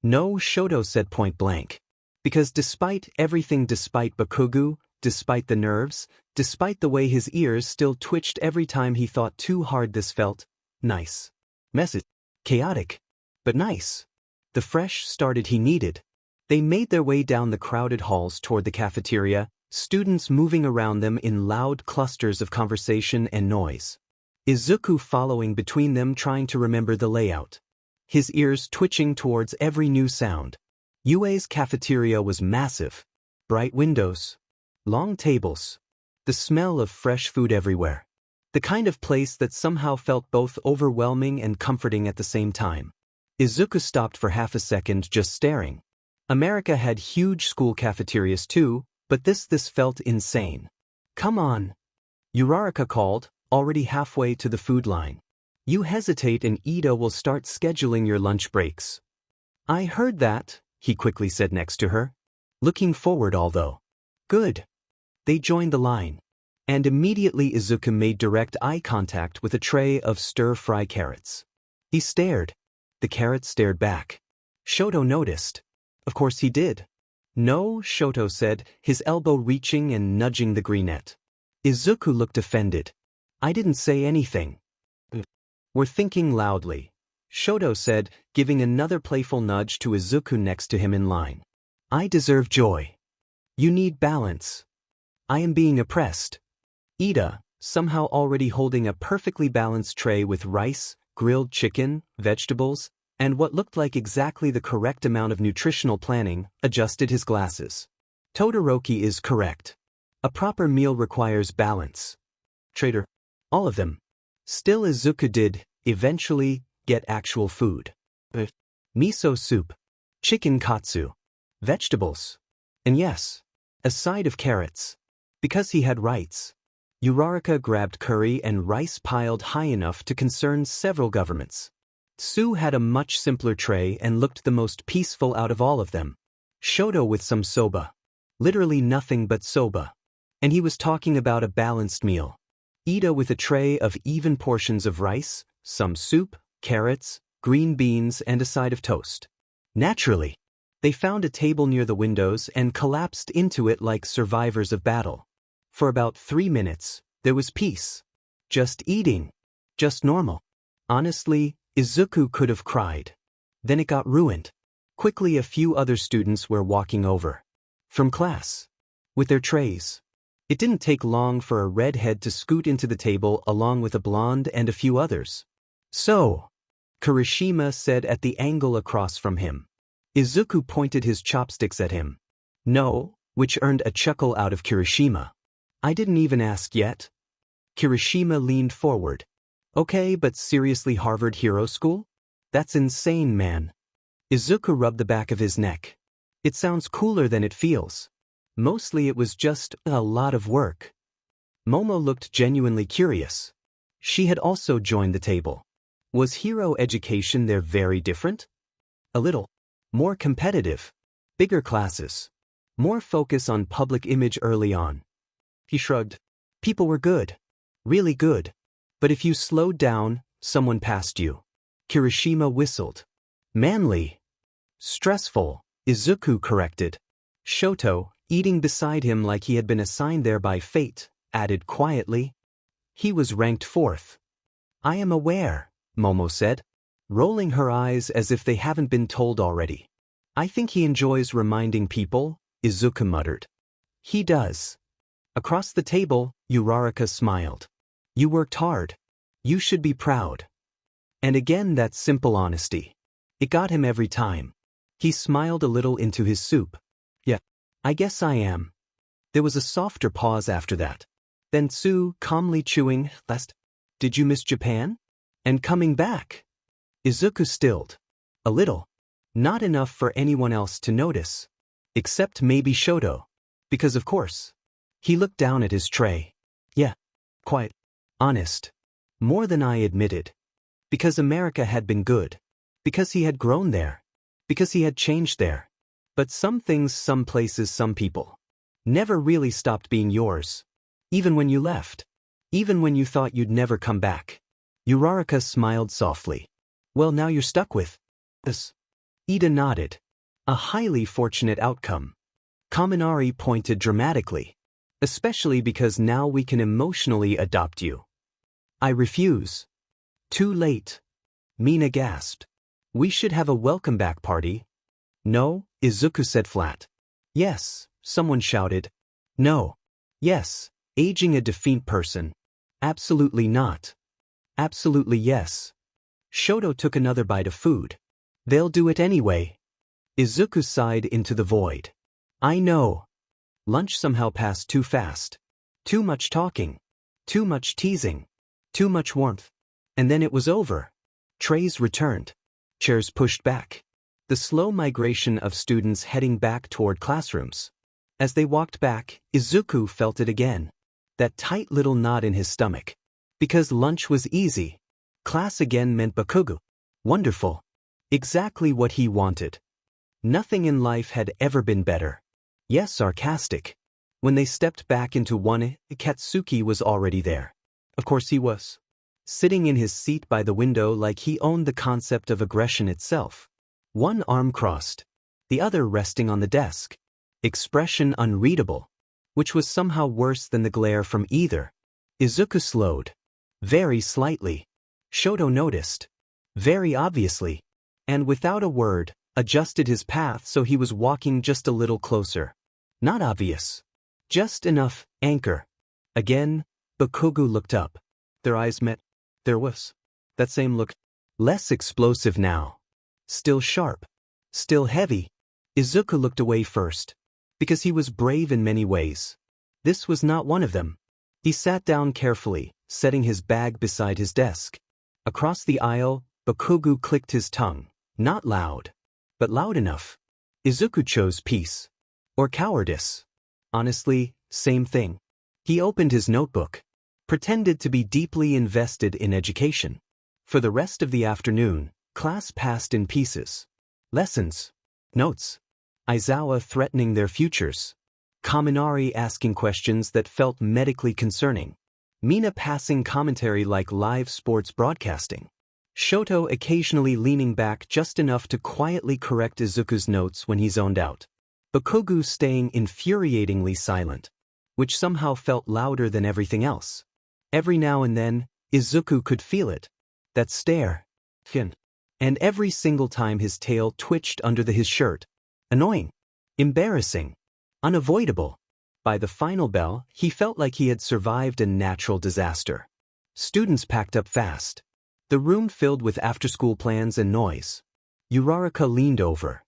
No, Shoto said point blank. Because despite everything, despite Bakugou, despite the nerves, despite the way his ears still twitched every time he thought too hard, this felt nice. Messy. Chaotic. But nice. The fresh started he needed. They made their way down the crowded halls toward the cafeteria, students moving around them in loud clusters of conversation and noise. Izuku following between them, trying to remember the layout. His ears twitching towards every new sound. UA's cafeteria was massive. Bright windows. Long tables. The smell of fresh food everywhere. The kind of place that somehow felt both overwhelming and comforting at the same time. Izuku stopped for half a second just staring. America had huge school cafeterias too, but this felt insane. Come on. Uraraka called, already halfway to the food line. You hesitate and Ida will start scheduling your lunch breaks. I heard that, he quickly said next to her. Looking forward although. Good. They joined the line. And immediately Izuku made direct eye contact with a tray of stir-fry carrots. He stared. The carrots stared back. Shoto noticed. Of course he did. No, Shoto said, his elbow reaching and nudging the greenette. Izuku looked offended. I didn't say anything. We're thinking loudly, Shoto said, giving another playful nudge to Izuku next to him in line. I deserve joy. You need balance. I am being oppressed. Ida, somehow already holding a perfectly balanced tray with rice, grilled chicken, vegetables, and what looked like exactly the correct amount of nutritional planning, adjusted his glasses. Todoroki is correct. A proper meal requires balance. Trader. All of them. Still Izuku did, eventually, get actual food. Miso soup. Chicken katsu. Vegetables. And yes, a side of carrots. Because he had rights. Uraraka grabbed curry and rice piled high enough to concern several governments. Tsu had a much simpler tray and looked the most peaceful out of all of them. Shoto with some soba. Literally nothing but soba. And he was talking about a balanced meal. Ida with a tray of even portions of rice, some soup, carrots, green beans and a side of toast. Naturally, they found a table near the windows and collapsed into it like survivors of battle. For about 3 minutes, there was peace. Just eating. Just normal. Honestly, Izuku could have cried. Then it got ruined. Quickly a few other students were walking over. From class. With their trays. It didn't take long for a redhead to scoot into the table along with a blonde and a few others. So, Kirishima said at the angle across from him. Izuku pointed his chopsticks at him. No, which earned a chuckle out of Kirishima. I didn't even ask yet. Kirishima leaned forward. Okay, but seriously Harvard Hero School? That's insane, man. Izuku rubbed the back of his neck. It sounds cooler than it feels. Mostly it was just a lot of work. Momo looked genuinely curious. She had also joined the table. Was hero education there very different? A little. More competitive. Bigger classes. More focus on public image early on. He shrugged. People were good. Really good. But if you slowed down, someone passed you. Kirishima whistled. Manly. Stressful, Izuku corrected. Shoto, eating beside him like he had been assigned there by fate, added quietly. He was ranked 4th. I am aware, Momo said, rolling her eyes as if they haven't been told already. I think he enjoys reminding people, Izuku muttered. He does. Across the table, Uraraka smiled. You worked hard. You should be proud. And again that simple honesty. It got him every time. He smiled a little into his soup. Yeah, I guess I am. There was a softer pause after that. Then Tsu, calmly chewing, last, did you miss Japan? And coming back? Izuku stilled. A little. Not enough for anyone else to notice. Except maybe Shoto. Because of course. He looked down at his tray. Yeah. Quite. Honest. More than I admitted. Because America had been good. Because he had grown there. Because he had changed there. But some things, some places, some people never really stopped being yours. Even when you left. Even when you thought you'd never come back. Uraraka smiled softly. Well, now you're stuck with this. Ida nodded. A highly fortunate outcome. Kaminari pointed dramatically. Especially because now we can emotionally adopt you. I refuse. Too late. Mina gasped. We should have a welcome back party. No, Izuku said flat. Yes, someone shouted. No. Yes, aging a defiant person. Absolutely not. Absolutely yes. Shoto took another bite of food. They'll do it anyway. Izuku sighed into the void. I know. Lunch somehow passed too fast. Too much talking. Too much teasing. Too much warmth. And then it was over. Trays returned. Chairs pushed back. The slow migration of students heading back toward classrooms. As they walked back, Izuku felt it again. That tight little knot in his stomach. Because lunch was easy. Class again meant bakugou. Wonderful. Exactly what he wanted. Nothing in life had ever been better. Yes, sarcastic. When they stepped back into one, Katsuki was already there. Of course he was. Sitting in his seat by the window like he owned the concept of aggression itself. One arm crossed. The other resting on the desk. Expression unreadable. Which was somehow worse than the glare from either. Izuku slowed. Very slightly. Shoto noticed. Very obviously. And without a word, adjusted his path so he was walking just a little closer. Not obvious. Just enough, anchor. Again, Bakugou looked up. Their eyes met. There was that same look. Less explosive now. Still sharp. Still heavy. Izuku looked away first. Because he was brave in many ways. This was not one of them. He sat down carefully, setting his bag beside his desk. Across the aisle, Bakugou clicked his tongue. Not loud. But loud enough. Izuku chose peace. Or cowardice. Honestly, same thing. He opened his notebook. Pretended to be deeply invested in education. For the rest of the afternoon, class passed in pieces. Lessons. Notes. Aizawa threatening their futures. Kaminari asking questions that felt medically concerning. Mina passing commentary like live sports broadcasting. Shoto occasionally leaning back just enough to quietly correct Izuku's notes when he zoned out. Bakugou staying infuriatingly silent, which somehow felt louder than everything else. Every now and then, Izuku could feel it. That stare. And every single time his tail twitched under his shirt. Annoying. Embarrassing. Unavoidable. By the final bell, he felt like he had survived a natural disaster. Students packed up fast. The room filled with after-school plans and noise. Uraraka leaned over.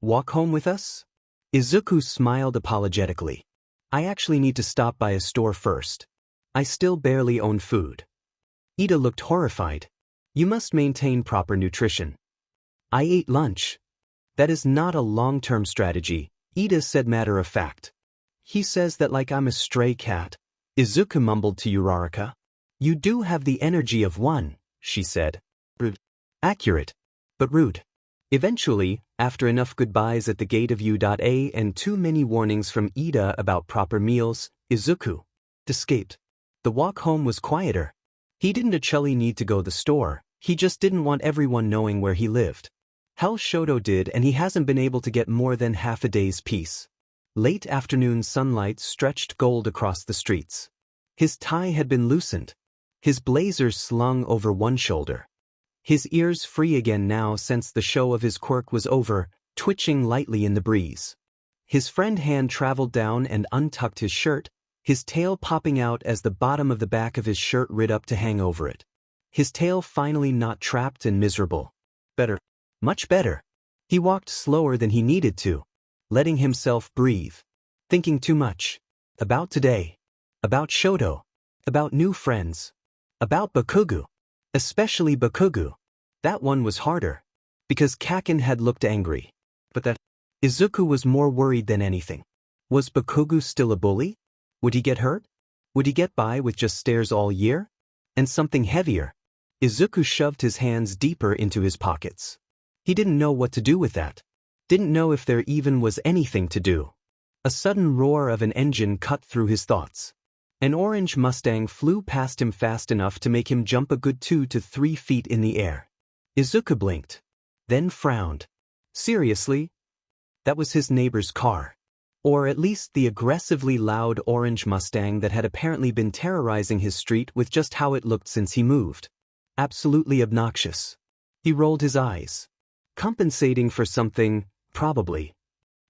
Walk home with us? Izuku smiled apologetically. I actually need to stop by a store first. I still barely own food. Ida looked horrified. You must maintain proper nutrition. I ate lunch. That is not a long-term strategy, Ida said matter of fact. He says that like I'm a stray cat. Izuku mumbled to Uraraka. You do have the energy of one, she said. Rude. Accurate. But rude. Eventually, after enough goodbyes at the gate of U.A and too many warnings from Ida about proper meals, Izuku escaped. The walk home was quieter. He didn't actually need to go to the store, he just didn't want everyone knowing where he lived. Hell, Shoto did, and he hasn't been able to get more than half a day's peace. Late afternoon sunlight stretched gold across the streets. His tie had been loosened. His blazer slung over one shoulder. His ears free again now since the show of his quirk was over, twitching lightly in the breeze. His friend hand traveled down and untucked his shirt, his tail popping out as the bottom of the back of his shirt rid up to hang over it. His tail finally not trapped and miserable. Better. Much better. He walked slower than he needed to, letting himself breathe. Thinking too much. About today. About Shoto. About new friends. About Bakugou. Especially Bakugou. That one was harder. Because Kaken had looked angry. But that Izuku was more worried than anything. Was Bakugou still a bully? Would he get hurt? Would he get by with just stares all year? And something heavier. Izuku shoved his hands deeper into his pockets. He didn't know what to do with that. Didn't know if there even was anything to do. A sudden roar of an engine cut through his thoughts. An orange Mustang flew past him fast enough to make him jump a good 2 to 3 feet in the air. Izuku blinked. Then frowned. Seriously? That was his neighbor's car. Or at least the aggressively loud orange Mustang that had apparently been terrorizing his street with just how it looked since he moved. Absolutely obnoxious. He rolled his eyes. Compensating for something, probably.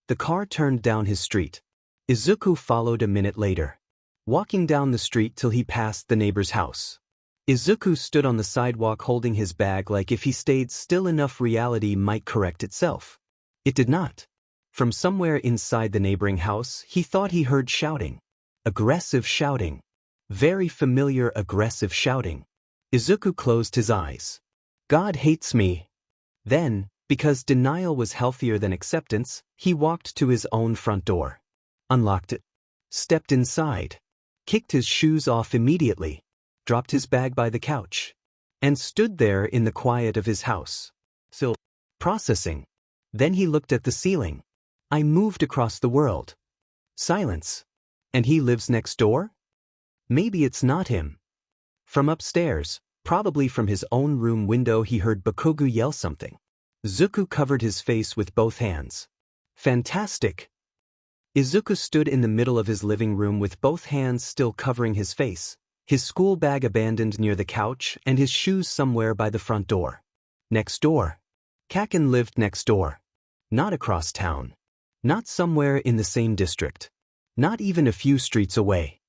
The car turned down his street. Izuku followed a minute later. Walking down the street till he passed the neighbor's house. Izuku stood on the sidewalk holding his bag like if he stayed still enough reality might correct itself. It did not. From somewhere inside the neighboring house, he thought he heard shouting. Aggressive shouting. Very familiar aggressive shouting. Izuku closed his eyes. God hates me. Then, because denial was healthier than acceptance, he walked to his own front door. Unlocked it. Stepped inside. Kicked his shoes off immediately. Dropped his bag by the couch. And stood there in the quiet of his house. Still processing. Then he looked at the ceiling. I moved across the world. Silence. And he lives next door? Maybe it's not him. From upstairs, probably from his own room window, he heard Bakugou yell something. Izuku covered his face with both hands. Fantastic. Izuku stood in the middle of his living room with both hands still covering his face, his school bag abandoned near the couch and his shoes somewhere by the front door. Next door. Kaken lived next door. Not across town. Not somewhere in the same district. Not even a few streets away.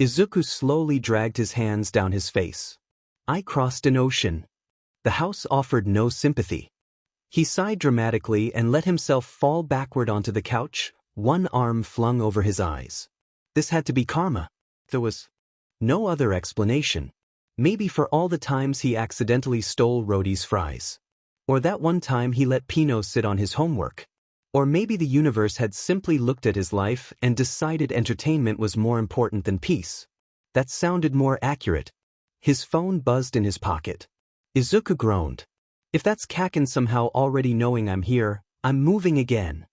Izuku slowly dragged his hands down his face. I crossed an ocean. The house offered no sympathy. He sighed dramatically and let himself fall backward onto the couch, one arm flung over his eyes. This had to be karma. There was no other explanation. Maybe for all the times he accidentally stole Rodi's fries. Or that one time he let Pino sit on his homework. Or maybe the universe had simply looked at his life and decided entertainment was more important than peace. That sounded more accurate. His phone buzzed in his pocket. Izuku groaned. If that's Kaken somehow already knowing I'm here, I'm moving again.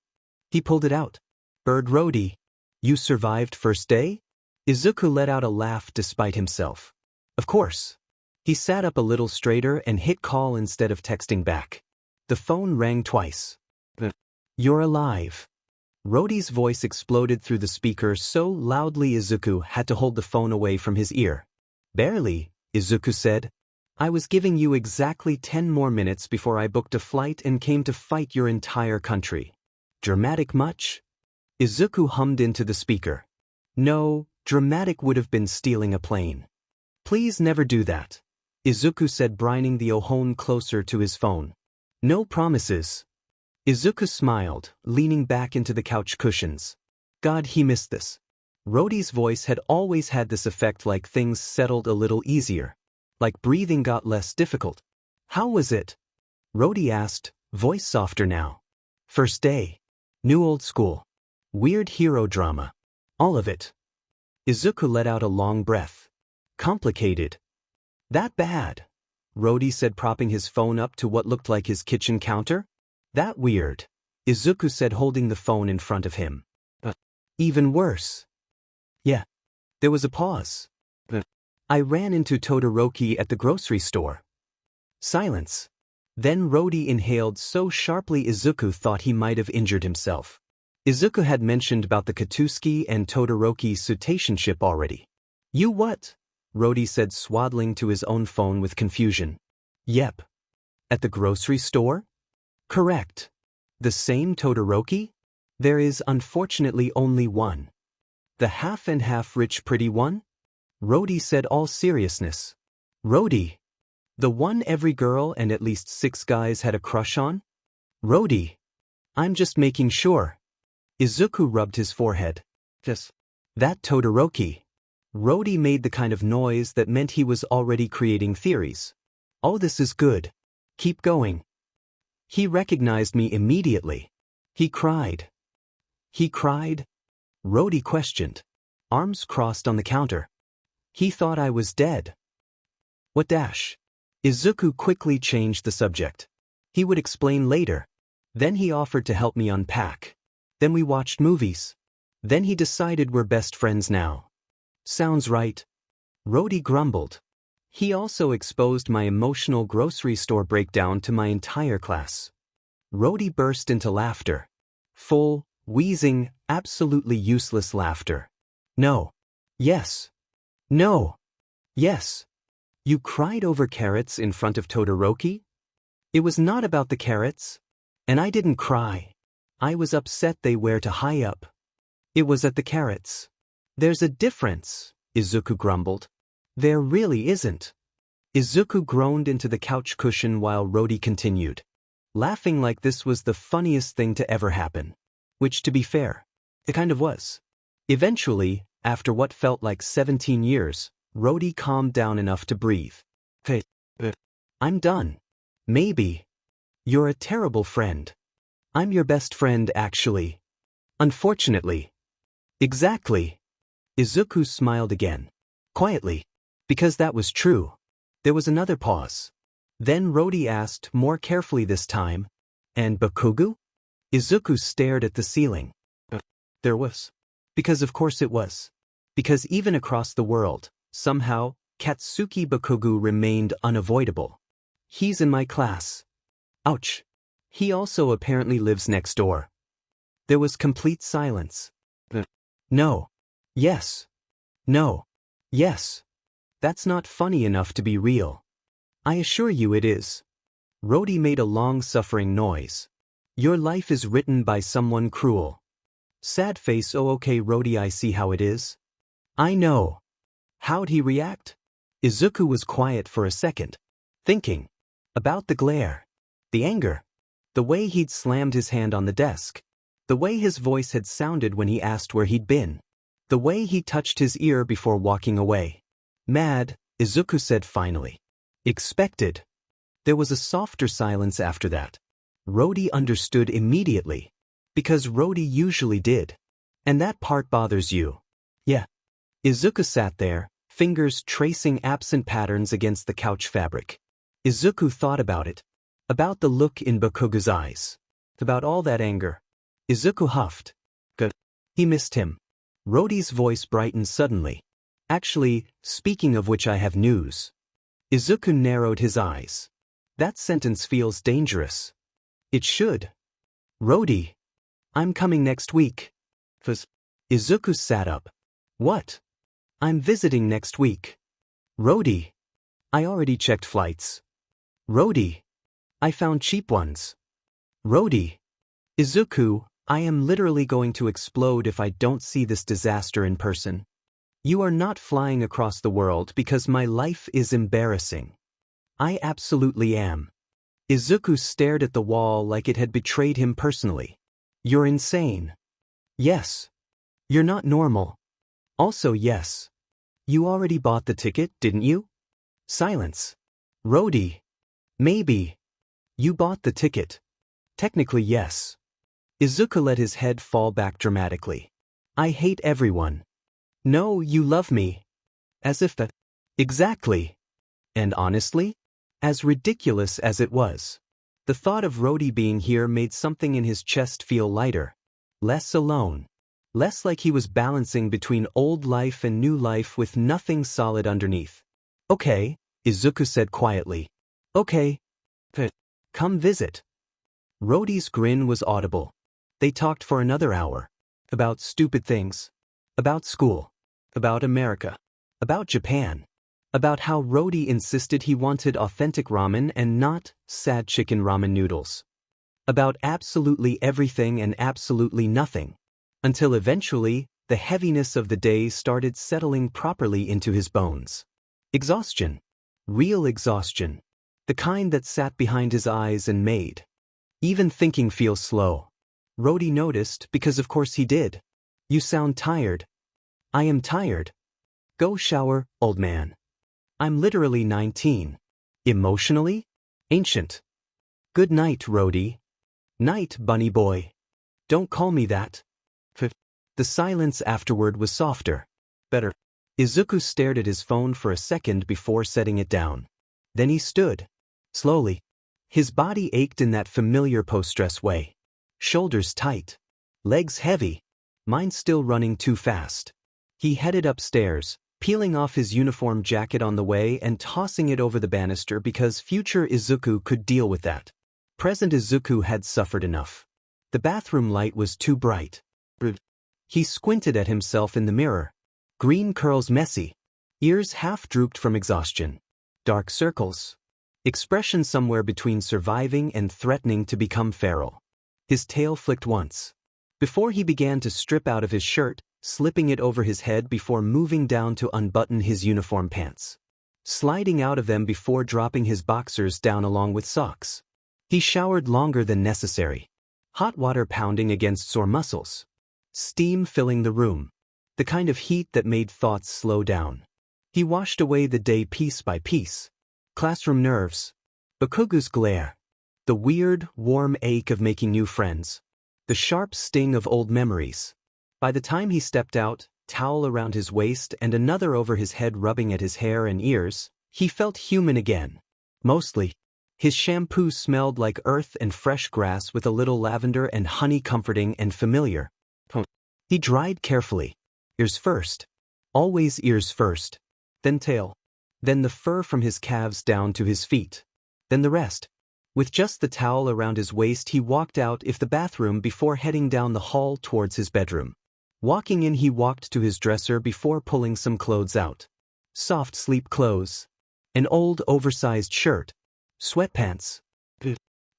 He pulled it out. Bird Rodi. You survived first day? Izuku let out a laugh despite himself. Of course. He sat up a little straighter and hit call instead of texting back. The phone rang twice. You're alive. Rodi's voice exploded through the speaker so loudly Izuku had to hold the phone away from his ear. Barely, Izuku said. I was giving you exactly 10 more minutes before I booked a flight and came to fight your entire country. Dramatic much? Izuku hummed into the speaker. No, dramatic would have been stealing a plane. Please never do that, Izuku said, brining the Ohon closer to his phone. No promises. Izuku smiled, leaning back into the couch cushions. God, he missed this. Rodi's voice had always had this effect, like things settled a little easier. Like breathing got less difficult. How was it? Rodi asked, voice softer now. First day. New old school. Weird hero drama. All of it. Izuku let out a long breath. Complicated. That bad? Rodi said, propping his phone up to what looked like his kitchen counter. That weird, Izuku said, holding the phone in front of him. Even worse. Yeah. There was a pause. I ran into Todoroki at the grocery store. Silence. Then Rodi inhaled so sharply Izuku thought he might have injured himself. Izuku had mentioned about the Katuski and Todoroki's citationship already. You what? Rodi said, swaddling to his own phone with confusion. Yep. At the grocery store? Correct. The same Todoroki? There is unfortunately only one. The half and half rich pretty one? Rodi said, all seriousness. Rodi. The one every girl and at least 6 guys had a crush on? Rodi. I'm just making sure. Izuku rubbed his forehead. Just that Todoroki. Rodi made the kind of noise that meant he was already creating theories. Oh, this is good. Keep going. He recognized me immediately. He cried. He cried? Rodi questioned. Arms crossed on the counter. He thought I was dead. What dash? Izuku quickly changed the subject. He would explain later. Then he offered to help me unpack. Then we watched movies. Then he decided we're best friends now. Sounds right. Rodi grumbled. He also exposed my emotional grocery store breakdown to my entire class. Rodi burst into laughter. Full, wheezing, absolutely useless laughter. No. Yes. No. Yes. You cried over carrots in front of Todoroki? It was not about the carrots. And I didn't cry. I was upset they were too high up. It was at the carrots. There's a difference, Izuku grumbled. There really isn't. Izuku groaned into the couch cushion while Rodi continued, laughing like this was the funniest thing to ever happen. Which, to be fair, it kind of was. Eventually, after what felt like 17 years, Rodi calmed down enough to breathe. Hey, I'm done. Maybe. You're a terrible friend. I'm your best friend, actually. Unfortunately. Exactly. Izuku smiled again. Quietly. Because that was true. There was another pause. Then Rodi asked, more carefully this time, and Bakugou? Izuku stared at the ceiling. There was. Because of course it was. Because even across the world, somehow, Katsuki Bakugou remained unavoidable. He's in my class. Ouch. He also apparently lives next door. There was complete silence. No. Yes. No. Yes. That's not funny enough to be real. I assure you it is. Rodi made a long-suffering noise. Your life is written by someone cruel. Sad face. Oh, okay, Rodi, I see how it is. I know. How'd he react? Izuku was quiet for a second, thinking. About the glare. The anger. The way he'd slammed his hand on the desk. The way his voice had sounded when he asked where he'd been. The way he touched his ear before walking away. Mad, Izuku said finally. Expected. There was a softer silence after that. Rodi understood immediately. Because Rodi usually did. And that part bothers you. Yeah. Izuku sat there, fingers tracing absent patterns against the couch fabric. Izuku thought about it. About the look in Bakugo's eyes. About all that anger. Izuku huffed. Good. He missed him. Rodi's voice brightened suddenly. Actually, speaking of which I have news. Izuku narrowed his eyes. That sentence feels dangerous. It should. Rodi. I'm coming next week. Izuku sat up. What? I'm visiting next week. Rodi. I already checked flights. Rodi. I found cheap ones. Rodi. Izuku, I am literally going to explode if I don't see this disaster in person. You are not flying across the world because my life is embarrassing. I absolutely am. Izuku stared at the wall like it had betrayed him personally. You're insane. Yes. You're not normal. Also yes. You already bought the ticket, didn't you? Silence. Rodi. Maybe. You bought the ticket. Technically yes. Izuku let his head fall back dramatically. I hate everyone. No, you love me. As if that. Exactly. And honestly? As ridiculous as it was. The thought of Rodi being here made something in his chest feel lighter. Less alone. Less like he was balancing between old life and new life with nothing solid underneath. Okay, Izuku said quietly. Okay. Come visit. Rodi's grin was audible. They talked for another hour. About stupid things. About school. About America. About Japan. About how Rodi insisted he wanted authentic ramen and not sad chicken ramen noodles. About absolutely everything and absolutely nothing. Until eventually, the heaviness of the day started settling properly into his bones. Exhaustion. Real exhaustion. The kind that sat behind his eyes and made even thinking feel slow. Rodi noticed because of course he did. You sound tired. I am tired. Go shower, old man. I'm literally 19. Emotionally? Ancient. Good night, Rodi. Night, bunny boy. Don't call me that. The silence afterward was softer. Better. Izuku stared at his phone for a second before setting it down. Then he stood. Slowly. His body ached in that familiar post-stress way. Shoulders tight. Legs heavy. Mind still running too fast. He headed upstairs, peeling off his uniform jacket on the way and tossing it over the banister because future Izuku could deal with that. Present Izuku had suffered enough. The bathroom light was too bright. He squinted at himself in the mirror. Green curls messy. Ears half drooped from exhaustion. Dark circles. Expression somewhere between surviving and threatening to become feral. His tail flicked once. Before he began to strip out of his shirt, slipping it over his head before moving down to unbutton his uniform pants. Sliding out of them before dropping his boxers down along with socks. He showered longer than necessary. Hot water pounding against sore muscles. Steam filling the room. The kind of heat that made thoughts slow down. He washed away the day piece by piece. Classroom nerves. Bakugou's glare. The weird, warm ache of making new friends. The sharp sting of old memories. By the time he stepped out, towel around his waist and another over his head rubbing at his hair and ears, he felt human again. Mostly. His shampoo smelled like earth and fresh grass with a little lavender and honey, comforting and familiar. He dried carefully. Ears first. Always ears first. Then tail. Then the fur from his calves down to his feet. Then the rest. With just the towel around his waist he walked out of the bathroom before heading down the hall towards his bedroom. Walking in he walked to his dresser before pulling some clothes out. Soft sleep clothes. An old oversized shirt. Sweatpants.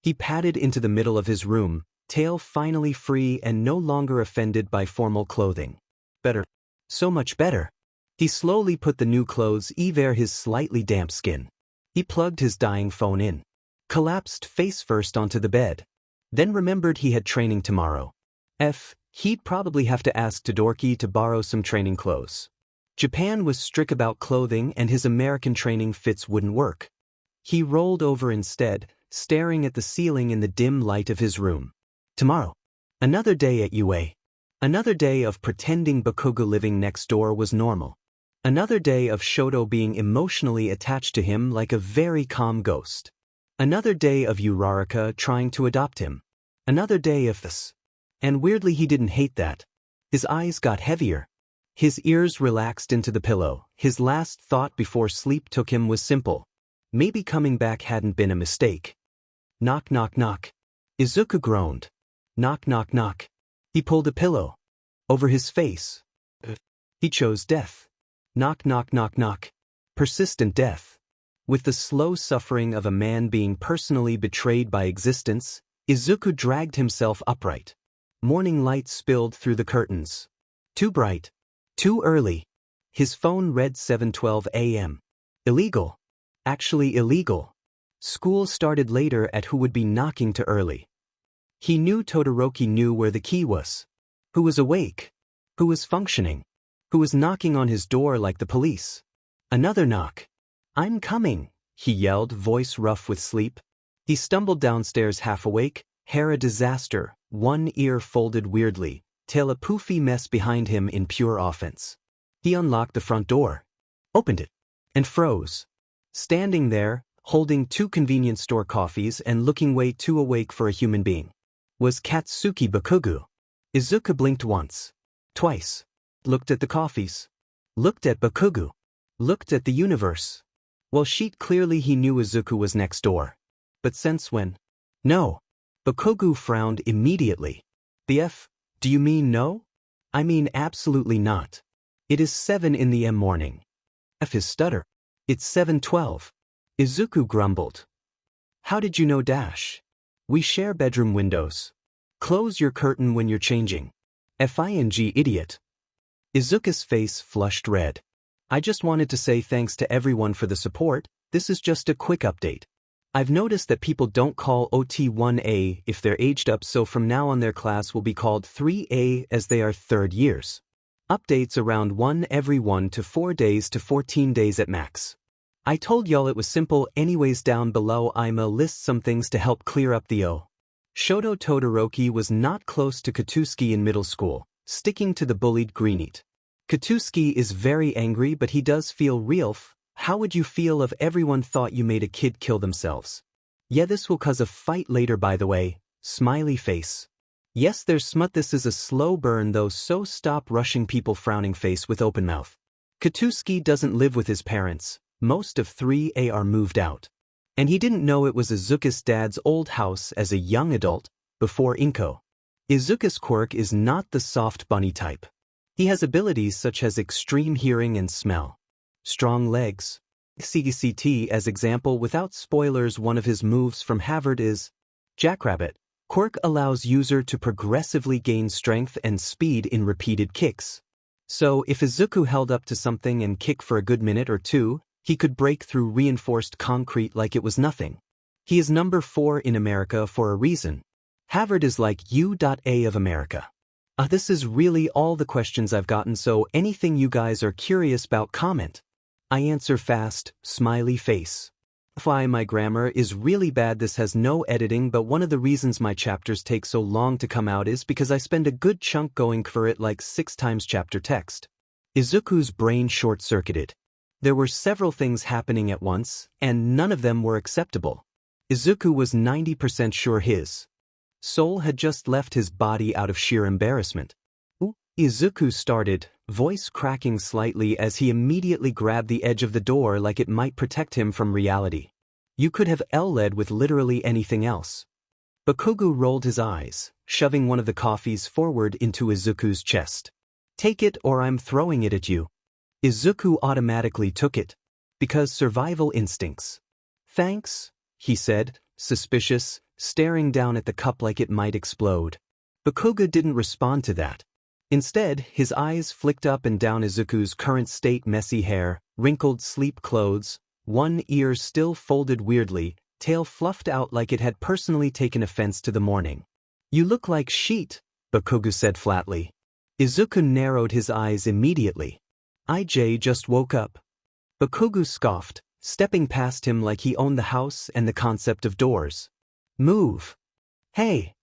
He padded into the middle of his room, tail finally free and no longer offended by formal clothing. Better. So much better. He slowly put the new clothes over his slightly damp skin. He plugged his dying phone in. collapsed face first onto the bed. Then remembered he had training tomorrow. He'd probably have to ask Todoroki to borrow some training clothes. Japan was strict about clothing and his American training fits wouldn't work. He rolled over instead, staring at the ceiling in the dim light of his room. Tomorrow. Another day at UA. Another day of pretending Bakugo living next door was normal. Another day of Shoto being emotionally attached to him like a very calm ghost. Another day of Uraraka trying to adopt him. Another day of this. And weirdly he didn't hate that. His eyes got heavier. His ears relaxed into the pillow. His last thought before sleep took him was simple. Maybe coming back hadn't been a mistake. Knock knock knock. Izuku groaned. Knock knock knock. He pulled a pillow over his face. He chose death. Knock knock knock knock. Persistent death. With the slow suffering of a man being personally betrayed by existence, Izuku dragged himself upright. Morning light spilled through the curtains. Too bright. Too early. His phone read 7:12 a.m. Illegal. Actually illegal. School started later at who would be knocking too early. He knew Todoroki knew where the key was. Who was awake? Who was functioning? Who was knocking on his door like the police? Another knock. I'm coming, he yelled, voice rough with sleep. He stumbled downstairs half awake, hair a disaster, one ear folded weirdly, tail a poofy mess behind him in pure offense. He unlocked the front door, opened it, and froze. Standing there, holding 2 convenience store coffees and looking way too awake for a human being, was Katsuki Bakugou. Izuku blinked once, twice, looked at the coffees, looked at Bakugou, looked at the universe. Well, clearly he knew Izuku was next door. But since when? No. Bakugou frowned immediately. Do you mean no? I mean absolutely not. It is 7 in the morning. His stutter. It's 7:12. Izuku grumbled. How did you know dash? We share bedroom windows. Close your curtain when you're changing. Fing idiot. Izuku's face flushed red. I just wanted to say thanks to everyone for the support. This is just a quick update. I've noticed that people don't call OT1A if they're aged up, so from now on their class will be called 3A as they are third years. Updates around 1 every 1 to 4 days to 14 days at max. I told y'all it was simple anyways. Down below I'ma list some things to help clear up the Shoto. Todoroki was not close to Katuski in middle school, sticking to the bullied Greeneat. Katuski is very angry, but he does feel real. How would you feel if everyone thought you made a kid kill themselves? Yeah, this will cause a fight later, by the way. Smiley face. Yes, there's smut. This is a slow burn though, so stop rushing people. Frowning face with open mouth. Katuski doesn't live with his parents. Most of 3A are moved out. And he didn't know it was Izuku's dad's old house as a young adult, before Inko. Izuku's quirk is not the soft bunny type. He has abilities such as extreme hearing and smell. Strong legs. CGCT as example without spoilers. One of his moves from Harvard is Jackrabbit. Quirk allows user to progressively gain strength and speed in repeated kicks. So if Izuku held up to something and kicked for a good minute or two, he could break through reinforced concrete like it was nothing. He is number 4 in America for a reason. Harvard is like U.A of America. This is really all the questions I've gotten, so anything you guys are curious about, comment. I answer fast, smiley face. My grammar is really bad. This has no editing, but one of the reasons my chapters take so long to come out is because I spend a good chunk going for it, like 6 times chapter text. Izuku's brain short-circuited. There were several things happening at once, and none of them were acceptable. Izuku was 90% sure his soul had just left his body out of sheer embarrassment. Izuku started, voice cracking slightly as he immediately grabbed the edge of the door like it might protect him from reality. You could have led with literally anything else. Bakugou rolled his eyes, shoving one of the coffees forward into Izuku's chest. Take it or I'm throwing it at you. Izuku automatically took it. Because survival instincts. Thanks, he said, suspicious, staring down at the cup like it might explode. Bakugou didn't respond to that. Instead, his eyes flicked up and down Izuku's current state: messy hair, wrinkled sleep clothes, one ear still folded weirdly, tail fluffed out like it had personally taken offense to the morning. You look like sheet, Bakugou said flatly. Izuku narrowed his eyes immediately. IJ just woke up. Bakugou scoffed, stepping past him like he owned the house and the concept of doors. Move. Hey.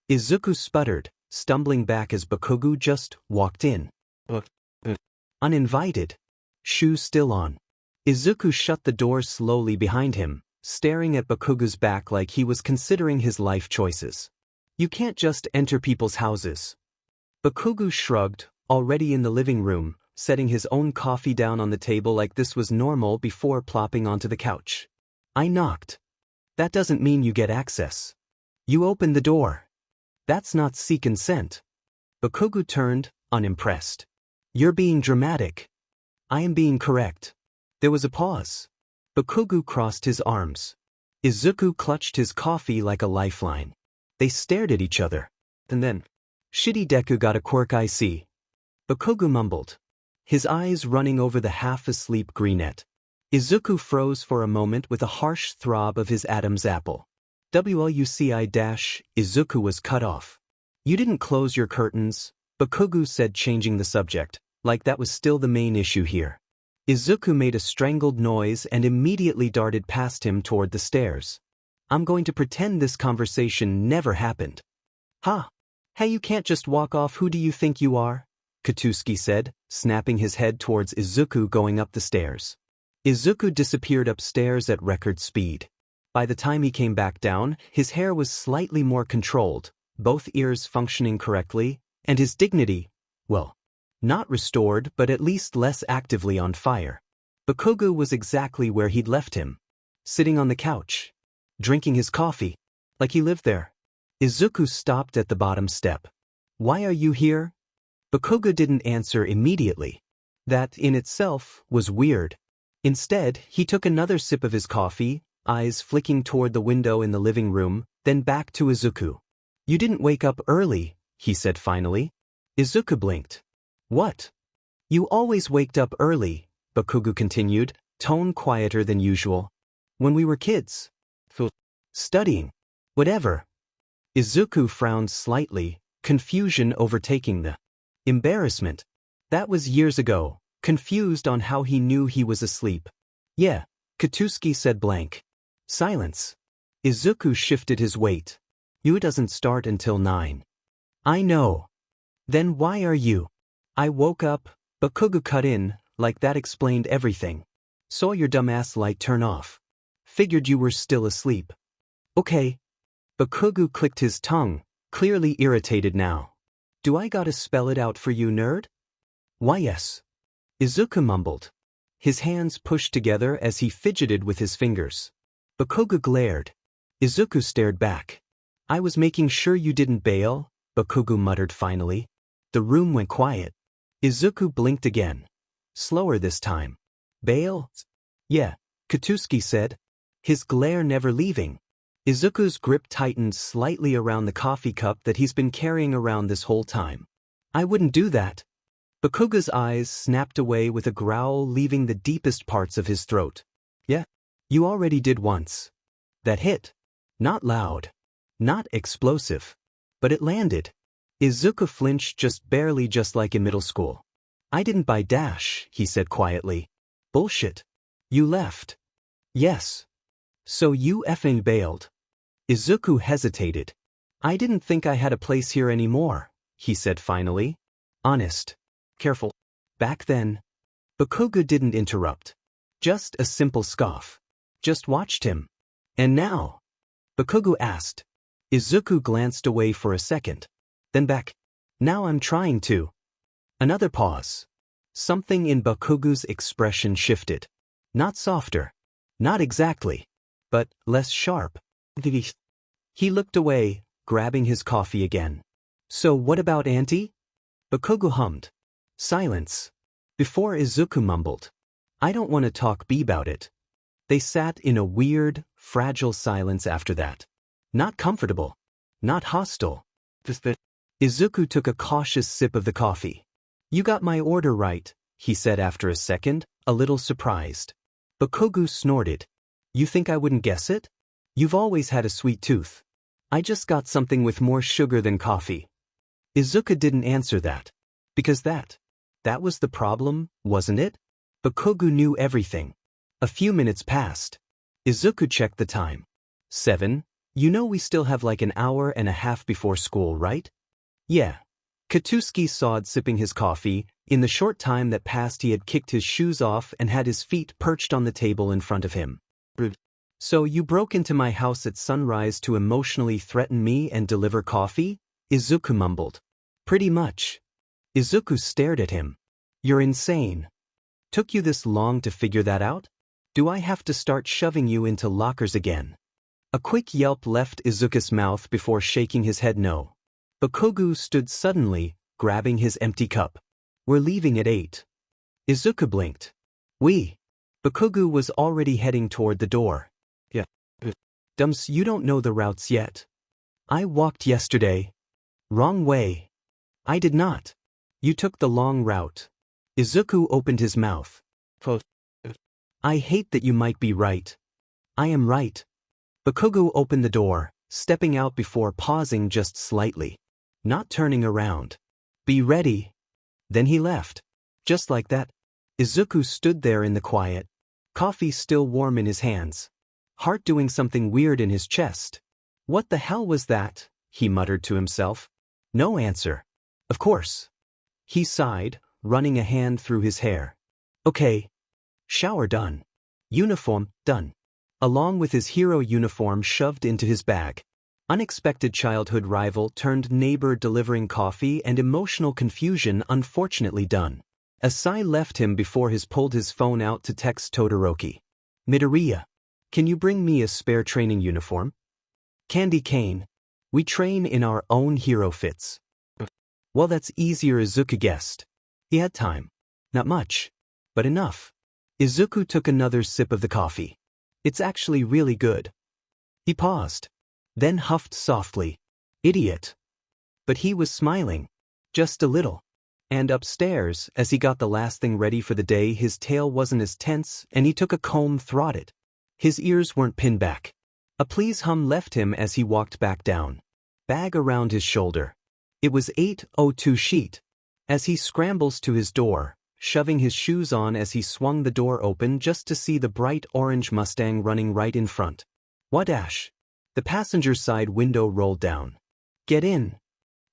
Izuku sputtered, stumbling back as Bakugou just walked in. Uninvited. Shoes still on. Izuku shut the door slowly behind him, staring at Bakugou's back like he was considering his life choices. You can't just enter people's houses. Bakugou shrugged, already in the living room, setting his own coffee down on the table like this was normal before plopping onto the couch. I knocked. That doesn't mean you get access. You opened the door. That's not seek consent. Bakugou turned, unimpressed. You're being dramatic. I am being correct. There was a pause. Bakugou crossed his arms. Izuku clutched his coffee like a lifeline. They stared at each other. And then, shitty Deku got a quirk I see. Bakugou mumbled, his eyes running over the half-asleep Greenette. Izuku froze for a moment with a harsh throb of his Adam's apple. Izuku was cut off. You didn't close your curtains, Bakugou said, changing the subject, like that was still the main issue here. Izuku made a strangled noise and immediately darted past him toward the stairs. I'm going to pretend this conversation never happened. Ha! Hey, you can't just walk off. Who do you think you are? Katuski said, snapping his head towards Izuku going up the stairs. Izuku disappeared upstairs at record speed. By the time he came back down, his hair was slightly more controlled, both ears functioning correctly, and his dignity, well, not restored but at least less actively on fire. Bakugou was exactly where he'd left him. Sitting on the couch. Drinking his coffee. Like he lived there. Izuku stopped at the bottom step. Why are you here? Bakugou didn't answer immediately. That, in itself, was weird. Instead, he took another sip of his coffee, eyes flicking toward the window in the living room, then back to Izuku. You didn't wake up early, he said finally. Izuku blinked. What? You always waked up early, Bakugou continued, tone quieter than usual. When we were kids. Studying. Whatever. Izuku frowned slightly, confusion overtaking the embarrassment. That was years ago, confused on how he knew he was asleep. Yeah, Katuski said blank. Silence. Izuku shifted his weight. You doesn't start until 9. I know. Then why are you? I woke up, Bakugou cut in, like that explained everything. Saw your dumbass light turn off. Figured you were still asleep. Okay. Bakugou clicked his tongue, clearly irritated now. Do I gotta spell it out for you, nerd? Why yes. Izuku mumbled. His hands pushed together as he fidgeted with his fingers. Bakugou glared. Izuku stared back. I was making sure you didn't bail, Bakugou muttered finally. The room went quiet. Izuku blinked again. Slower this time. Bail? Yeah, Katuski said. His glare never leaving. Izuku's grip tightened slightly around the coffee cup that he's been carrying around this whole time. I wouldn't do that. Bakugou's eyes snapped away with a growl, leaving the deepest parts of his throat. Yeah, you already did once. That hit. Not loud. Not explosive. But it landed. Izuku flinched just barely, just like in middle school. I didn't buy dash, he said quietly. Bullshit. You left. Yes. So you effing bailed. Izuku hesitated. I didn't think I had a place here anymore, he said finally. Honest. Careful. Back then. Bakugou didn't interrupt. Just a simple scoff. Just watched him. And now? Bakugou asked. Izuku glanced away for a second. Then back. Now I'm trying to. Another pause. Something in Bakugou's expression shifted. Not softer. Not exactly. But less sharp. He looked away, grabbing his coffee again. So what about Auntie? Bakugou hummed. Silence. Before Izuku mumbled. I don't want to talk about it. They sat in a weird, fragile silence after that. Not comfortable. Not hostile. Izuku took a cautious sip of the coffee. You got my order right, he said after a second, a little surprised. Bakugou snorted. You think I wouldn't guess it? You've always had a sweet tooth. I just got something with more sugar than coffee. Izuku didn't answer that. Because that was the problem, wasn't it? Bakugou knew everything. A few minutes passed. Izuku checked the time. 7. You know we still have like an hour and a half before school, right? Yeah. Katuski sawed sipping his coffee. In the short time that passed he had kicked his shoes off and had his feet perched on the table in front of him. So you broke into my house at sunrise to emotionally threaten me and deliver coffee? Izuku mumbled. Pretty much. Izuku stared at him. You're insane. Took you this long to figure that out? Do I have to start shoving you into lockers again? A quick yelp left Izuku's mouth before shaking his head no. Bakugou stood suddenly, grabbing his empty cup. We're leaving at 8. Izuku blinked. Bakugou was already heading toward the door. Yeah. Dumps, you don't know the routes yet. I walked yesterday. Wrong way. I did not. You took the long route. Izuku opened his mouth. I hate that you might be right. I am right. Bakugou opened the door, stepping out before pausing just slightly. Not turning around. Be ready. Then he left. Just like that. Izuku stood there in the quiet. Coffee still warm in his hands. Heart doing something weird in his chest. What the hell was that? He muttered to himself. No answer. Of course. He sighed, running a hand through his hair. Okay. Shower done. Uniform done. Along with his hero uniform shoved into his bag. Unexpected childhood rival turned neighbor delivering coffee and emotional confusion unfortunately done. A sigh left him before he pulled his phone out to text Todoroki. Midoryias. Can you bring me a spare training uniform? Candy cane. We train in our own hero fits. Well, that's easier, Izuku guessed. He had time. Not much. But enough. Izuku took another sip of the coffee. It's actually really good. He paused. Then huffed softly. Idiot. But he was smiling. Just a little. And upstairs, as he got the last thing ready for the day, his tail wasn't as tense and he took a comb through it. His ears weren't pinned back. A please hum left him as he walked back down. Bag around his shoulder. It was 8:02 sheet. As he scrambles to his door, shoving his shoes on as he swung the door open just to see the bright orange Mustang running right in front. What dash? The passenger side window rolled down. Get in.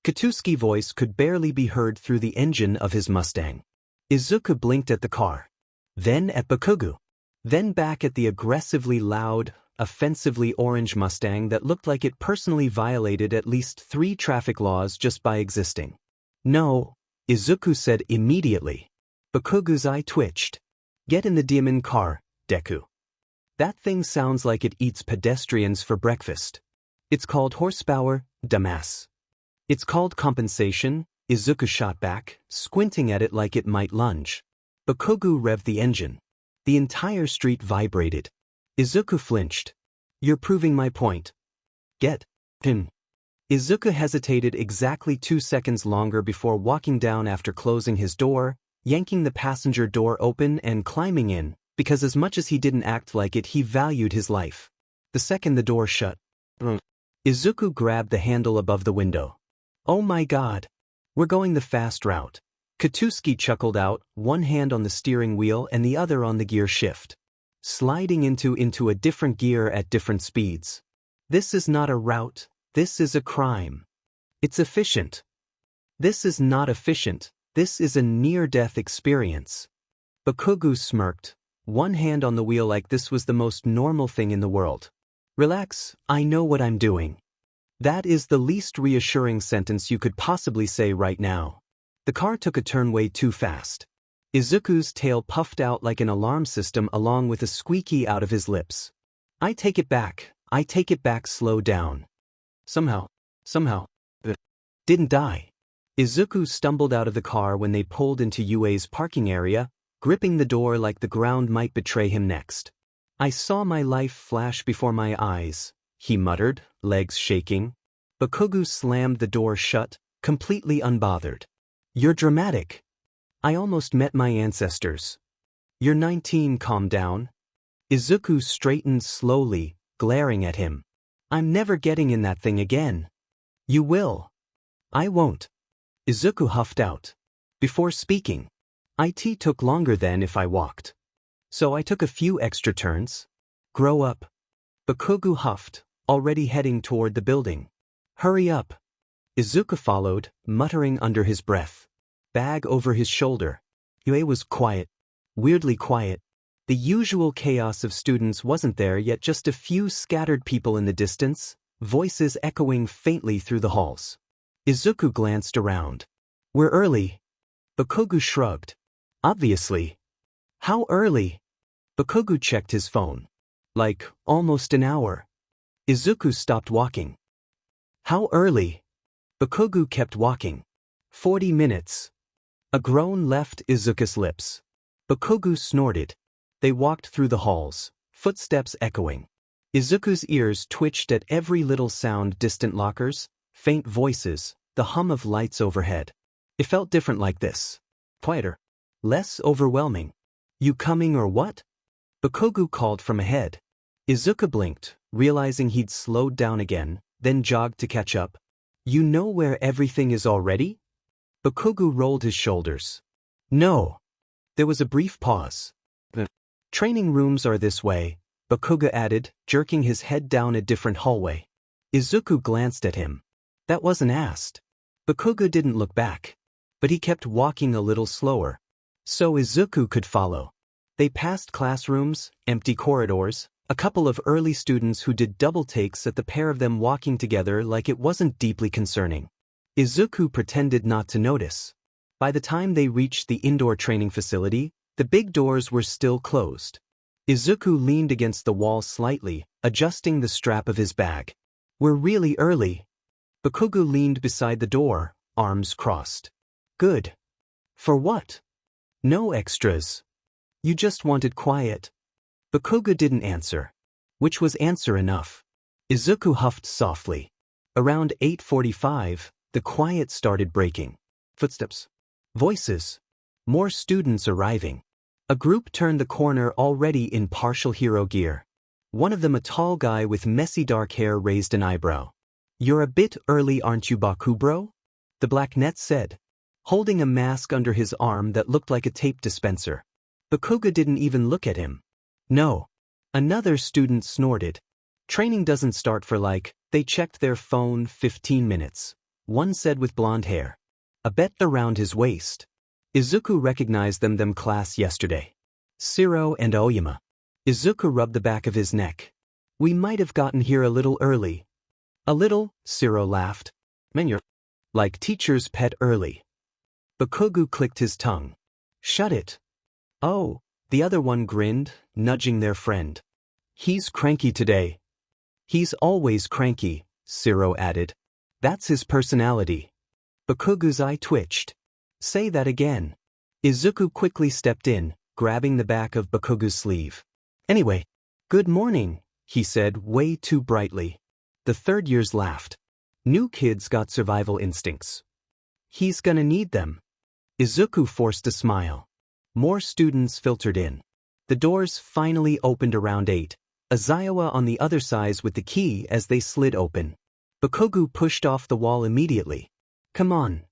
Katuski's voice could barely be heard through the engine of his Mustang. Izuku blinked at the car. Then at Bakugou. Then back at the aggressively loud, offensively orange Mustang that looked like it personally violated at least 3 traffic laws just by existing. No, Izuku said immediately. Bakugou's eye twitched. Get in the demon car, Deku. That thing sounds like it eats pedestrians for breakfast. It's called horsepower, dumbass. It's called compensation, Izuku shot back, squinting at it like it might lunge. Bakugou revved the engine. The entire street vibrated. Izuku flinched. You're proving my point. Get in. Izuku hesitated exactly 2 seconds longer before walking down after closing his door, yanking the passenger door open and climbing in, because as much as he didn't act like it, he valued his life. The second the door shut, Izuku grabbed the handle above the window. Oh my god. We're going the fast route. Katuski chuckled out, one hand on the steering wheel and the other on the gear shift. Sliding into a different gear at different speeds. This is not a route, this is a crime. It's efficient. This is not efficient, this is a near-death experience. Bakugou smirked, one hand on the wheel like this was the most normal thing in the world. Relax, I know what I'm doing. That is the least reassuring sentence you could possibly say right now. The car took a turn way too fast. Izuku's tail puffed out like an alarm system along with a squeaky out of his lips. I take it back, slow down. Somehow. Didn't die. Izuku stumbled out of the car when they pulled into UA's parking area, gripping the door like the ground might betray him next. I saw my life flash before my eyes, he muttered, legs shaking. Bakugou slammed the door shut, completely unbothered. You're dramatic. I almost met my ancestors. You're 19, calm down. Izuku straightened slowly, glaring at him. I'm never getting in that thing again. You will. I won't. Izuku huffed out. Before speaking. It took longer than if I walked. So I took a few extra turns. Grow up. Bakugou huffed, already heading toward the building. Hurry up. Izuku followed, muttering under his breath. Bag over his shoulder. Yue was quiet. Weirdly quiet. The usual chaos of students wasn't there yet, just a few scattered people in the distance, voices echoing faintly through the halls. Izuku glanced around. We're early. Bakugou shrugged. Obviously. How early? Bakugou checked his phone. Like, almost an hour. Izuku stopped walking. How early? Bakugou kept walking. 40 minutes. A groan left Izuku's lips. Bakugou snorted. They walked through the halls, footsteps echoing. Izuku's ears twitched at every little sound, distant lockers, faint voices, the hum of lights overhead. It felt different like this. Quieter. Less overwhelming. You coming or what? Bakugou called from ahead. Izuku blinked, realizing he'd slowed down again, then jogged to catch up. You know where everything is already? Bakugou rolled his shoulders. No. There was a brief pause. The training rooms are this way, Bakugou added, jerking his head down a different hallway. Izuku glanced at him. That wasn't asked. Bakugou didn't look back. But he kept walking a little slower. So Izuku could follow. They passed classrooms, empty corridors, a couple of early students who did double takes at the pair of them walking together like it wasn't deeply concerning. Izuku pretended not to notice. By the time they reached the indoor training facility, the big doors were still closed. Izuku leaned against the wall slightly, adjusting the strap of his bag. We're really early. Bakugou leaned beside the door, arms crossed. Good. For what? No extras. You just wanted quiet. Bakugou didn't answer. Which was answer enough. Izuku huffed softly. Around 8:45, the quiet started breaking. Footsteps. Voices. More students arriving. A group turned the corner already in partial hero gear. One of them, a tall guy with messy dark hair, raised an eyebrow. You're a bit early, aren't you, Bakugou? The black net said, holding a mask under his arm that looked like a tape dispenser. Bakugou didn't even look at him. No. Another student snorted. Training doesn't start for they checked their phone 15 minutes. One said with blonde hair. A bet around his waist. Izuku recognized them class yesterday. Shiro and Oyama. Izuku rubbed the back of his neck. We might have gotten here a little early. A little, Shiro laughed. Man, you're like teacher's pet early. Bakugou clicked his tongue. Shut it. Oh, the other one grinned, nudging their friend. He's cranky today. He's always cranky, Shiro added. That's his personality. Bakugou's eye twitched. Say that again. Izuku quickly stepped in, grabbing the back of Bakugou's sleeve. Anyway, good morning, he said way too brightly. The third years laughed. New kids got survival instincts. He's gonna need them. Izuku forced a smile. More students filtered in. The doors finally opened around 8, Aizawa on the other side with the key as they slid open. Bakugou pushed off the wall immediately. Come on.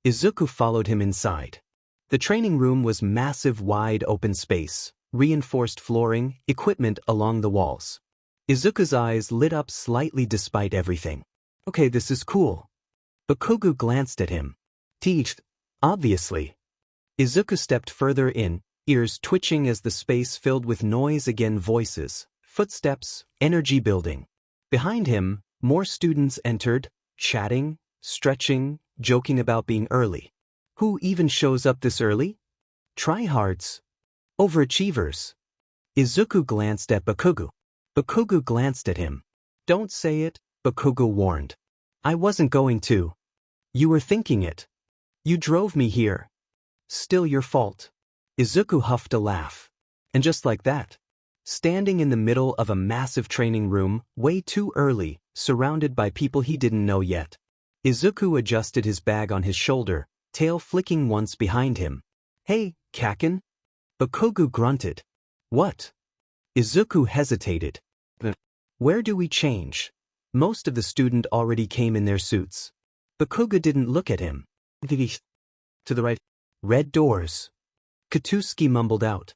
Izuku followed him inside. The training room was massive, wide open space, reinforced flooring, equipment along the walls. Izuku's eyes lit up slightly despite everything. Okay, this is cool. Bakugou glanced at him. Teached, obviously. Izuku stepped further in, ears twitching as the space filled with noise again, voices, footsteps, energy building. Behind him, more students entered, chatting, stretching, joking about being early. Who even shows up this early? Tryhards. Overachievers. Izuku glanced at Bakugou. Bakugou glanced at him. Don't say it, Bakugou warned. I wasn't going to. You were thinking it. You drove me here. Still your fault. Izuku huffed a laugh. And just like that, standing in the middle of a massive training room, way too early, surrounded by people he didn't know yet. Izuku adjusted his bag on his shoulder, tail flicking once behind him. Hey, Kaken? Bakugou grunted. What? Izuku hesitated. Where do we change? Most of the student already came in their suits. Bakugou didn't look at him. To the right. Red doors. Katuski mumbled out.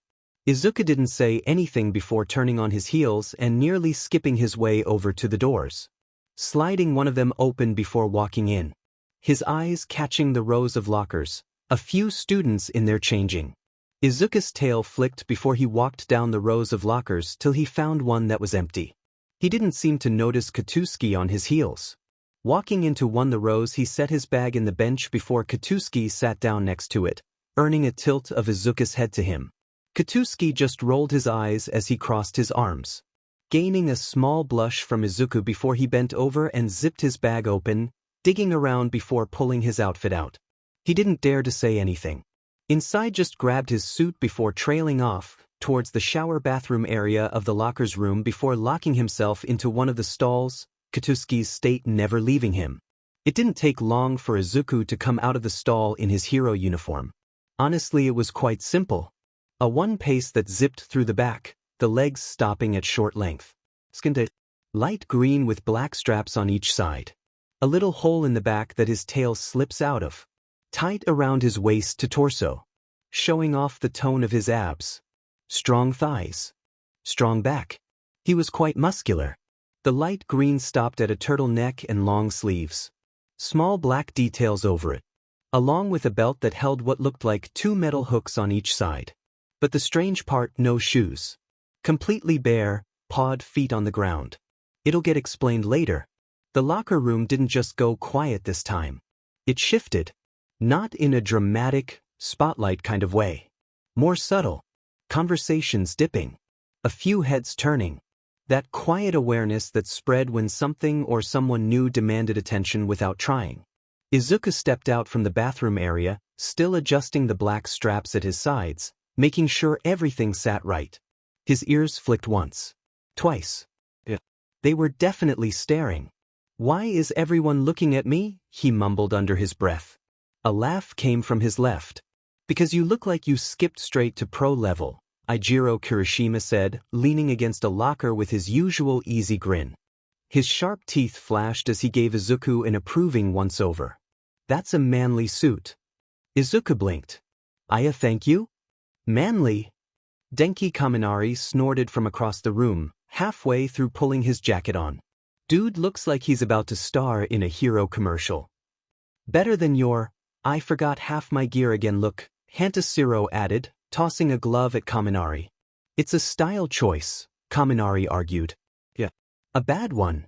Izuku didn't say anything before turning on his heels and nearly skipping his way over to the doors, sliding one of them open before walking in. His eyes catching the rows of lockers, a few students in there changing. Izuku's tail flicked before he walked down the rows of lockers till he found one that was empty. He didn't seem to notice Katuski on his heels. Walking into one of the rows, he set his bag in the bench before Katuski sat down next to it, earning a tilt of Izuku's head to him. Katuski just rolled his eyes as he crossed his arms, gaining a small blush from Izuku before he bent over and zipped his bag open, digging around before pulling his outfit out. He didn't dare to say anything. Inside just grabbed his suit before trailing off towards the shower bathroom area of the locker's room before locking himself into one of the stalls, Katuski's state never leaving him. It didn't take long for Izuku to come out of the stall in his hero uniform. Honestly, it was quite simple. A one pace that zipped through the back, the legs stopping at short length. Skinned light green with black straps on each side. A little hole in the back that his tail slips out of. Tight around his waist to torso, showing off the tone of his abs. Strong thighs. Strong back. He was quite muscular. The light green stopped at a turtleneck and long sleeves. Small black details over it, along with a belt that held what looked like two metal hooks on each side. But the strange part, no shoes. Completely bare, pawed feet on the ground. It'll get explained later. The locker room didn't just go quiet this time. It shifted. Not in a dramatic, spotlight kind of way. More subtle. Conversations dipping. A few heads turning. That quiet awareness that spread when something or someone new demanded attention without trying. Izuku stepped out from the bathroom area, still adjusting the black straps at his sides, making sure everything sat right. His ears flicked once. Twice. They were definitely staring. "Why is everyone looking at me?" he mumbled under his breath. A laugh came from his left. "Because you look like you skipped straight to pro level," Ijiro Kirishima said, leaning against a locker with his usual easy grin. His sharp teeth flashed as he gave Izuku an approving once-over. "That's a manly suit." Izuku blinked. Thank you?" "Manly?" Denki Kaminari snorted from across the room, halfway through pulling his jacket on. "Dude looks like he's about to star in a hero commercial." "Better than your, I forgot half my gear again look," Hantashiro added, tossing a glove at Kaminari. "It's a style choice," Kaminari argued. "Yeah. A bad one."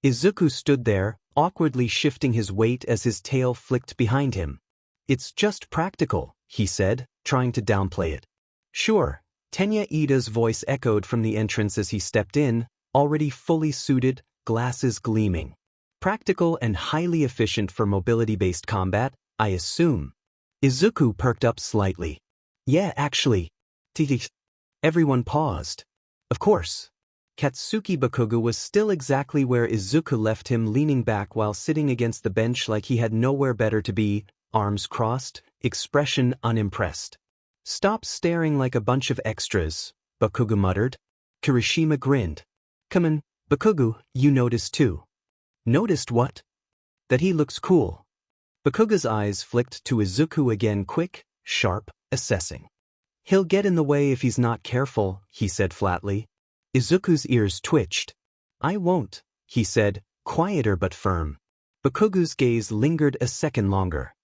Izuku stood there, awkwardly shifting his weight as his tail flicked behind him. "It's just practical," he said, trying to downplay it. "Sure." Tenya Ida's voice echoed from the entrance as he stepped in, already fully suited, glasses gleaming. "Practical and highly efficient for mobility-based combat, I assume." Izuku perked up slightly. "Yeah, actually." Everyone paused. Of course. Katsuki Bakugou was still exactly where Izuku left him, leaning back while sitting against the bench like he had nowhere better to be, arms crossed, expression unimpressed. "Stop staring like a bunch of extras," Bakugou muttered. Kirishima grinned. "Come on, Bakugou, you noticed too." "Noticed what?" "That he looks cool." Bakugou's eyes flicked to Izuku again, quick, sharp, assessing. "He'll get in the way if he's not careful," he said flatly. Izuku's ears twitched. "I won't," he said, quieter but firm. Bakugou's gaze lingered a second longer.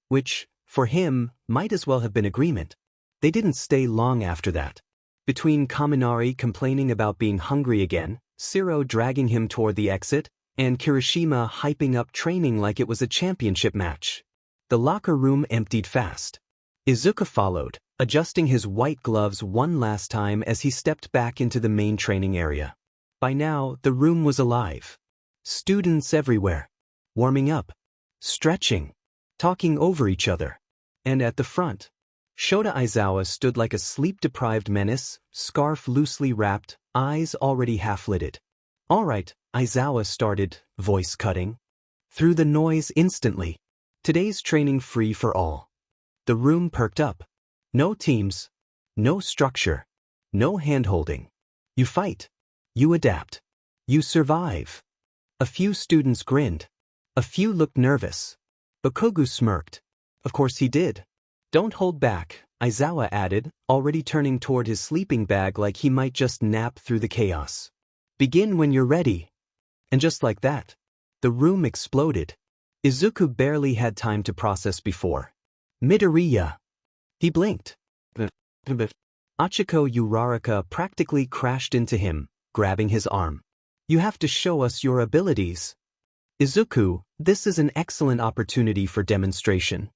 Which, for him, might as well have been agreement. They didn't stay long after that. Between Kaminari complaining about being hungry again, Siro dragging him toward the exit, and Kirishima hyping up training like it was a championship match, the locker room emptied fast. Izuku followed, adjusting his white gloves one last time as he stepped back into the main training area. By now, the room was alive. Students everywhere. Warming up. Stretching. Talking over each other. And at the front, Shota Aizawa stood like a sleep-deprived menace, scarf loosely wrapped, eyes already half-lidded. "All right," Aizawa started, voice cutting. Through the noise instantly. "Today's training free for all." The room perked up. No teams. No structure. No hand-holding. You fight. You adapt. You survive. A few students grinned. A few looked nervous. Bakugou smirked. Of course he did. Don't hold back, Izawa added, already turning toward his sleeping bag like he might just nap through the chaos. Begin when you're ready. And just like that, the room exploded. Izuku barely had time to process before. Midoryias. He blinked. Achiko Uraraka practically crashed into him, grabbing his arm. You have to show us your abilities. Izuku, this is an excellent opportunity for demonstration.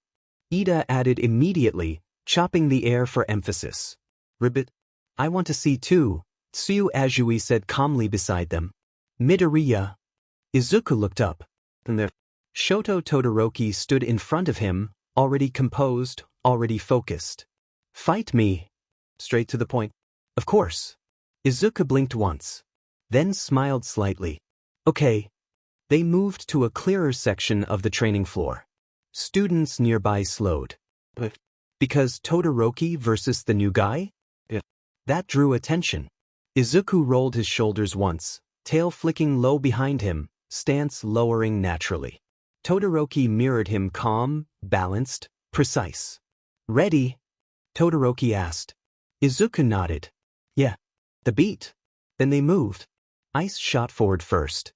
Ida added immediately, chopping the air for emphasis. Ribbit. I want to see too, Tsuyu Azui said calmly beside them. Midoriya. Izuku looked up. Shoto Todoroki stood in front of him, already composed, already focused. Fight me. Straight to the point. Of course. Izuku blinked once. Then smiled slightly. Okay. They moved to a clearer section of the training floor. Students nearby slowed. Because Todoroki versus the new guy? That drew attention. Izuku rolled his shoulders once, tail flicking low behind him, stance lowering naturally. Todoroki mirrored him calm, balanced, precise. Ready? Todoroki asked. Izuku nodded. Yeah. The beat. Then they moved. Ice shot forward first.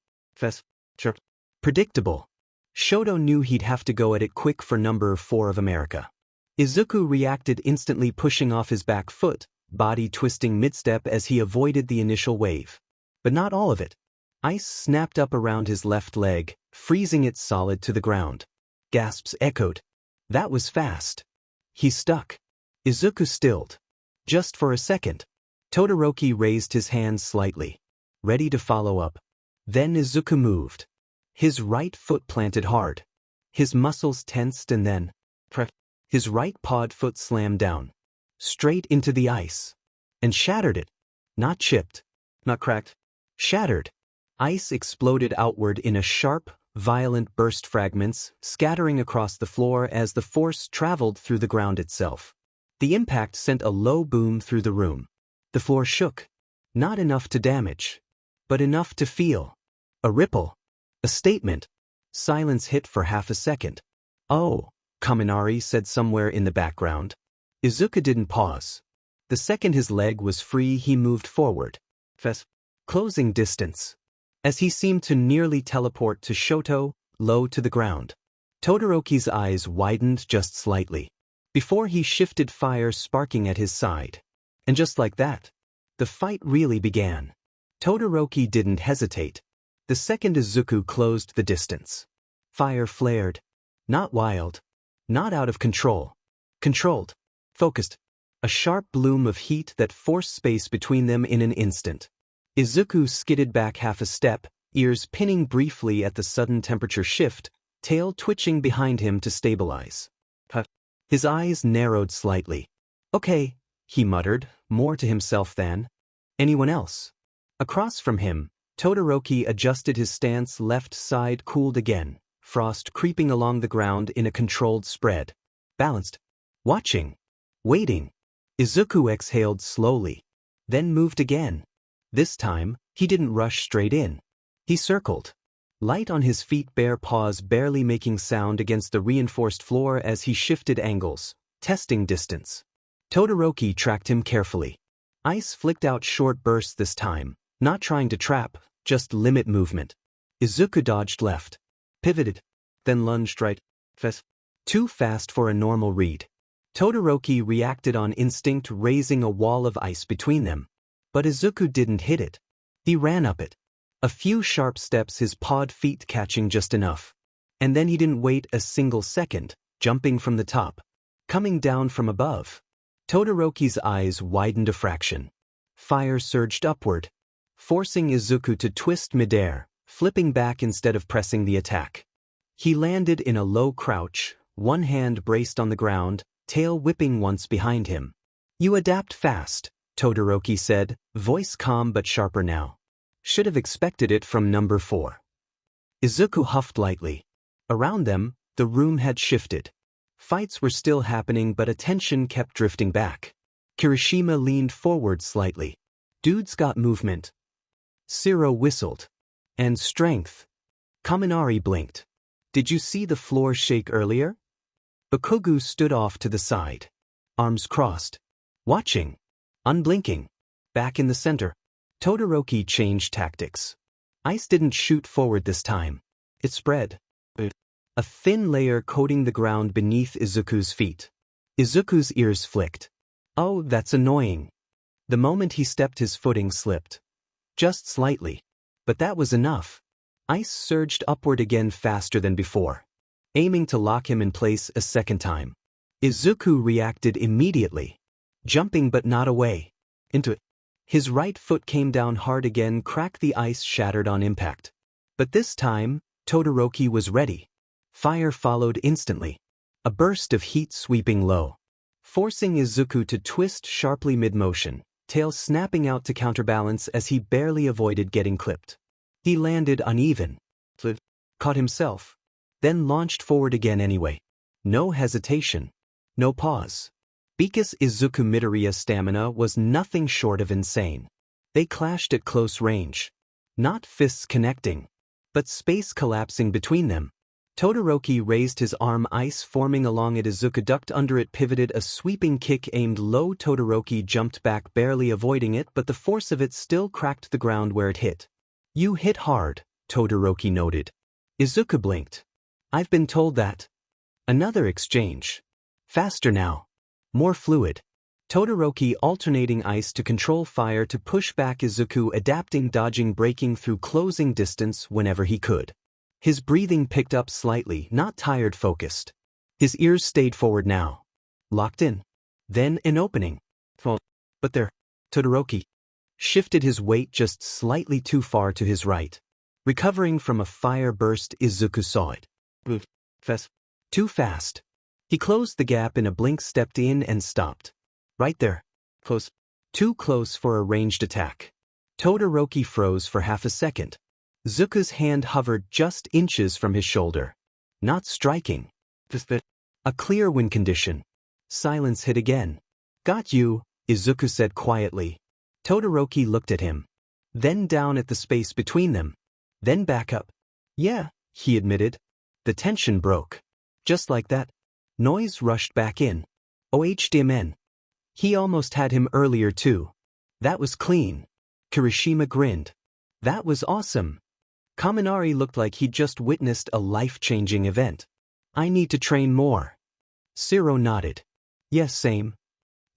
Chirp. Predictable. Shoto knew he'd have to go at it quick for number 4 of America. Izuku reacted instantly, pushing off his back foot, body twisting mid-step as he avoided the initial wave. But not all of it. Ice snapped up around his left leg, freezing it solid to the ground. Gasps echoed. That was fast. He stuck. Izuku stilled. Just for a second. Todoroki raised his hands slightly, ready to follow up. Then Izuku moved. His right foot planted hard. His muscles tensed and then, his right pawed foot slammed down. Straight into the ice. And shattered it. Not chipped. Not cracked. Shattered. Ice exploded outward in a sharp, violent burst, fragments scattering across the floor as the force traveled through the ground itself. The impact sent a low boom through the room. The floor shook. Not enough to damage, but enough to feel. A ripple. A statement. Silence hit for half a second. Oh, Kaminari said somewhere in the background. Izuku didn't pause. The second his leg was free, he moved forward. Closing distance. As he seemed to nearly teleport to Shoto, low to the ground. Todoroki's eyes widened just slightly. Before he shifted, fire sparking at his side. And just like that, the fight really began. Todoroki didn't hesitate. The second Izuku closed the distance. Fire flared. Not wild. Not out of control. Controlled. Focused. A sharp bloom of heat that forced space between them in an instant. Izuku skidded back half a step, ears pinning briefly at the sudden temperature shift, tail twitching behind him to stabilize. His eyes narrowed slightly. Okay, he muttered, more to himself than anyone else. Across from him, Todoroki adjusted his stance, left side cooled again, frost creeping along the ground in a controlled spread. Balanced. Watching. Waiting. Izuku exhaled slowly. Then moved again. This time, he didn't rush straight in. He circled. Light on his feet, bare paws barely making sound against the reinforced floor as he shifted angles, testing distance. Todoroki tracked him carefully. Ice flicked out short bursts this time, not trying to trap, just limit movement. Izuku dodged left. Pivoted. Then lunged right. Too fast for a normal read. Todoroki reacted on instinct, raising a wall of ice between them. But Izuku didn't hit it. He ran up it. A few sharp steps, his pawed feet catching just enough. And then he didn't wait a single second, jumping from the top. Coming down from above. Todoroki's eyes widened a fraction. Fire surged upward, forcing Izuku to twist midair, flipping back instead of pressing the attack. He landed in a low crouch, one hand braced on the ground, tail whipping once behind him. You adapt fast, Todoroki said, voice calm but sharper now. Should have expected it from number 4. Izuku huffed lightly. Around them, the room had shifted. Fights were still happening, but attention kept drifting back. Kirishima leaned forward slightly. Dude's got movement. Zero whistled. And strength. Kaminari blinked. Did you see the floor shake earlier? Bakugou stood off to the side. Arms crossed. Watching. Unblinking. Back in the center. Todoroki changed tactics. Ice didn't shoot forward this time. It spread. A thin layer coating the ground beneath Izuku's feet. Izuku's ears flicked. Oh, that's annoying. The moment he stepped, his footing slipped. Just slightly. But that was enough. Ice surged upward again faster than before, aiming to lock him in place a second time. Izuku reacted immediately, jumping but not away. Into it. His right foot came down hard again, cracked, the ice shattered on impact. But this time, Todoroki was ready. Fire followed instantly. A burst of heat sweeping low, forcing Izuku to twist sharply mid-motion, tail snapping out to counterbalance as he barely avoided getting clipped. He landed uneven, caught himself, then launched forward again anyway. No hesitation, no pause. Because Izuku midoryias stamina was nothing short of insane. They clashed at close range. Not fists connecting, but space collapsing between them. Todoroki raised his arm, ice forming along it. Izuku ducked under it, pivoted, a sweeping kick aimed low. Todoroki jumped back, barely avoiding it, but the force of it still cracked the ground where it hit. You hit hard, Todoroki noted. Izuku blinked. I've been told that. Another exchange. Faster now. More fluid. Todoroki alternating ice to control fire to push back Izuku, adapting, dodging, breaking through, closing distance whenever he could. His breathing picked up slightly, not tired, focused. His ears stayed forward now. Locked in. Then an opening. But there. Todoroki shifted his weight just slightly too far to his right. Recovering from a fire burst, Izuku saw it. Too fast. He closed the gap in a blink, stepped in and stopped. Right there. Close. Too close for a ranged attack. Todoroki froze for half a second. Izuku's hand hovered just inches from his shoulder. Not striking. A clear win condition. Silence hit again. Got you, Izuku said quietly. Todoroki looked at him. Then down at the space between them. Then back up. Yeah, he admitted. The tension broke. Just like that. Noise rushed back in. OHDMN. He almost had him earlier too. That was clean. Kirishima grinned. That was awesome. Kaminari looked like he'd just witnessed a life-changing event. I need to train more. Zero nodded. Yes, same.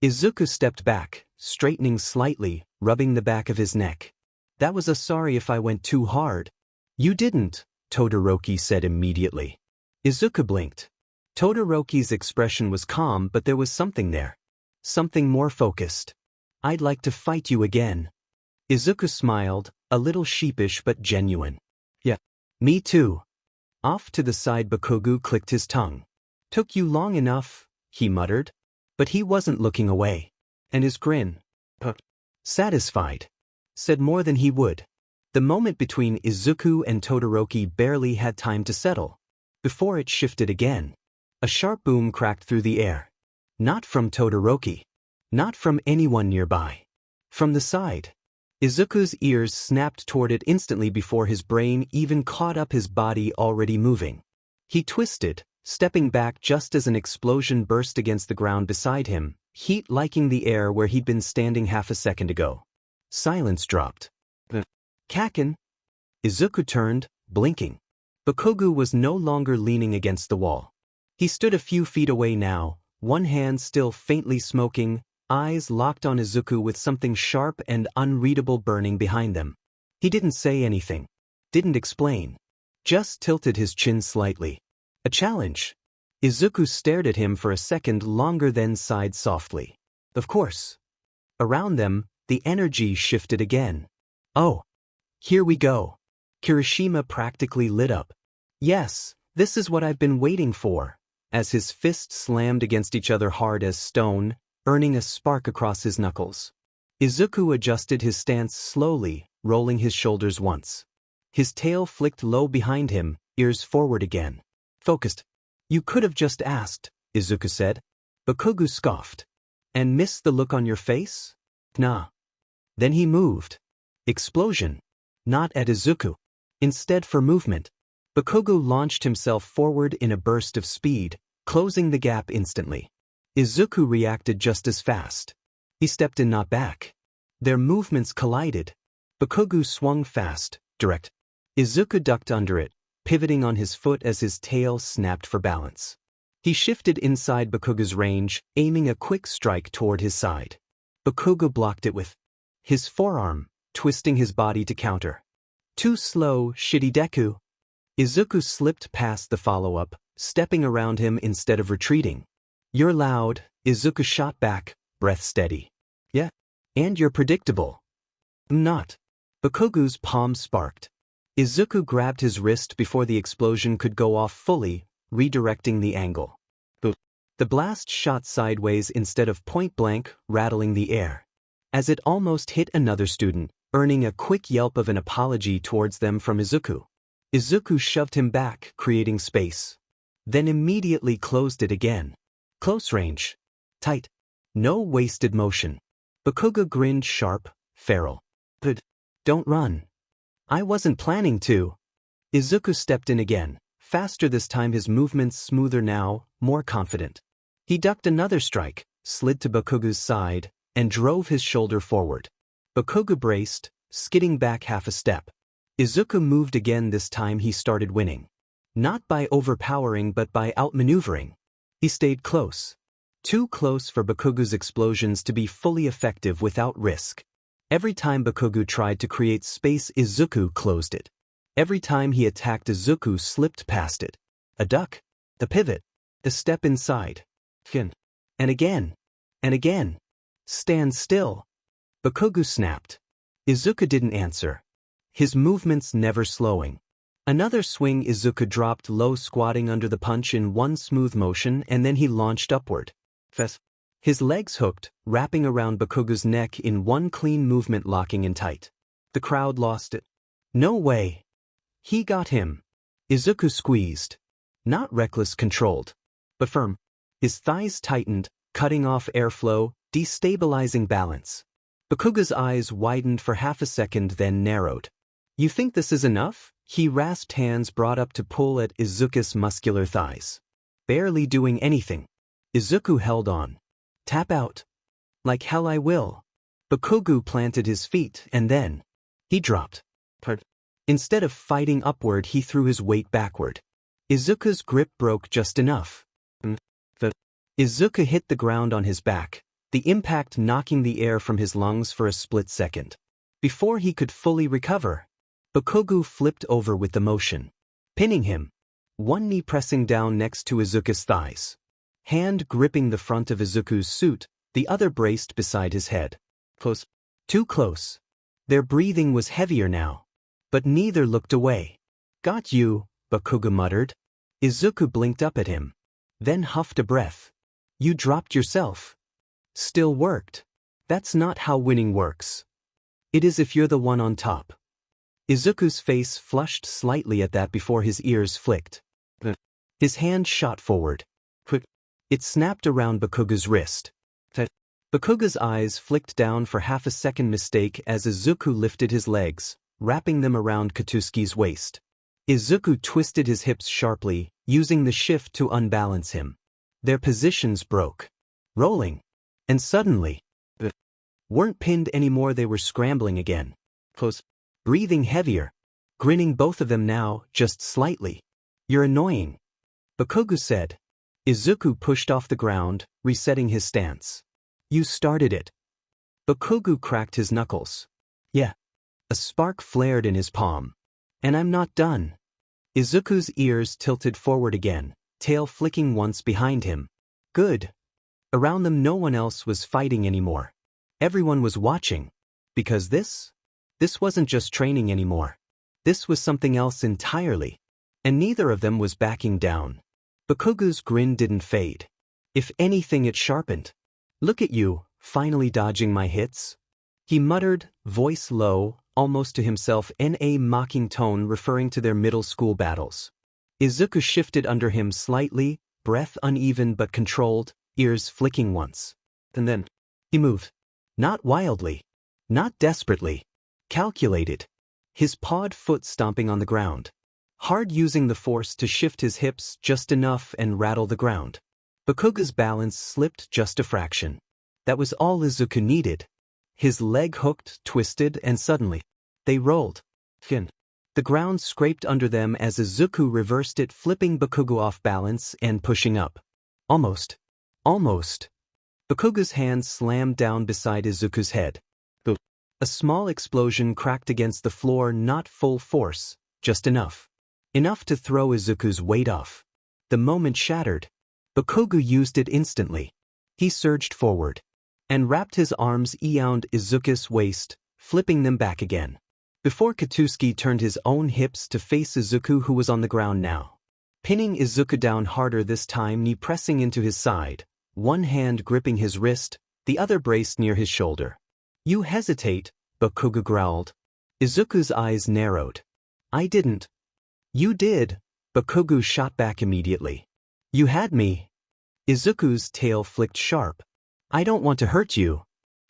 Izuku stepped back, straightening slightly, rubbing the back of his neck. That was a sorry if I went too hard. You didn't, Todoroki said immediately. Izuku blinked. Todoroki's expression was calm, but there was something there. Something more focused. I'd like to fight you again. Izuku smiled, a little sheepish but genuine. Yeah. Me too. Off to the side, Bakugou clicked his tongue. Took you long enough, he muttered. But he wasn't looking away. And his grin, satisfied, said more than he would. The moment between Izuku and Todoroki barely had time to settle. Before it shifted again. A sharp boom cracked through the air. Not from Todoroki. Not from anyone nearby. From the side. Izuku's ears snapped toward it instantly before his brain even caught up, his body already moving. He twisted, stepping back just as an explosion burst against the ground beside him, heat liking the air where he'd been standing half a second ago. Silence dropped. Kaken. Izuku turned, blinking. Bakugou was no longer leaning against the wall. He stood a few feet away now, one hand still faintly smoking, eyes locked on Izuku with something sharp and unreadable burning behind them. He didn't say anything. Didn't explain. Just tilted his chin slightly. A challenge. Izuku stared at him for a second longer, then sighed softly. Of course. Around them, the energy shifted again. Oh. Here we go. Kirishima practically lit up. Yes, this is what I've been waiting for. As his fists slammed against each other hard as stone, earning a spark across his knuckles. Izuku adjusted his stance slowly, rolling his shoulders once. His tail flicked low behind him, ears forward again. Focused. You could have just asked, Izuku said. Bakugou scoffed. And missed the look on your face? Nah. Then he moved. Explosion. not at Izuku. Instead, for movement, Bakugou launched himself forward in a burst of speed, closing the gap instantly. Izuku reacted just as fast. He stepped in, not back. Their movements collided. Bakugou swung fast, direct. Izuku ducked under it, pivoting on his foot as his tail snapped for balance. He shifted inside Bakugou's range, aiming a quick strike toward his side. Bakugou blocked it with his forearm, twisting his body to counter. Too slow, shitty Deku. Izuku slipped past the follow-up, stepping around him instead of retreating. You're loud, Izuku shot back, breath steady. Yeah. And you're predictable. I'm not. Bakugou's palm sparked. Izuku grabbed his wrist before the explosion could go off fully, redirecting the angle. The blast shot sideways instead of point-blank, rattling the air. As it almost hit another student, earning a quick yelp of an apology towards them from Izuku. Izuku shoved him back, creating space. Then immediately closed it again. Close range. Tight. No wasted motion. Bakugou grinned sharp, feral. But don't run. I wasn't planning to. Izuku stepped in again, faster this time, his movements smoother now, more confident. He ducked another strike, slid to Bakugou's side, and drove his shoulder forward. Bakugou braced, skidding back half a step. Izuku moved again. This time he started winning. Not by overpowering but by outmaneuvering. He stayed close. Too close for Bakugou's explosions to be fully effective without risk. Every time Bakugou tried to create space, Izuku closed it. Every time he attacked, Izuku slipped past it. A duck, the pivot, the step inside. And again. And again. Stand still. Bakugou snapped. Izuku didn't answer. His movements never slowing. Another swing. Izuku dropped low, squatting under the punch in one smooth motion, and then he launched upward. His legs hooked, wrapping around Bakugou's neck in one clean movement, locking in tight. The crowd lost it. No way. He got him. Izuku squeezed. Not reckless, controlled, but firm. His thighs tightened, cutting off airflow, destabilizing balance. Bakugou's eyes widened for half a second, then narrowed. You think this is enough? He rasped, hands brought up to pull at Izuku's muscular thighs. Barely doing anything. Izuku held on. Tap out. Like hell I will. Bakugou planted his feet, and then he dropped. Instead of fighting upward, he threw his weight backward. Izuku's grip broke just enough. Izuku hit the ground on his back, the impact knocking the air from his lungs for a split second. Before he could fully recover, Bakugou flipped over with the motion, pinning him, one knee pressing down next to Izuku's thighs. Hand gripping the front of Izuku's suit, the other braced beside his head. Close. Too close. Their breathing was heavier now. But neither looked away. Got you, Bakugou muttered. Izuku blinked up at him. Then huffed a breath. You dropped yourself. Still worked. That's not how winning works. It is if you're the one on top. Izuku's face flushed slightly at that before his ears flicked. His hand shot forward. It snapped around Bakugou's wrist. Bakugou's eyes flicked down for half a second, mistake as Izuku lifted his legs, wrapping them around Katuski's waist. Izuku twisted his hips sharply, using the shift to unbalance him. Their positions broke. Rolling. And suddenly, weren't pinned anymore, they were scrambling again. Close. Breathing heavier. Grinning, both of them now, just slightly. You're annoying. Bakugou said. Izuku pushed off the ground, resetting his stance. You started it. Bakugou cracked his knuckles. Yeah. A spark flared in his palm. And I'm not done. Izuku's ears tilted forward again, tail flicking once behind him. Good. Around them no one else was fighting anymore. Everyone was watching. Because this wasn't just training anymore. This was something else entirely. And neither of them was backing down. Bakugou's grin didn't fade. If anything, it sharpened. Look at you, finally dodging my hits. He muttered, voice low, almost to himself, in a mocking tone referring to their middle school battles. Izuku shifted under him slightly, breath uneven but controlled, ears flicking once. And then he moved. Not wildly. Not desperately. Calculated. his pawed foot stomping on the ground. Hard, using the force to shift his hips just enough and rattle the ground. Bakugo's balance slipped just a fraction. That was all Izuku needed. His leg hooked, twisted, and suddenly, they rolled. The ground scraped under them as Izuku reversed it, flipping Bakugo off balance and pushing up. Almost. Bakugo's hand slammed down beside Izuku's head. A small explosion cracked against the floor, not full force, just enough. Enough to throw Izuku's weight off. The moment shattered. Bakugo used it instantly. He surged forward and wrapped his arms around Izuku's waist, flipping them back again. Before Katuski turned his own hips to face Izuku, who was on the ground now. Pinning Izuku down harder this time, knee pressing into his side, one hand gripping his wrist, the other braced near his shoulder. "You hesitate," Bakugo growled. Izuku's eyes narrowed. "I didn't." "You did," Bakugo shot back immediately. "You had me." Izuku's tail flicked sharp. "I don't want to hurt you."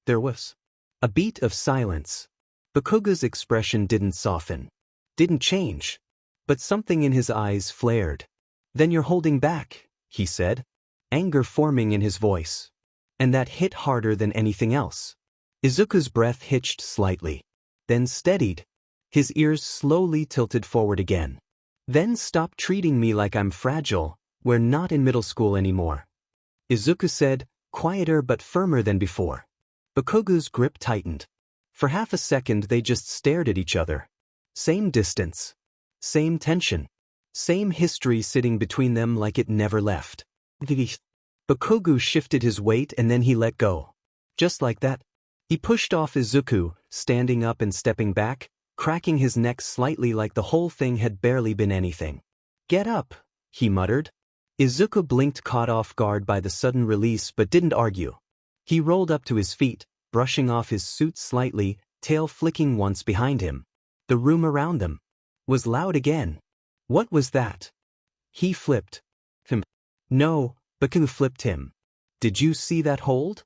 There was a beat of silence. Bakugo's expression didn't soften, didn't change, but something in his eyes flared. "Then you're holding back," he said, anger forming in his voice. And that hit harder than anything else. Izuku's breath hitched slightly, then steadied. His ears slowly tilted forward again. "Then stop treating me like I'm fragile. We're not in middle school anymore," Izuku said, quieter but firmer than before. Bakugo's grip tightened. For half a second they just stared at each other. Same distance. Same tension. Same history sitting between them like it never left. Bakugo shifted his weight and then he let go. Just like that. He pushed off Izuku, standing up and stepping back, cracking his neck slightly like the whole thing had barely been anything. "Get up," he muttered. Izuku blinked, caught off guard by the sudden release, but didn't argue. He rolled up to his feet, brushing off his suit slightly, tail flicking once behind him. The room around them was loud again. What was that? He flipped. No, Bakugo flipped him. "Did you see that hold?"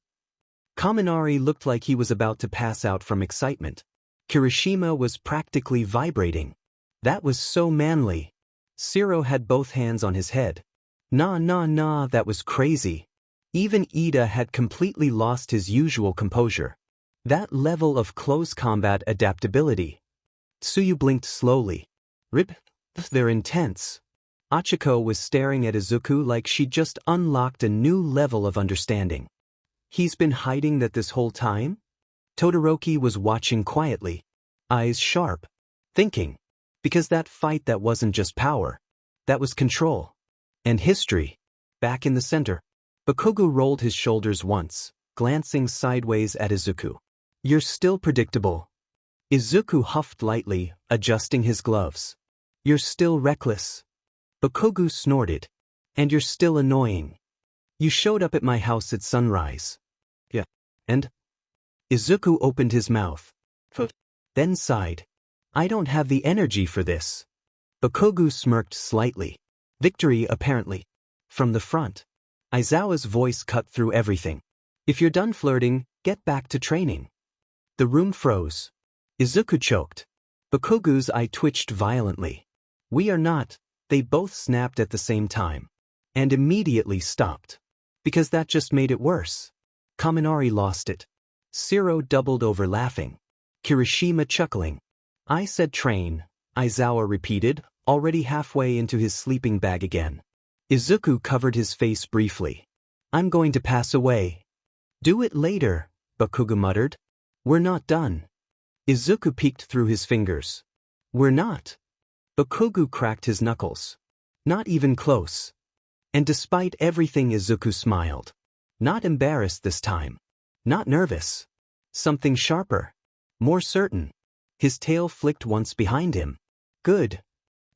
Kaminari looked like he was about to pass out from excitement. Kirishima was practically vibrating. That was so manly. Shiro had both hands on his head. Nah, that was crazy. Even Ida had completely lost his usual composure. That level of close combat adaptability. Tsuyu blinked slowly. "Rip, they're intense." Achiko was staring at Izuku like she'd just unlocked a new level of understanding. "He's been hiding that this whole time?" Todoroki was watching quietly, eyes sharp, thinking. Because that fight, that wasn't just power. That was control. And history. Back in the center. Bakugo rolled his shoulders once, glancing sideways at Izuku. "You're still predictable." Izuku huffed lightly, adjusting his gloves. "You're still reckless." Bakugo snorted. "And you're still annoying. You showed up at my house at sunrise." "Yeah. And?" Izuku opened his mouth. Then sighed. "I don't have the energy for this." Bakugo smirked slightly. Victory, apparently. From the front. Aizawa's voice cut through everything. "If you're done flirting, get back to training." The room froze. Izuku choked. Bakugo's eye twitched violently. "We are not," they both snapped at the same time. And immediately stopped. Because that just made it worse. Kaminari lost it. Shiro doubled over laughing. Kirishima chuckling. "I said train," Aizawa repeated, already halfway into his sleeping bag again. Izuku covered his face briefly. "I'm going to pass away." "Do it later," Bakugo muttered. "We're not done." Izuku peeked through his fingers. "We're not." Bakugo cracked his knuckles. "Not even close." And despite everything, Izuku smiled. Not embarrassed this time. Not nervous. Something sharper. More certain. His tail flicked once behind him. Good.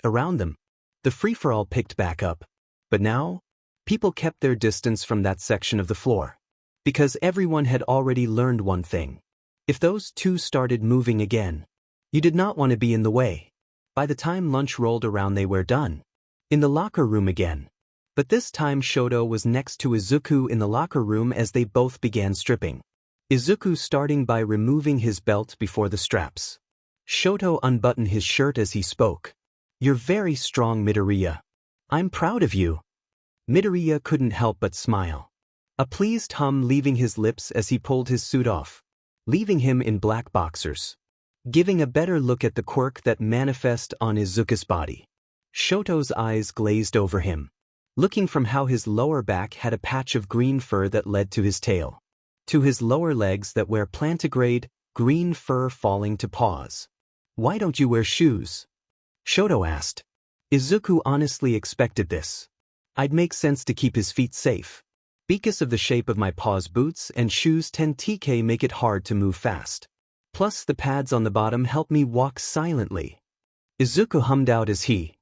Around them. The free-for-all picked back up. But now, people kept their distance from that section of the floor. Because everyone had already learned one thing. If those two started moving again, you did not want to be in the way. By the time lunch rolled around, they were done. In the locker room again. But this time Shoto was next to Izuku in the locker room as they both began stripping. Izuku starting by removing his belt before the straps. Shoto unbuttoned his shirt as he spoke. You're very strong, midoryias. I'm proud of you. Midoryias couldn't help but smile. A pleased hum leaving his lips as he pulled his suit off, leaving him in black boxers, giving a better look at the quirk that manifest on Izuku's body. Shoto's eyes glazed over him, looking from how his lower back had a patch of green fur that led to his tail, to his lower legs that wear plantigrade, green fur falling to paws. Why don't you wear shoes? Shoto asked. Izuku honestly expected this. I'd make sense to keep his feet safe. Because of the shape of my paws, boots and shoes 10tk make it hard to move fast. Plus the pads on the bottom help me walk silently. Izuku hummed out as he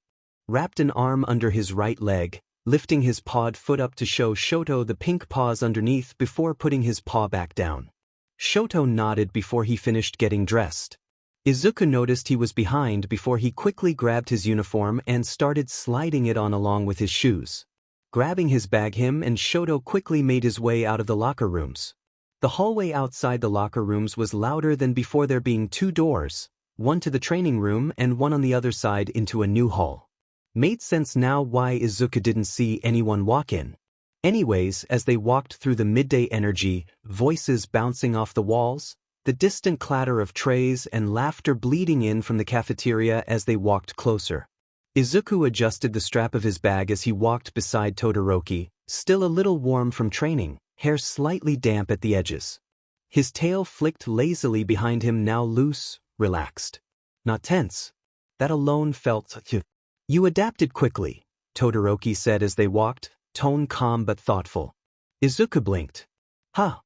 wrapped an arm under his right leg, lifting his pawed foot up to show Shoto the pink paws underneath before putting his paw back down. Shoto nodded before he finished getting dressed. Izuku noticed he was behind before he quickly grabbed his uniform and started sliding it on along with his shoes. Grabbing his bag, him and Shoto quickly made his way out of the locker rooms. The hallway outside the locker rooms was louder than before, there being 2 doors, one to the training room and one on the other side into a new hall. Made sense now why Izuku didn't see anyone walk in. Anyways, as they walked through the midday energy, voices bouncing off the walls, the distant clatter of trays and laughter bleeding in from the cafeteria as they walked closer. Izuku adjusted the strap of his bag as he walked beside Todoroki, still a little warm from training, hair slightly damp at the edges. His tail flicked lazily behind him, now loose, relaxed. Not tense. That alone felt. You adapted quickly, Todoroki said as they walked, tone calm but thoughtful. Izuku blinked. Huh.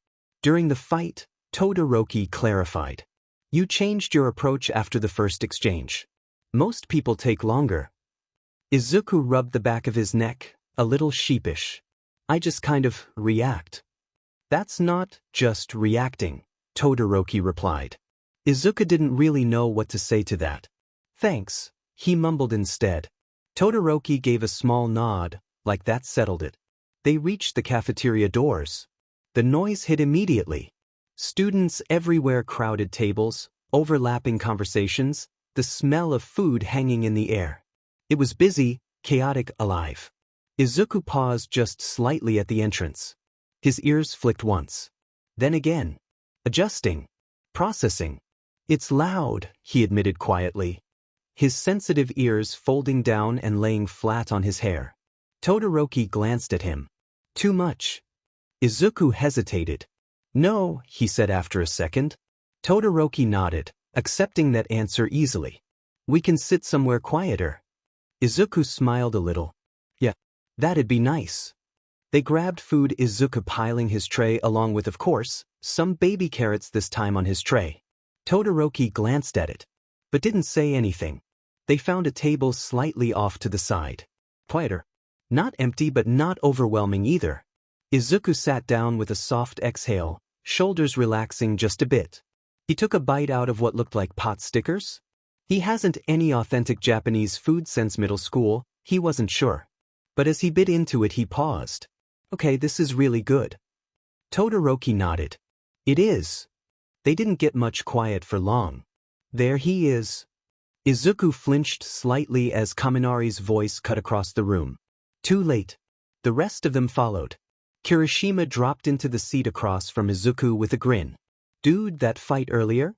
During the fight, Todoroki clarified. You changed your approach after the first exchange. Most people take longer. Izuku rubbed the back of his neck, a little sheepish. I just kind of react. That's not just reacting, Todoroki replied. Izuku didn't really know what to say to that. Thanks, he mumbled instead. Todoroki gave a small nod, like that settled it. They reached the cafeteria doors. The noise hit immediately. Students everywhere, crowded tables, overlapping conversations, the smell of food hanging in the air. It was busy, chaotic, alive. Izuku paused just slightly at the entrance. His ears flicked once. Then again. Adjusting. Processing. It's loud, he admitted quietly. His sensitive ears folding down and laying flat on his hair. Todoroki glanced at him. Too much. Izuku hesitated. No, he said after a second. Todoroki nodded, accepting that answer easily. We can sit somewhere quieter. Izuku smiled a little. Yeah, that'd be nice. They grabbed food, Izuku piling his tray along with, of course, some baby carrots this time on his tray. Todoroki glanced at it, but didn't say anything. They found a table slightly off to the side. Quieter. Not empty but not overwhelming either. Izuku sat down with a soft exhale, shoulders relaxing just a bit. He took a bite out of what looked like pot stickers. He hasn't any authentic Japanese food since middle school, he wasn't sure. But as he bit into it, he paused. Okay, this is really good. Todoroki nodded. It is. They didn't get much quiet for long. There he is. Izuku flinched slightly as Kaminari's voice cut across the room. Too late. The rest of them followed. Kirishima dropped into the seat across from Izuku with a grin. Dude, that fight earlier?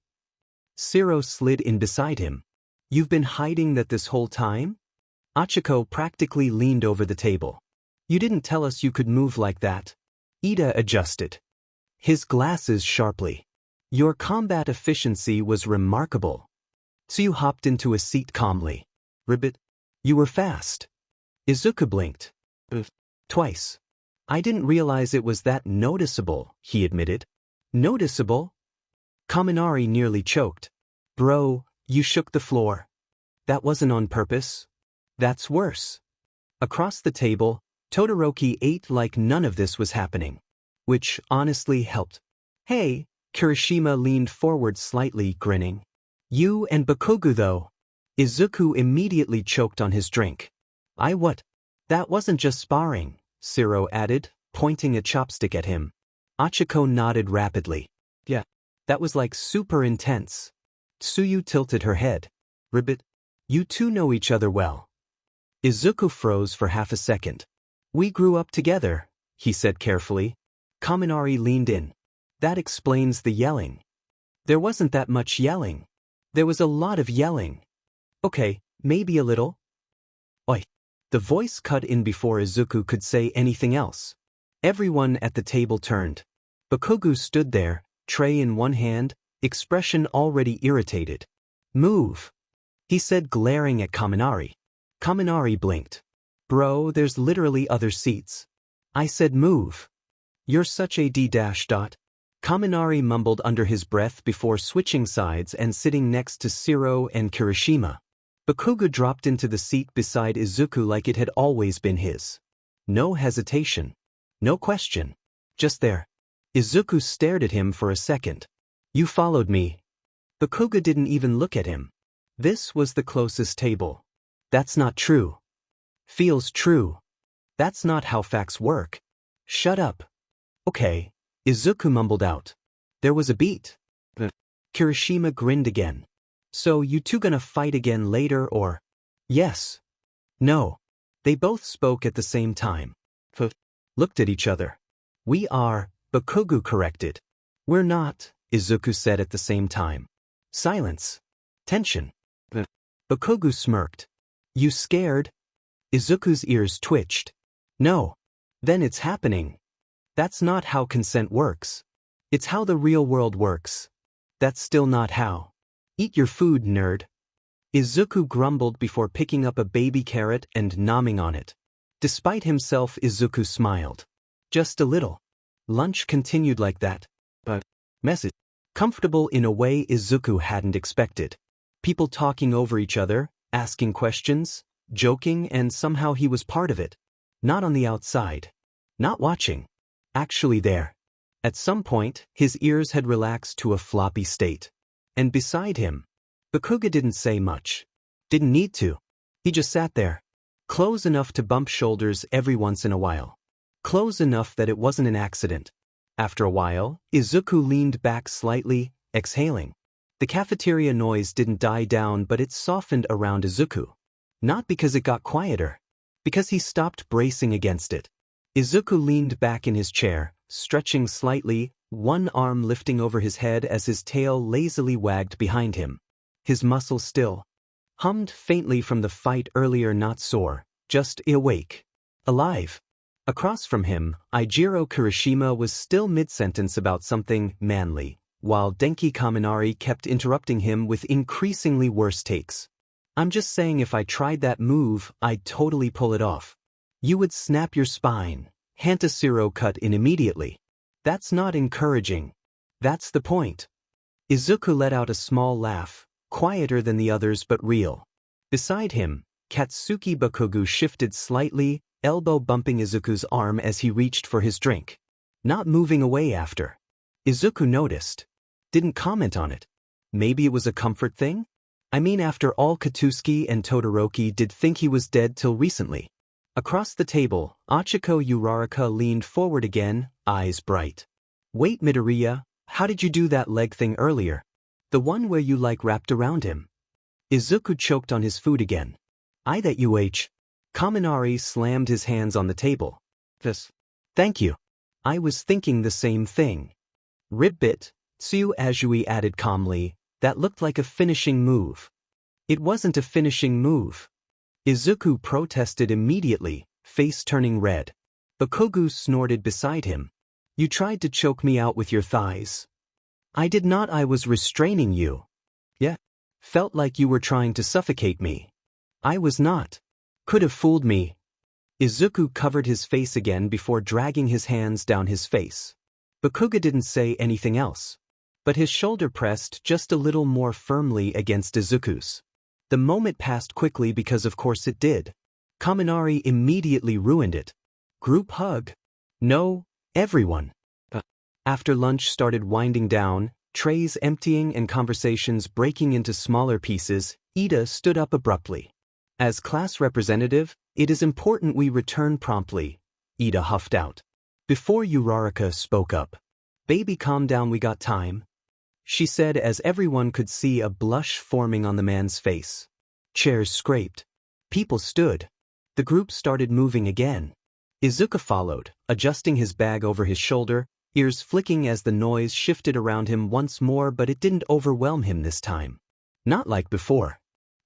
Siro slid in beside him. You've been hiding that this whole time? Achiko practically leaned over the table. You didn't tell us you could move like that. Ida adjusted his glasses sharply. Your combat efficiency was remarkable. Tsuyu hopped into a seat calmly. Ribbit, you were fast. Izuku blinked. Twice. I didn't realize it was that noticeable, he admitted. Noticeable? Kaminari nearly choked. Bro, you shook the floor. That wasn't on purpose. That's worse. Across the table, Todoroki ate like none of this was happening. Which honestly helped. Hey, Kirishima leaned forward slightly, grinning. You and Bakugou though. Izuku immediately choked on his drink. What? That wasn't just sparring, Siro added, pointing a chopstick at him. Achiko nodded rapidly. Yeah, that was like super intense. Tsuyu tilted her head. Ribbit, you two know each other well. Izuku froze for half a second. We grew up together, he said carefully. Kaminari leaned in. That explains the yelling. There wasn't that much yelling. There was a lot of yelling. Okay, maybe a little. Oi. The voice cut in before Izuku could say anything else. Everyone at the table turned. Bakugou stood there, tray in one hand, expression already irritated. Move, he said, glaring at Kaminari. Kaminari blinked. Bro, there's literally other seats. I said move. You're such a d-. Kaminari mumbled under his breath before switching sides and sitting next to Shiro and Kirishima. Bakugou dropped into the seat beside Izuku like it had always been his. No hesitation. No question. Just there. Izuku stared at him for a second. You followed me. Bakugou didn't even look at him. This was the closest table. That's not true. Feels true. That's not how facts work. Shut up. Okay. Izuku mumbled out. There was a beat. Kirishima grinned again. So you two gonna fight again later or? Yes. No. They both spoke at the same time. Looked at each other. We are, Bakugou corrected. We're not, Izuku said at the same time. Silence. Tension. Bakugou smirked. You scared? Izuku's ears twitched. No. Then it's happening. That's not how consent works. It's how the real world works. That's still not how. Eat your food, nerd. Izuku grumbled before picking up a baby carrot and nomming on it. Despite himself, Izuku smiled. Just a little. Lunch continued like that. But, message. Comfortable in a way Izuku hadn't expected. People talking over each other, asking questions, joking, and somehow he was part of it. Not on the outside. Not watching. Actually there. At some point, his ears had relaxed to a floppy state. And beside him, Bakugou didn't say much. Didn't need to. He just sat there. Close enough to bump shoulders every once in a while. Close enough that it wasn't an accident. After a while, Izuku leaned back slightly, exhaling. The cafeteria noise didn't die down, but it softened around Izuku. Not because it got quieter. Because he stopped bracing against it. Izuku leaned back in his chair, stretching slightly, one arm lifting over his head as his tail lazily wagged behind him. His muscles still. Hummed faintly from the fight earlier, not sore, just awake. Alive. Across from him, Eijiro Kirishima was still mid-sentence about something manly, while Denki Kaminari kept interrupting him with increasingly worse takes. I'm just saying if I tried that move, I'd totally pull it off. You would snap your spine. Hantashiro cut in immediately. That's not encouraging. That's the point. Izuku let out a small laugh, quieter than the others but real. Beside him, Katsuki Bakugou shifted slightly, elbow bumping Izuku's arm as he reached for his drink. Not moving away after. Izuku noticed. Didn't comment on it. Maybe it was a comfort thing? I mean, after all, Katuski and Todoroki did think he was dead till recently. Across the table, Achiko Uraraka leaned forward again, eyes bright. Wait, Midoryias, how did you do that leg thing earlier? The one where you wrapped around him? Izuku choked on his food again. That UH. Kaminari slammed his hands on the table. Thank you. I was thinking the same thing. Ribbit, Tsuyu Azui added calmly, that looked like a finishing move. It wasn't a finishing move. Izuku protested immediately, face turning red. Bakugou snorted beside him. You tried to choke me out with your thighs. I did not. I was restraining you. Yeah. Felt like you were trying to suffocate me. I was not. Could have fooled me. Izuku covered his face again before dragging his hands down his face. Bakugou didn't say anything else. But his shoulder pressed just a little more firmly against Izuku's. The moment passed quickly because of course it did. Kaminari immediately ruined it. Group hug? No, everyone. After lunch started winding down, trays emptying and conversations breaking into smaller pieces, Ida stood up abruptly. As class representative, it is important we return promptly, Ida huffed out. Before Uraraka spoke up. Baby, calm down, we got time. she said as everyone could see a blush forming on the man's face. Chairs scraped. People stood. The group started moving again. Izuku followed, adjusting his bag over his shoulder, ears flicking as the noise shifted around him once more, but it didn't overwhelm him this time. Not like before.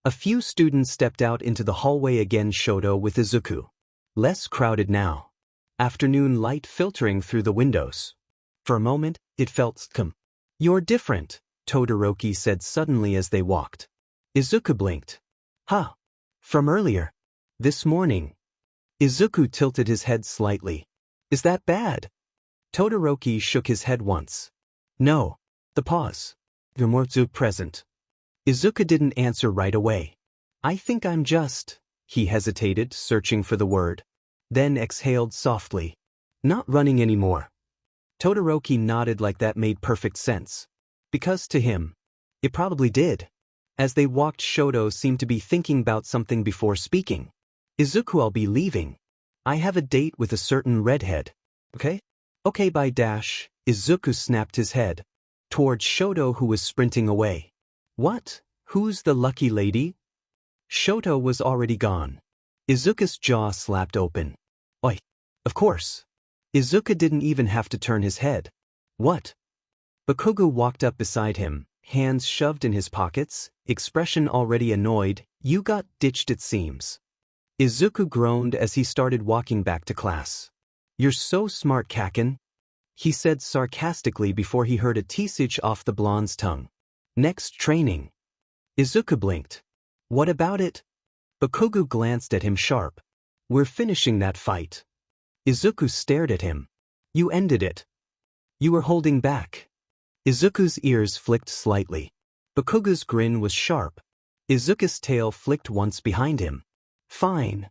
A few students stepped out into the hallway again, Shoto with Izuku. Less crowded now. Afternoon light filtering through the windows. For a moment, it felt calm. "You're different," Todoroki said suddenly as they walked. Izuku blinked. "Huh. From earlier. This morning." Izuku tilted his head slightly. "Is that bad?" Todoroki shook his head once. "No." The pause. Gumotsu present. Izuku didn't answer right away. "I think I'm just..." He hesitated, searching for the word. Then exhaled softly. "Not running anymore." Todoroki nodded like that made perfect sense. Because to him, it probably did. As they walked, Shoto seemed to be thinking about something before speaking. "Izuku, I'll be leaving. I have a date with a certain redhead. Okay?" "Okay, bye." Izuku snapped his head. Towards Shoto, who was sprinting away. "What? Who's the lucky lady?" Shoto was already gone. Izuku's jaw slapped open. "Oi. Of course." Izuku didn't even have to turn his head. "What?" Bakugou walked up beside him, hands shoved in his pockets, expression already annoyed. "You got ditched, it seems." Izuku groaned as he started walking back to class. "You're so smart, Kaken," he said sarcastically before he heard a teasage off the blonde's tongue. "Next training." Izuku blinked. "What about it?" Bakugou glanced at him sharp. "We're finishing that fight." Izuku stared at him. "You ended it. You were holding back." Izuku's ears flicked slightly. Bakugou's grin was sharp. Izuku's tail flicked once behind him. "Fine."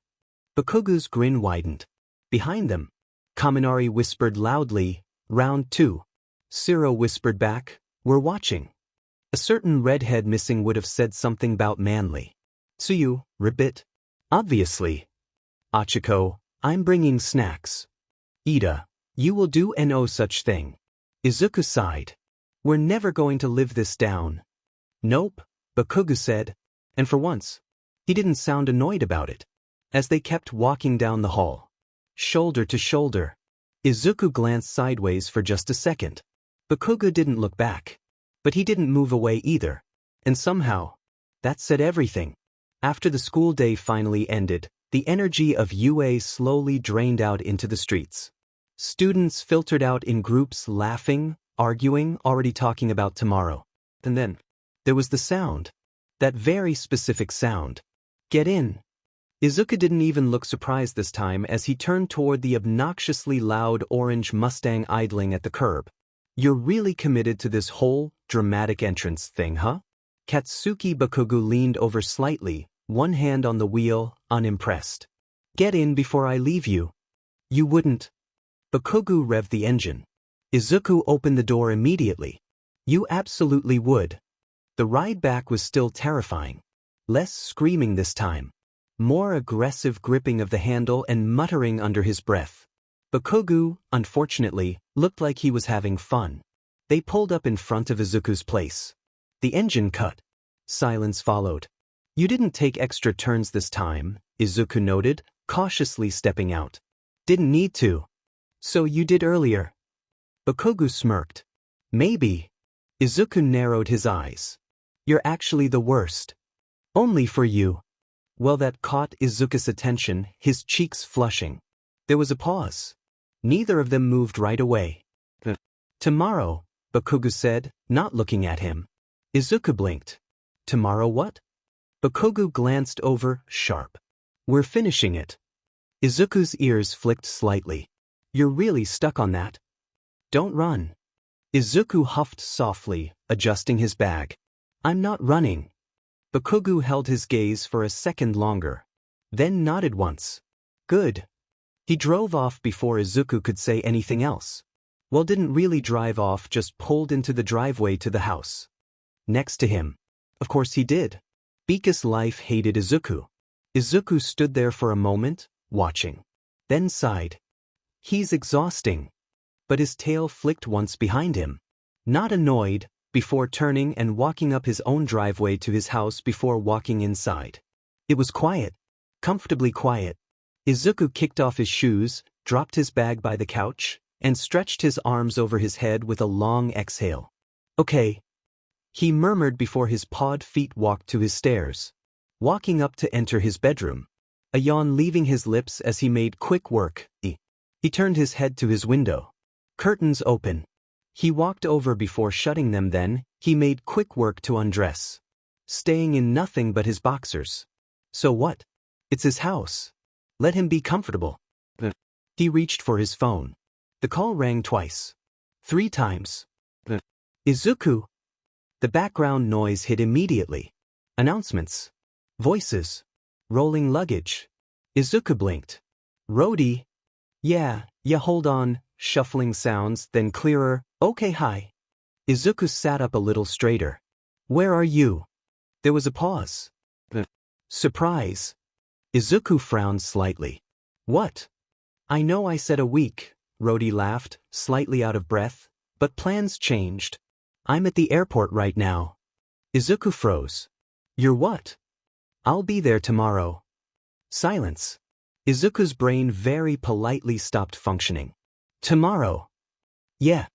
Bakugou's grin widened. Behind them, Kaminari whispered loudly, "Round 2. Siro whispered back, "We're watching." A certain redhead missing would have said something about manly. "Tsuyu, ribbit." "Obviously." "Achiko, I'm bringing snacks." "Ida, you will do no such thing." Izuku sighed. "We're never going to live this down." "Nope," Bakugou said, and for once, he didn't sound annoyed about it. As they kept walking down the hall, shoulder to shoulder, Izuku glanced sideways for just a second. Bakugou didn't look back, but he didn't move away either, and somehow, that said everything. After the school day finally ended, the energy of UA slowly drained out into the streets. Students filtered out in groups, laughing, arguing, already talking about tomorrow. And then, there was the sound. That very specific sound. "Get in." Izuku didn't even look surprised this time as he turned toward the obnoxiously loud orange Mustang idling at the curb. "You're really committed to this whole dramatic entrance thing, huh?" Katsuki Bakugou leaned over slightly, one hand on the wheel, unimpressed. "Get in before I leave you." "You wouldn't." Bakugou revved the engine. Izuku opened the door immediately. "You absolutely would." The ride back was still terrifying. Less screaming this time. More aggressive gripping of the handle and muttering under his breath. Bakugou, unfortunately, looked like he was having fun. They pulled up in front of Izuku's place. The engine cut. Silence followed. "You didn't take extra turns this time," Izuku noted, cautiously stepping out. "Didn't need to." "So you did earlier." Bakugou smirked. "Maybe." Izuku narrowed his eyes. "You're actually the worst." "Only for you." Well, that caught Izuku's attention, his cheeks flushing. There was a pause. Neither of them moved right away. "Tomorrow," Bakugou said, not looking at him. Izuku blinked. "Tomorrow what?" Bakugou glanced over, sharp. "We're finishing it." Izuku's ears flicked slightly. "You're really stuck on that?" "Don't run." Izuku huffed softly, adjusting his bag. "I'm not running." Bakugou held his gaze for a second longer, then nodded once. "Good." He drove off before Izuku could say anything else. Well, didn't really drive off, just pulled into the driveway to the house. Next to him. Of course he did. Bika's life hated Izuku. Izuku stood there for a moment, watching. Then sighed. "He's exhausting." But his tail flicked once behind him. Not annoyed, before turning and walking up his own driveway to his house before walking inside. It was quiet. Comfortably quiet. Izuku kicked off his shoes, dropped his bag by the couch, and stretched his arms over his head with a long exhale. Okay. He murmured before his pawed feet walked to his stairs. Walking up to enter his bedroom. A yawn leaving his lips as he made quick work. He turned his head to his window. Curtains open. He walked over before shutting them, then he made quick work to undress. Staying in nothing but his boxers. So what? It's his house. Let him be comfortable. He reached for his phone. The call rang twice. 3 times. Izuku. The background noise hit immediately. Announcements. Voices. Rolling luggage. Izuku blinked. Rodi. Yeah, hold on. Shuffling sounds, then clearer. Okay, hi. Izuku sat up a little straighter. Where are you? There was a pause. Surprise. Izuku frowned slightly. What? I know I said a week, Rodi laughed, slightly out of breath, but plans changed. I'm at the airport right now. Izuku froze. You're what? I'll be there tomorrow. Silence. Izuku's brain very politely stopped functioning. Tomorrow. Yeah.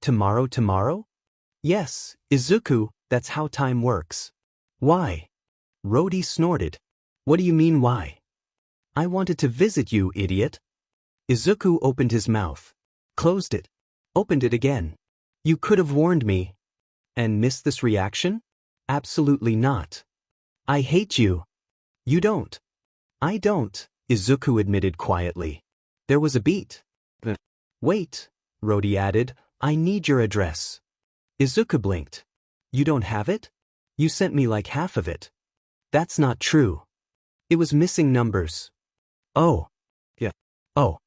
Tomorrow? Yes, Izuku, that's how time works. Why? Rodi snorted. What do you mean why? I wanted to visit you, idiot. Izuku opened his mouth. Closed it. Opened it again. You could have warned me. And missed this reaction? Absolutely not. I hate you. You don't. I don't, Izuku admitted quietly. There was a beat. Wait, Rodi added, I need your address. Izuku blinked. You don't have it? You sent me like half of it. That's not true. It was missing numbers. Oh. Yeah. Oh.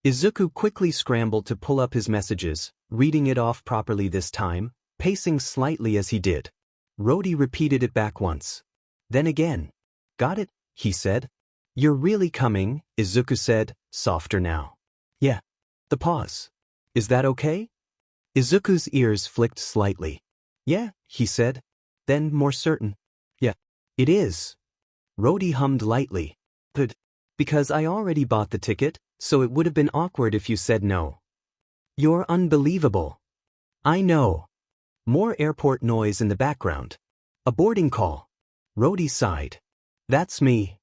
Izuku quickly scrambled to pull up his messages, reading it off properly this time, pacing slightly as he did. Rodi repeated it back once. Then again. Got it, he said. You're really coming, Izuku said, softer now. Yeah. The pause. Is that okay? Izuku's ears flicked slightly. Yeah, he said. Then more certain. Yeah. It is. Rodi hummed lightly. Good. Because I already bought the ticket, so it would have been awkward if you said no. You're unbelievable. I know. More airport noise in the background. A boarding call. Rodi sighed. That's me.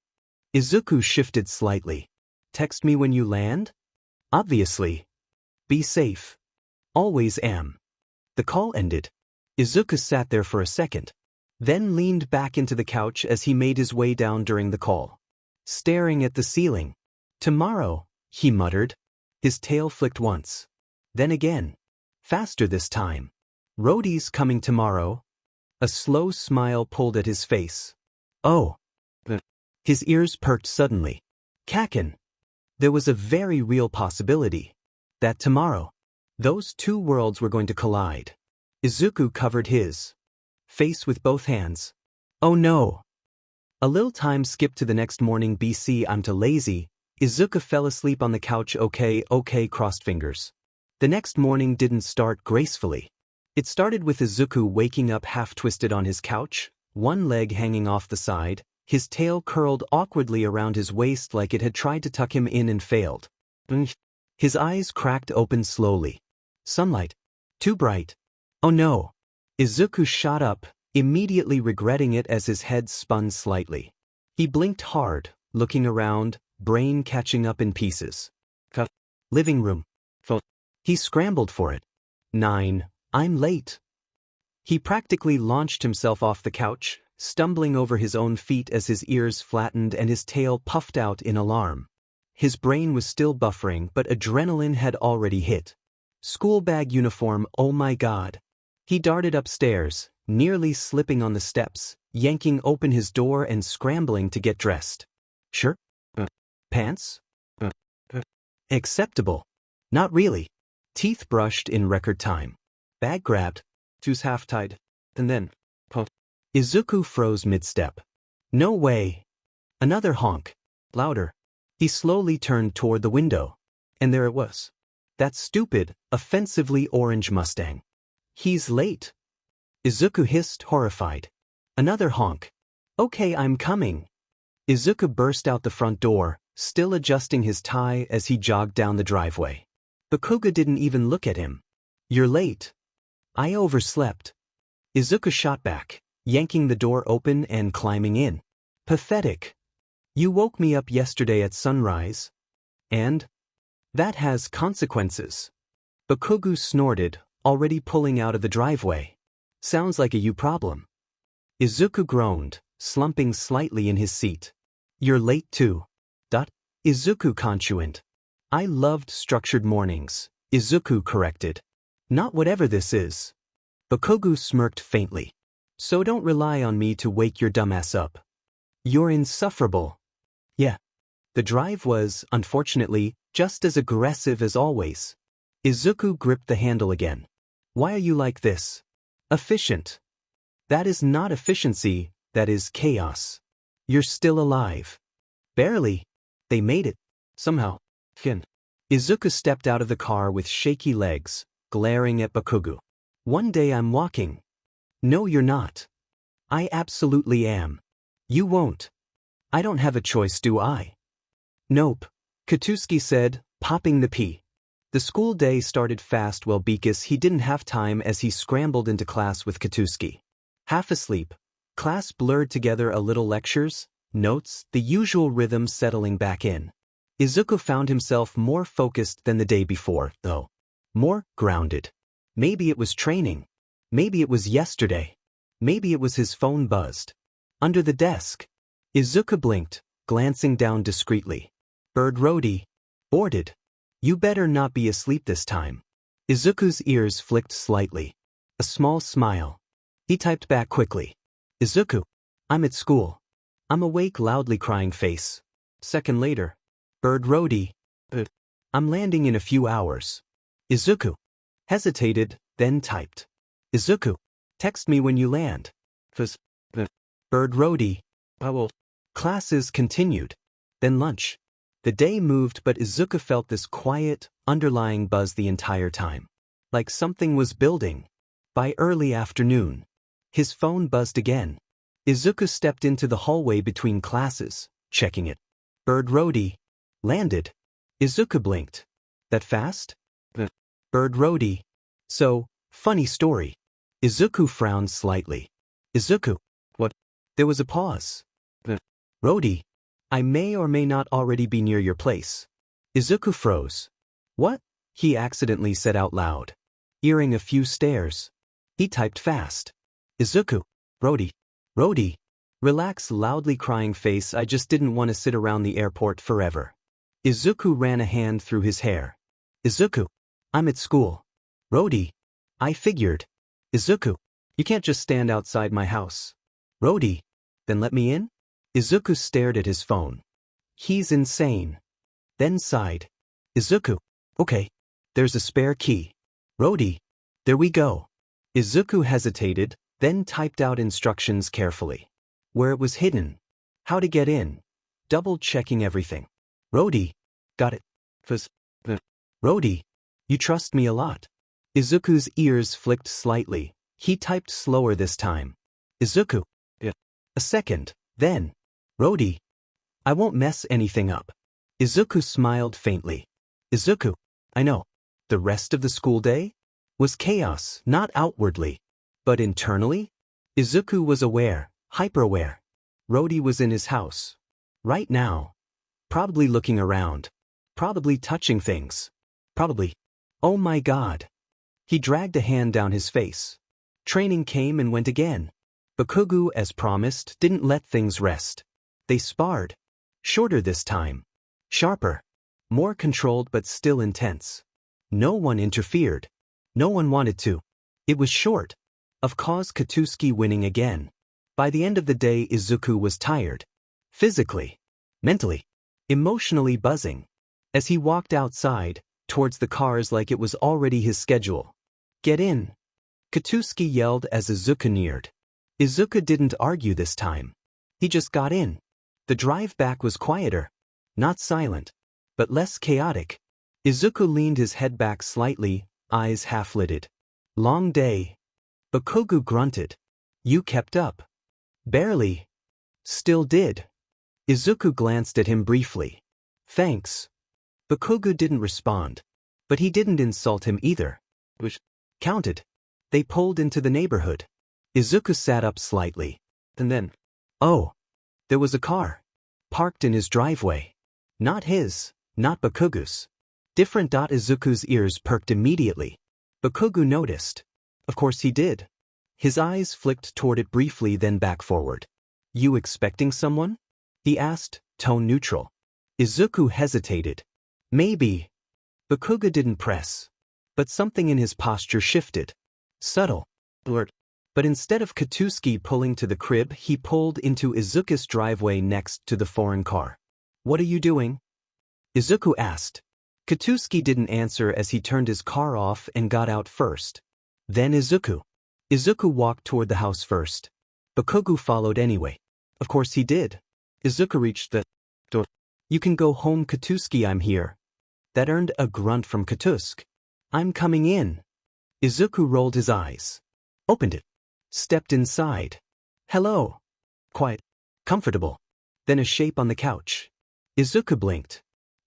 Izuku shifted slightly. Text me when you land? Obviously. Be safe. Always am. The call ended. Izuku sat there for a second, then leaned back into the couch as he made his way down during the call. Staring at the ceiling. Tomorrow, he muttered. His tail flicked once. Then again. Faster this time. Rodi's coming tomorrow. A slow smile pulled at his face. Oh. His ears perked suddenly. Kaken. There was a very real possibility that tomorrow, those two worlds were going to collide. Izuku covered his face with both hands. Oh no. A little time skipped to the next morning. BC I'm too lazy. Izuku fell asleep on the couch. Okay, crossed fingers. The next morning didn't start gracefully. It started with Izuku waking up half-twisted on his couch, one leg hanging off the side, his tail curled awkwardly around his waist like it had tried to tuck him in and failed. His eyes cracked open slowly. Sunlight. Too bright. Oh no. Izuku shot up, immediately regretting it as his head spun slightly. He blinked hard, looking around, brain catching up in pieces. Living room. He scrambled for it. 9. I'm late. He practically launched himself off the couch, stumbling over his own feet as his ears flattened and his tail puffed out in alarm. His brain was still buffering, but adrenaline had already hit. School bag uniform, oh my god. He darted upstairs, nearly slipping on the steps, yanking open his door and scrambling to get dressed. Shirt? Pants? Acceptable. Not really. Teeth brushed in record time. Bag grabbed, shoes half-tied, and then, Izuku froze mid-step. No way. Another honk. Louder. He slowly turned toward the window. And there it was. That stupid, offensively orange Mustang. He's late. Izuku hissed, horrified. Another honk. Okay, I'm coming. Izuku burst out the front door, still adjusting his tie as he jogged down the driveway. Bakugou didn't even look at him. You're late. I overslept. Izuku shot back, yanking the door open and climbing in. Pathetic. You woke me up yesterday at sunrise. And? That has consequences. Bakugou snorted, already pulling out of the driveway. Sounds like a you problem. Izuku groaned, slumping slightly in his seat. You're late too. Izuku conchuent. I loved structured mornings, Izuku corrected. Not whatever this is. Bakugou smirked faintly. So don't rely on me to wake your dumbass up. You're insufferable. Yeah. The drive was, unfortunately, just as aggressive as always. Izuku gripped the handle again. Why are you like this? Efficient. That is not efficiency, that is chaos. You're still alive. Barely. They made it. Somehow. Izuku stepped out of the car with shaky legs, glaring at Bakugou. One day I'm walking. No, you're not. I absolutely am. You won't. I don't have a choice, do I? Nope. Katuski said, popping the pea. The school day started fast because he didn't have time as he scrambled into class with Katuski. Half asleep, class blurred together a little lectures, notes, the usual rhythm settling back in. Izuku found himself more focused than the day before, though. More grounded. Maybe it was training. Maybe it was yesterday. Maybe it was his phone buzzed. Under the desk. Izuku blinked, glancing down discreetly. Bird Rodi. Boarded. You better not be asleep this time. Izuku's ears flicked slightly. A small smile. He typed back quickly. Izuku. I'm at school. I'm awake, loudly crying face. Second later. Bird Rodi. I'm landing in a few hours. Izuku. Hesitated, then typed. Izuku. Text me when you land. Bird Rodi. Classes continued. Then lunch. The day moved, but Izuku felt this quiet, underlying buzz the entire time. Like something was building. By early afternoon. His phone buzzed again. Izuku stepped into the hallway between classes, checking it. Bird Rodi. Landed. Izuku blinked. That fast? Bird Rodi. So, funny story. Izuku frowned slightly. Izuku. What? There was a pause. Rodi. I may or may not already be near your place. Izuku froze. What? He accidentally said out loud. Earing a few stares. He typed fast. Izuku. Rodi. Rodi. Relax, loudly crying face. I just didn't want to sit around the airport forever. Izuku ran a hand through his hair. Izuku. I'm at school. Rodi. I figured. Izuku. You can't just stand outside my house. Rodi. Then let me in? Izuku stared at his phone. He's insane. Then sighed. Izuku. Okay. There's a spare key. Rodi. There we go. Izuku hesitated, then typed out instructions carefully. Where it was hidden. How to get in. Double-checking everything. Rodi. Got it. Rodi. You trust me a lot. Izuku's ears flicked slightly. He typed slower this time. Izuku. Yeah. A second, then. Rodi. I won't mess anything up. Izuku smiled faintly. Izuku. I know. The rest of the school day? Was chaos, not outwardly, but internally? Izuku was aware, hyper-aware. Rodi was in his house. Right now. Probably looking around. Probably touching things. Probably. Oh my God. He dragged a hand down his face. Training came and went again. Bakugou, as promised, didn't let things rest. They sparred. Shorter this time. Sharper. More controlled but still intense. No one interfered. No one wanted to. It was short. Of course, Katuski winning again. By the end of the day, Izuku was tired. Physically. Mentally. Emotionally buzzing. As he walked outside, towards the cars like it was already his schedule. Get in. Katuski yelled as Izuku neared. Izuku didn't argue this time. He just got in. The drive back was quieter. Not silent, but less chaotic. Izuku leaned his head back slightly, eyes half-lidded. Long day. Bakugou grunted. You kept up. Barely. Still did. Izuku glanced at him briefly. Thanks. Bakugou didn't respond. But he didn't insult him either. Which counted. They pulled into the neighborhood. Izuku sat up slightly. And then, oh, there was a car. Parked in his driveway. Not his, not Bakugou's. Different. Izuku's ears perked immediately. Bakugou noticed. Of course he did. His eyes flicked toward it briefly, then back forward. You expecting someone? He asked, tone neutral. Izuku hesitated. Maybe. Bakugou didn't press. But something in his posture shifted. Subtle. But instead of Katuski pulling to the crib, he pulled into Izuku's driveway next to the foreign car. What are you doing? Izuku asked. Katuski didn't answer as he turned his car off and got out first. Then Izuku. Izuku walked toward the house first. Bakugou followed anyway. Of course he did. Izuku reached the door. You can go home, Katuski, I'm here. That earned a grunt from Katusk. I'm coming in. Izuku rolled his eyes. Opened it. Stepped inside. Hello. Quiet. Comfortable. Then a shape on the couch. Izuku blinked.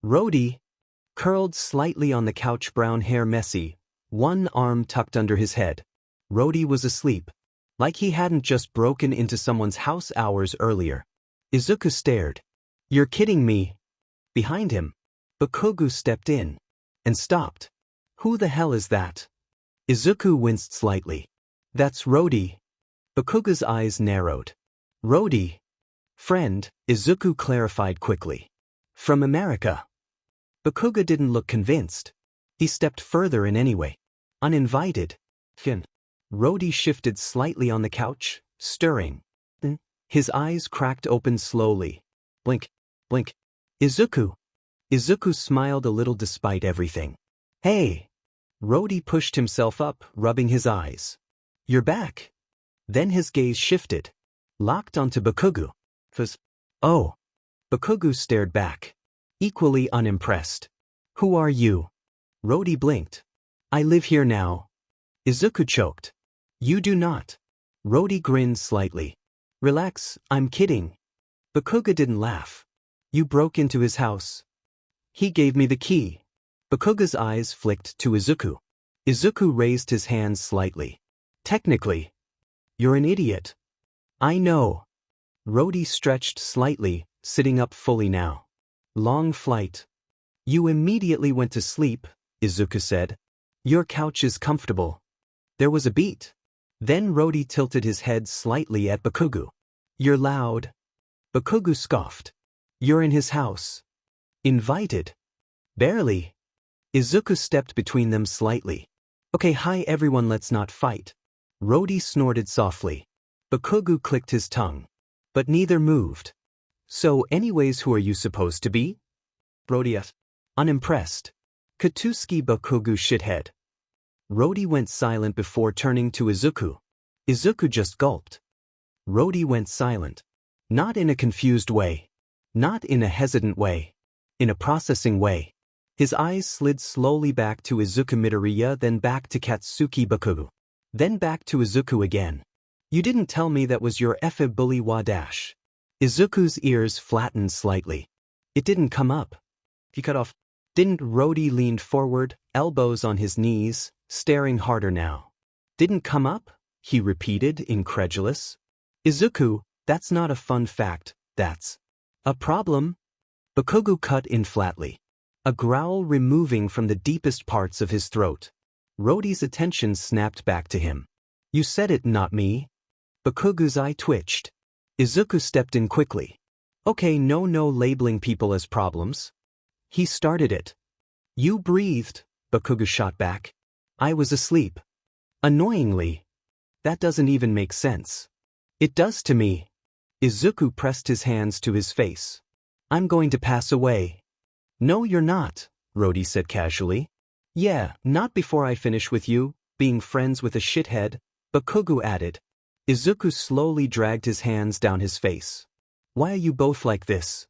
Rodi. Curled slightly on the couch, brown hair messy, one arm tucked under his head. Rodi was asleep. Like he hadn't just broken into someone's house hours earlier. Izuku stared. You're kidding me. Behind him, Bakugou stepped in. And stopped. Who the hell is that? Izuku winced slightly. That's Rodi. Bakugou's eyes narrowed. Rodi. Friend, Izuku clarified quickly. From America. Bakugou didn't look convinced. He stepped further in anyway. Uninvited. Rodi shifted slightly on the couch, stirring. His eyes cracked open slowly. Blink. Blink. Izuku. Izuku smiled a little despite everything. Hey. Rodi pushed himself up, rubbing his eyes. You're back. Then his gaze shifted. Locked onto Bakugou. Oh. Bakugou stared back. Equally unimpressed. Who are you? Rodi blinked. I live here now. Izuku choked. You do not. Rodi grinned slightly. Relax, I'm kidding. Bakugou didn't laugh. You broke into his house. He gave me the key. Bakugou's eyes flicked to Izuku. Izuku raised his hands slightly. Technically. You're an idiot. I know. Rodi stretched slightly, sitting up fully now. Long flight. You immediately went to sleep, Izuku said. Your couch is comfortable. There was a beat. Then Rodi tilted his head slightly at Bakugou. You're loud. Bakugou scoffed. You're in his house. Invited. Barely. Izuku stepped between them slightly. Okay, hi everyone, let's not fight. Rodi snorted softly. Bakugou clicked his tongue. But neither moved. So anyways, who are you supposed to be? Rodi asked. Unimpressed. Katuski, Bakugou shithead. Rodi went silent before turning to Izuku. Izuku just gulped. Rodi went silent. Not in a confused way. Not in a hesitant way. In a processing way. His eyes slid slowly back to Izuku Midoriya, then back to Katsuki Bakugou. Then back to Izuku again. You didn't tell me that was your effe bully wa dash. Izuku's ears flattened slightly. It didn't come up. He cut off. Didn't. Rodi leaned forward, elbows on his knees, staring harder now. Didn't come up? He repeated, incredulous. Izuku, that's not a fun fact, that's a problem. Bakugou cut in flatly. A growl removing from the deepest parts of his throat. Rodi's attention snapped back to him. You said it, not me. Bakugou's eye twitched. Izuku stepped in quickly. Okay, no labeling people as problems. He started it. You breathed, Bakugou shot back. I was asleep. Annoyingly. That doesn't even make sense. It does to me. Izuku pressed his hands to his face. I'm going to pass away. No, you're not, Rodi said casually. Yeah, not before I finish with you, being friends with a shithead, Bakugou added. Izuku slowly dragged his hands down his face. Why are you both like this?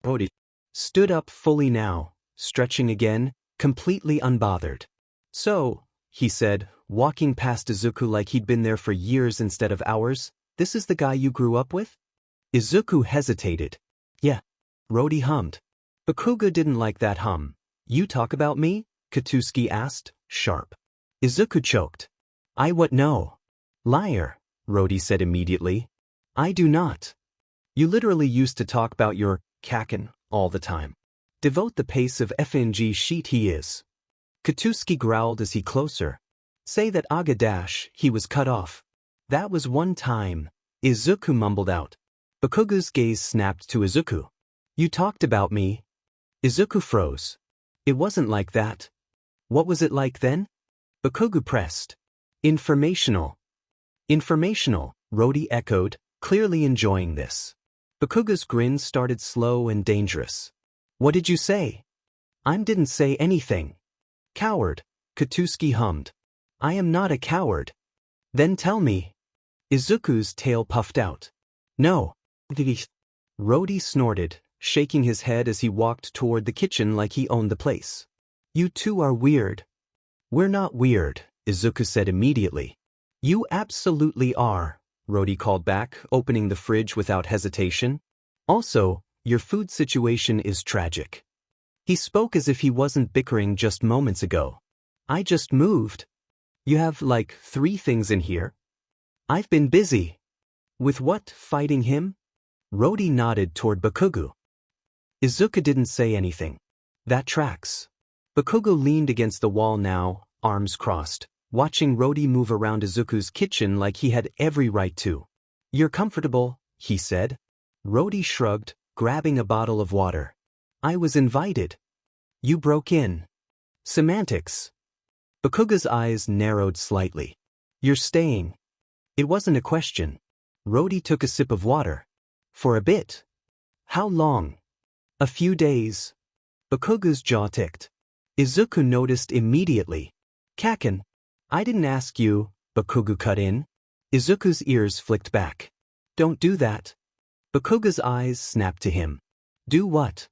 Rodi stood up fully now, stretching again, completely unbothered. So, he said, walking past Izuku like he'd been there for years instead of hours. This is the guy you grew up with? Izuku hesitated. Yeah. Rodi hummed. Bakugo didn't like that hum. You talk about me? Katuski asked, sharp. Izuku choked. I what no. Liar, Rodi said immediately. I do not. You literally used to talk about your kaken all the time. Devote the pace of FNG sheet he is. Katuski growled as he closer. Say that aga dash, he was cut off. That was one time, Izuku mumbled out. Bakugo's gaze snapped to Izuku. You talked about me. Izuku froze. It wasn't like that. What was it like then? Bakugo pressed. Informational. Informational, Rodi echoed, clearly enjoying this. Bakugo's grin started slow and dangerous. What did you say? I didn't say anything. Coward, Katuski hummed. I am not a coward. Then tell me. Izuku's tail puffed out. No. Rodi snorted, shaking his head as he walked toward the kitchen like he owned the place. You two are weird. We're not weird, Izuku said immediately. You absolutely are, Rodi called back, opening the fridge without hesitation. Also, your food situation is tragic. He spoke as if he wasn't bickering just moments ago. I just moved. You have like 3 things in here? I've been busy. With what, fighting him? Rodi nodded toward Bakugo. Izuku didn't say anything. That tracks. Bakugo leaned against the wall now, arms crossed, watching Rodi move around Izuku's kitchen like he had every right to. You're comfortable, he said. Rodi shrugged, grabbing a bottle of water. I was invited. You broke in. Semantics. Bakugo's eyes narrowed slightly. You're staying. It wasn't a question. Rodi took a sip of water. For a bit. How long? A few days. Bakugo's jaw ticked. Izuku noticed immediately. Kaken. I didn't ask you, Bakugo cut in. Izuku's ears flicked back. Don't do that. Bakugo's eyes snapped to him. Do what?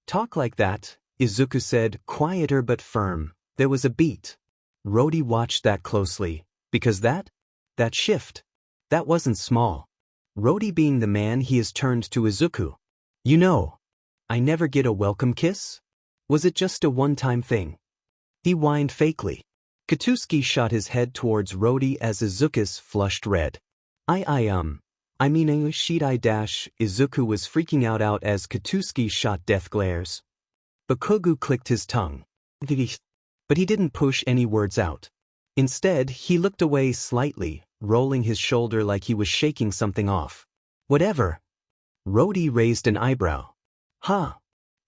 Talk like that, Izuku said, quieter but firm. There was a beat. Rodi watched that closely, because that shift, that wasn't small. Rodi being the man he is turned to Izuku. You know, I never get a welcome kiss? Was it just a one-time thing? He whined fakely. Katuski shot his head towards Rodi as Izuku's flushed red. Izuku was freaking out as Katuski shot death glares. Bakugo clicked his tongue. But he didn't push any words out. Instead, he looked away slightly, rolling his shoulder like he was shaking something off. Whatever. Rodi raised an eyebrow. Huh.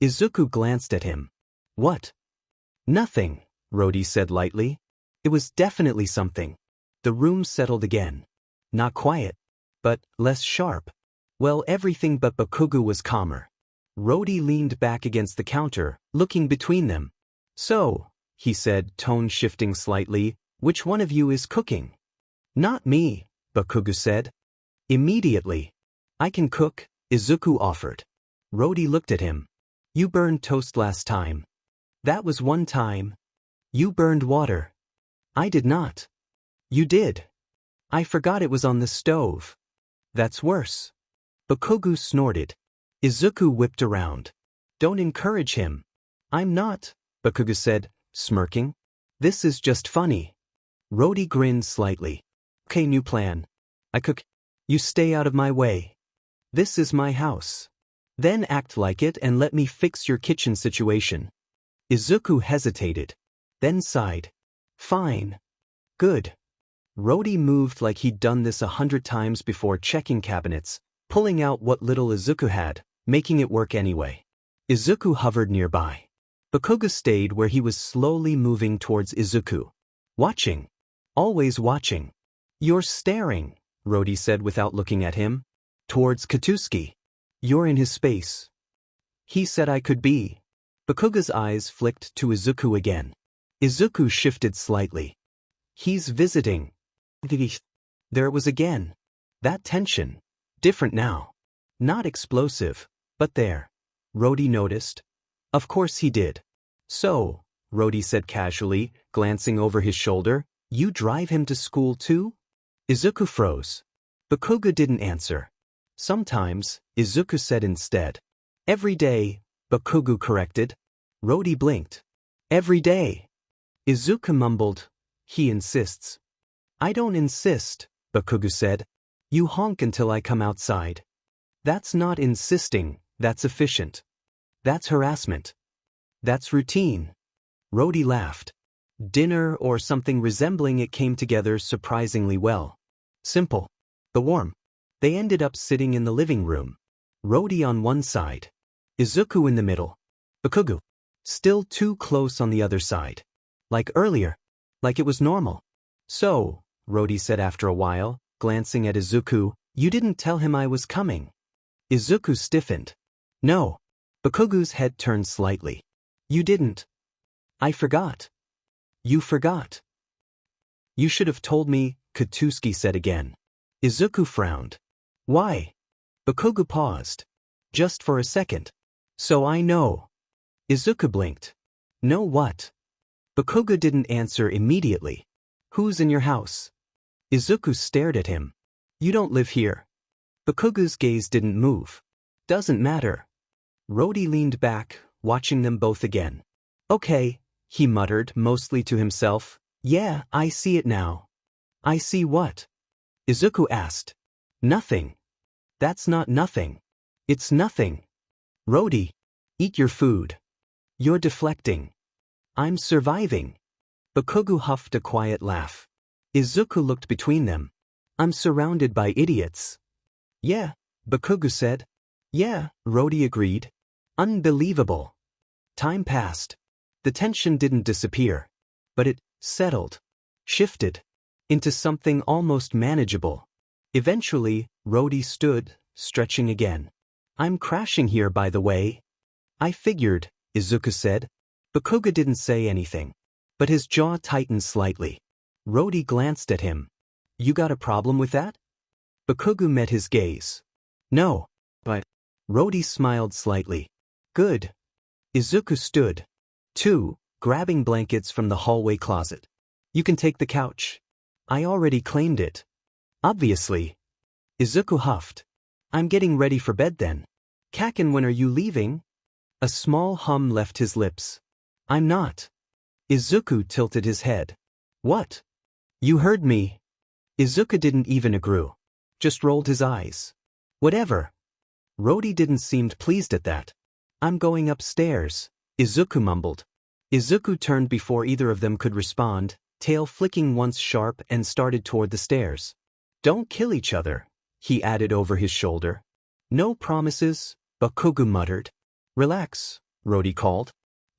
Izuku glanced at him. What? Nothing, Rodi said lightly. It was definitely something. The room settled again. Not quiet, but less sharp. Well, everything but Bakugo was calmer. Rodi leaned back against the counter, looking between them. So, he said, tone shifting slightly, which one of you is cooking? Not me, Bakugo said. Immediately. I can cook, Izuku offered. Rodi looked at him. You burned toast last time. That was one time. You burned water. I did not. You did. I forgot it was on the stove. That's worse. Bakugo snorted. Izuku whipped around. Don't encourage him. I'm not, Bakugo said, smirking. This is just funny. Rodi grinned slightly. Okay, new plan. I cook. You stay out of my way. This is my house. Then act like it and let me fix your kitchen situation. Izuku hesitated. Then sighed. Fine. Good. Rodi moved like he'd done this 100 times before, checking cabinets, pulling out what little Izuku had, making it work anyway. Izuku hovered nearby. Bakugo stayed where he was, slowly moving towards Izuku. Watching. Always watching. You're staring, Rodi said without looking at him. Towards Katuski. You're in his space. He said I could be. Bakugo's eyes flicked to Izuku again. Izuku shifted slightly. He's visiting. There it was again. That tension. Different now. Not explosive, but there. Rodi noticed. Of course he did. So, Rodi said casually, glancing over his shoulder. You drive him to school too? Izuku froze. Bakugou didn't answer. Sometimes, Izuku said instead. Every day, Bakugou corrected. Rodi blinked. Every day. Izuku mumbled. He insists. I don't insist, Bakugou said. You honk until I come outside. That's not insisting, that's efficient. That's harassment. That's routine. Rodi laughed. Dinner or something resembling it came together surprisingly well. Simple. The warm. They ended up sitting in the living room. Rodi on one side. Izuku in the middle. Bakugou. Still too close on the other side. Like earlier. Like it was normal. So, Rodi said after a while, glancing at Izuku, you didn't tell him I was coming. Izuku stiffened. No. Bakugou's head turned slightly. You didn't. I forgot. You forgot. You should have told me, Katuski said again. Izuku frowned. Why? Bakugou paused. Just for a second. So I know. Izuku blinked. Know what? Bakugou didn't answer immediately. Who's in your house? Izuku stared at him. You don't live here. Bakugou's gaze didn't move. Doesn't matter. Rodi leaned back, watching them both again. Okay, he muttered, mostly to himself. Yeah, I see it now. I see what? Izuku asked. Nothing. That's not nothing. It's nothing. Rodi, eat your food. You're deflecting. I'm surviving. Bakugou huffed a quiet laugh. Izuku looked between them. I'm surrounded by idiots. Yeah, Bakugou said. Yeah, Rodi agreed. Unbelievable. Time passed. The tension didn't disappear. But it settled. Shifted. Into something almost manageable. Eventually, Rodi stood, stretching again. I'm crashing here, by the way. I figured, Izuku said. Bakugou didn't say anything. But his jaw tightened slightly. Rodi glanced at him. You got a problem with that? Bakugou met his gaze. No. But Rodi smiled slightly. Good. Izuku stood. 2, grabbing blankets from the hallway closet. You can take the couch. I already claimed it. Obviously. Izuku huffed. I'm getting ready for bed then. Kaken, when are you leaving? A small hum left his lips. I'm not. Izuku tilted his head. What? You heard me. Izuku didn't even agree. Just rolled his eyes. Whatever. Rodi didn't seem pleased at that. I'm going upstairs, Izuku mumbled. Izuku turned before either of them could respond, tail flicking once sharp, and started toward the stairs. Don't kill each other, he added over his shoulder. No promises, Bakugou muttered. Relax, Rodi called.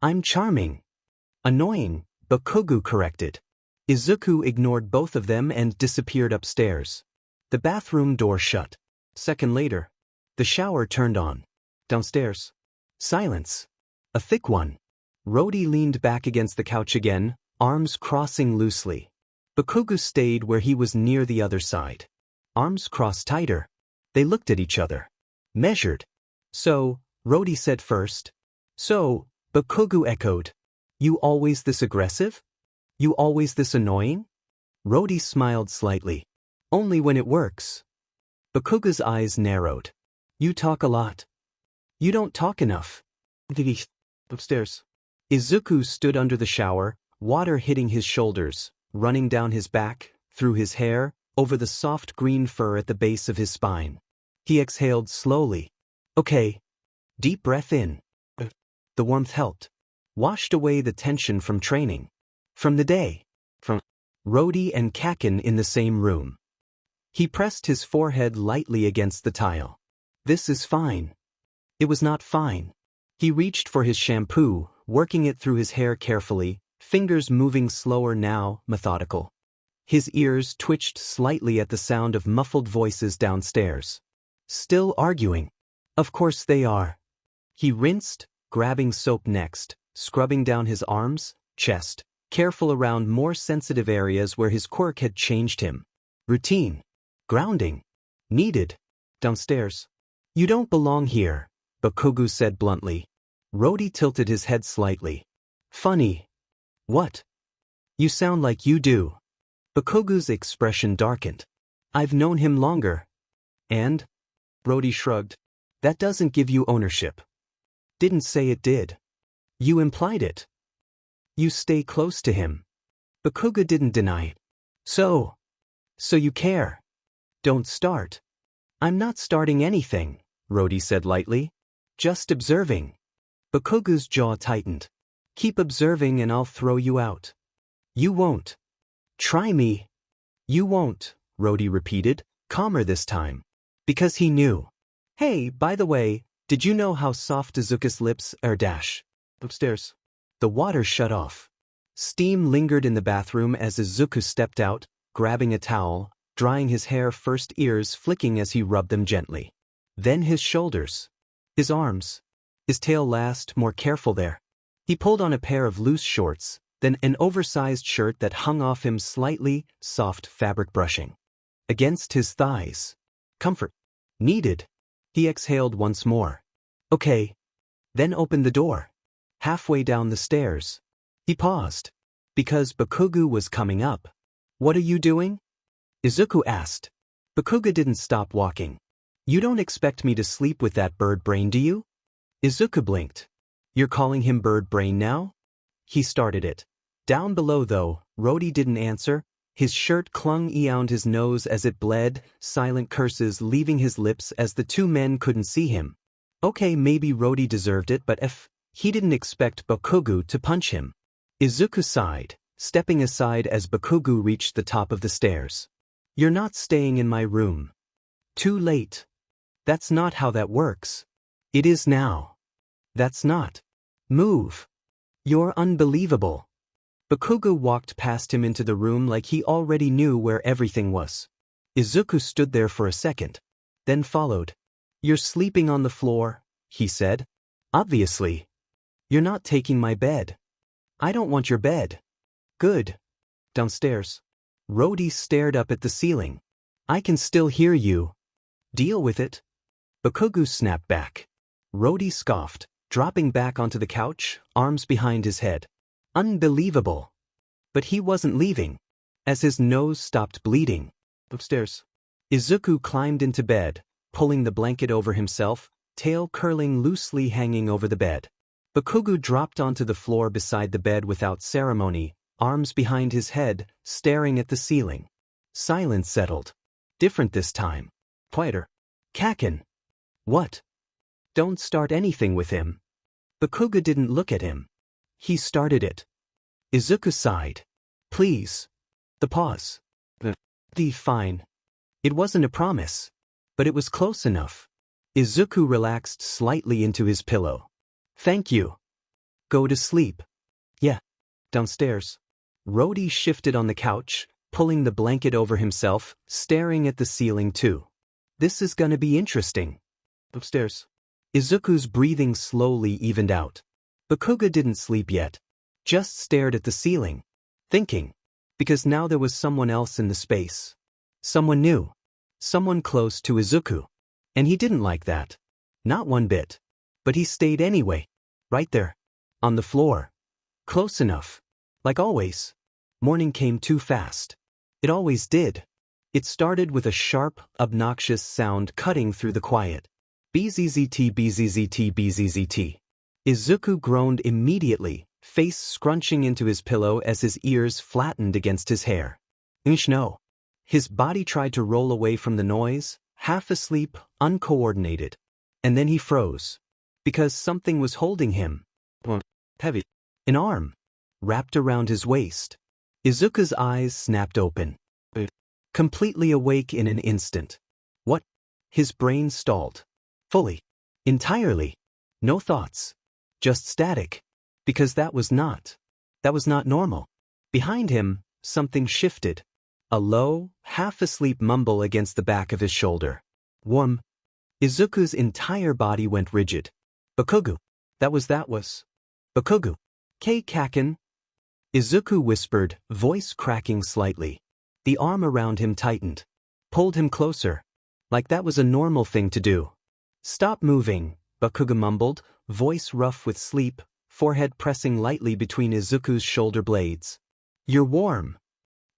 I'm charming. Annoying, Bakugou corrected. Izuku ignored both of them and disappeared upstairs. The bathroom door shut. Second later, the shower turned on. Downstairs. Silence. A thick one. Rodi leaned back against the couch again, arms crossing loosely. Bakugou stayed where he was near the other side. Arms crossed tighter. They looked at each other. Measured. So, Rodi said first. So, Bakugou echoed. You always this aggressive? You always this annoying? Rodi smiled slightly. Only when it works. Bakugou's eyes narrowed. You talk a lot. You don't talk enough. Upstairs. Izuku stood under the shower, water hitting his shoulders, running down his back, through his hair, over the soft green fur at the base of his spine. He exhaled slowly. Okay. Deep breath in. The warmth helped. Washed away the tension from training. From the day. From Rodi and Kaken in the same room. He pressed his forehead lightly against the tile. This is fine. It was not fine. He reached for his shampoo, working it through his hair carefully, fingers moving slower now, methodical. His ears twitched slightly at the sound of muffled voices downstairs. Still arguing. Of course they are. He rinsed, grabbing soap next, scrubbing down his arms, chest, careful around more sensitive areas where his quirk had changed him. Routine. Grounding. Needed. Downstairs. You don't belong here, Bakugou said bluntly. Rodi tilted his head slightly. Funny. What? You sound like you do. Bakugo's expression darkened. I've known him longer. And? Rodi shrugged. That doesn't give you ownership. Didn't say it did. You implied it. You stay close to him. Bakugo didn't deny it. So you care. Don't start. I'm not starting anything, Rodi said lightly. Just observing. Bakugo's jaw tightened. Keep observing and I'll throw you out. You won't. Try me. You won't, Rodi repeated, calmer this time. Because he knew. Hey, by the way, did you know how soft Izuku's lips are? Upstairs. The water shut off. Steam lingered in the bathroom as Izuku stepped out, grabbing a towel, drying his hair, first ears flicking as he rubbed them gently. Then his shoulders. His arms. His tail, last, more careful there. He pulled on a pair of loose shorts, then an oversized shirt that hung off him slightly, soft fabric brushing against his thighs. Comfort. Needed. He exhaled once more. Okay. Then opened the door. Halfway down the stairs. He paused. Because Bakugo was coming up. What are you doing? Izuku asked. Bakugo didn't stop walking. You don't expect me to sleep with that bird brain, do you? Izuku blinked. You're calling him bird brain now? He started it. Down below though, Rodi didn't answer. His shirt clung around his nose as it bled, silent curses leaving his lips as the two men couldn't see him. Okay, maybe Rodi deserved it, but if he didn't expect Bakugo to punch him. Izuku sighed, stepping aside as Bakugo reached the top of the stairs. You're not staying in my room. Too late. That's not how that works. It is now. That's not. Move. You're unbelievable. Bakugo walked past him into the room like he already knew where everything was. Izuku stood there for a second, then followed. You're sleeping on the floor, he said. Obviously. You're not taking my bed. I don't want your bed. Good. Downstairs. Rodi stared up at the ceiling. I can still hear you. Deal with it. Bakugo snapped back. Rodi scoffed, dropping back onto the couch, arms behind his head. Unbelievable. But he wasn't leaving. As his nose stopped bleeding. Upstairs. Izuku climbed into bed, pulling the blanket over himself, tail curling loosely hanging over the bed. Bakugo dropped onto the floor beside the bed without ceremony, arms behind his head, staring at the ceiling. Silence settled. Different this time. Quieter. Kaken. What? Don't start anything with him. Bakugo didn't look at him. He started it. Izuku sighed. Please. The pause. Fine. It wasn't a promise. But it was close enough. Izuku relaxed slightly into his pillow. Thank you. Go to sleep. Yeah. Downstairs. Rodi shifted on the couch, pulling the blanket over himself, staring at the ceiling too. This is gonna be interesting. Upstairs. Izuku's breathing slowly evened out. Bakugo didn't sleep yet. Just stared at the ceiling. Thinking. Because now there was someone else in the space. Someone new. Someone close to Izuku. And he didn't like that. Not one bit. But he stayed anyway. Right there. On the floor. Close enough. Like always. Morning came too fast. It always did. It started with a sharp, obnoxious sound cutting through the quiet. BZZT BZZT BZZT. Izuku groaned immediately, face scrunching into his pillow as his ears flattened against his hair. No. His body tried to roll away from the noise, half asleep, uncoordinated. And then he froze. Because something was holding him. Heavy. An arm. Wrapped around his waist. Izuku's eyes snapped open. Completely awake in an instant. What? His brain stalled. Fully. Entirely. No thoughts. Just static. Because that was not normal. Behind him, something shifted. A low, half-asleep mumble against the back of his shoulder. Warm. Izuku's entire body went rigid. Bakugo. That was. Bakugo. Kaken. Izuku whispered, voice cracking slightly. The arm around him tightened. Pulled him closer. Like that was a normal thing to do. Stop moving, Bakugo mumbled, voice rough with sleep, forehead pressing lightly between Izuku's shoulder blades. You're warm.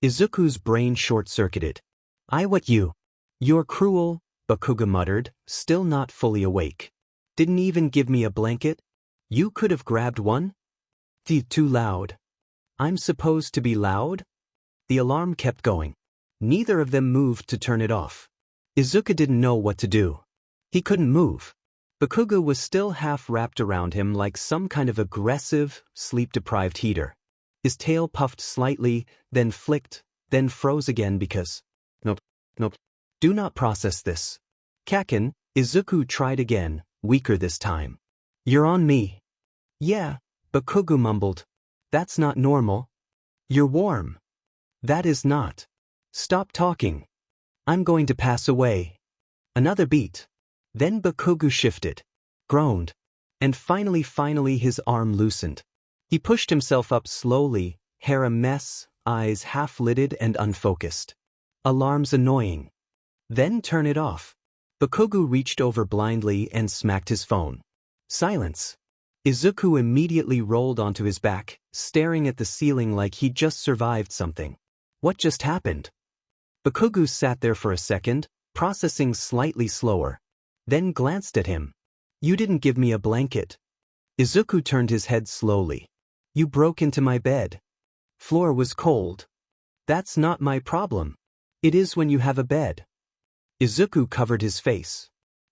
Izuku's brain short-circuited. What you? You're cruel, Bakugou muttered, still not fully awake. Didn't even give me a blanket? You could have grabbed one? Too loud. I'm supposed to be loud? The alarm kept going. Neither of them moved to turn it off. Izuku didn't know what to do. He couldn't move. Bakugou was still half wrapped around him like some kind of aggressive, sleep-deprived heater. His tail puffed slightly, then flicked, then froze again because… Nope. Do not process this. Kaken, Izuku tried again, weaker this time. You're on me. Yeah, Bakugou mumbled. That's not normal. You're warm. That is not. Stop talking. I'm going to pass away. Another beat. Then Bakugou shifted, groaned, and finally his arm loosened. He pushed himself up slowly, hair a mess, eyes half-lidded and unfocused. Alarm's annoying. Then turn it off. Bakugou reached over blindly and smacked his phone. Silence. Izuku immediately rolled onto his back, staring at the ceiling like he'd just survived something. What just happened? Bakugou sat there for a second, processing slightly slower. Then glanced at him. You didn't give me a blanket. Izuku turned his head slowly. You broke into my bed. Floor was cold. That's not my problem. It is when you have a bed. Izuku covered his face.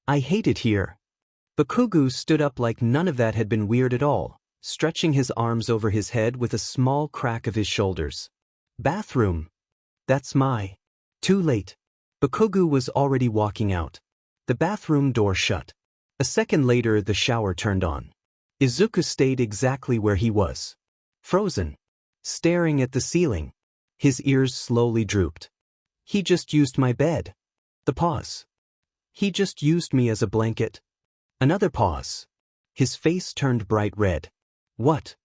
I hate it here. Bakugou stood up like none of that had been weird at all, stretching his arms over his head with a small crack of his shoulders. Bathroom. That's my. Too late. Bakugou was already walking out. The bathroom door shut. A second later the shower turned on. Izuku stayed exactly where he was. Frozen. Staring at the ceiling. His ears slowly drooped. He just used my bed. The pause. He just used me as a blanket. Another pause. His face turned bright red. What?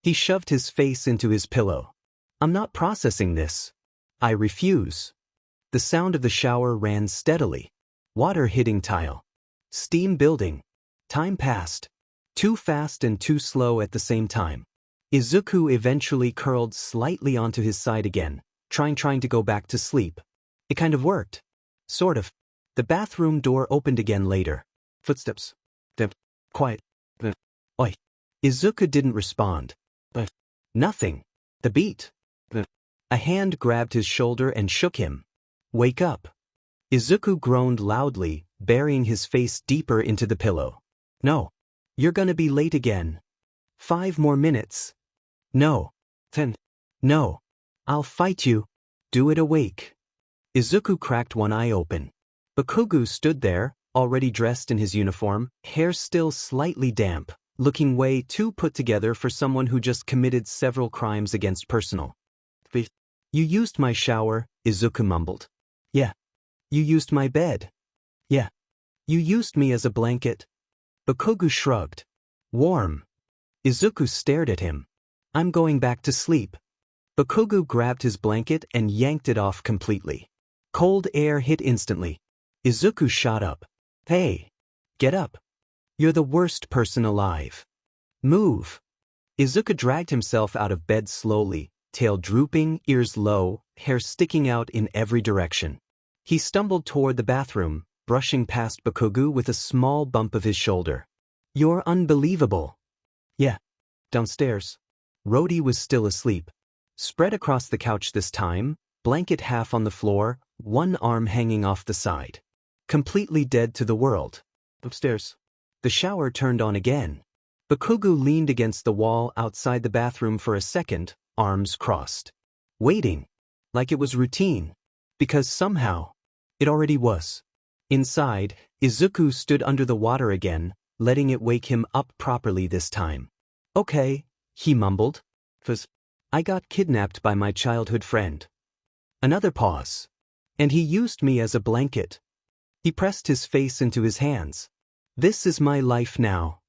He shoved his face into his pillow. I'm not processing this. I refuse. The sound of the shower ran steadily. Water hitting tile. Steam building. Time passed. Too fast and too slow at the same time. Izuku eventually curled slightly onto his side again, trying to go back to sleep. It kind of worked. Sort of. The bathroom door opened again later. Footsteps. Quiet. Oi. Izuku didn't respond. Nothing. The beat. A hand grabbed his shoulder and shook him. Wake up. Izuku groaned loudly, burying his face deeper into the pillow. No. You're gonna be late again. 5 more minutes. No. 10. No. I'll fight you. Do it awake. Izuku cracked one eye open. Bakugou stood there, already dressed in his uniform, hair still slightly damp, looking way too put together for someone who just committed several crimes against personal. You used my shower, Izuku mumbled. Yeah. You used my bed. Yeah. You used me as a blanket. Bakugou shrugged. Warm. Izuku stared at him. I'm going back to sleep. Bakugou grabbed his blanket and yanked it off completely. Cold air hit instantly. Izuku shot up. Hey. Get up. You're the worst person alive. Move. Izuku dragged himself out of bed slowly, tail drooping, ears low, hair sticking out in every direction. He stumbled toward the bathroom, brushing past Bakugou with a small bump of his shoulder. You're unbelievable. Yeah. Downstairs. Rodi was still asleep. Spread across the couch this time, blanket half on the floor, one arm hanging off the side. Completely dead to the world. Upstairs. The shower turned on again. Bakugou leaned against the wall outside the bathroom for a second, arms crossed. Waiting. Like it was routine. Because somehow, it already was. Inside, Izuku stood under the water again, letting it wake him up properly this time. Okay, he mumbled. "'Cause I got kidnapped by my childhood friend." Another pause. And he used me as a blanket. He pressed his face into his hands. This is my life now.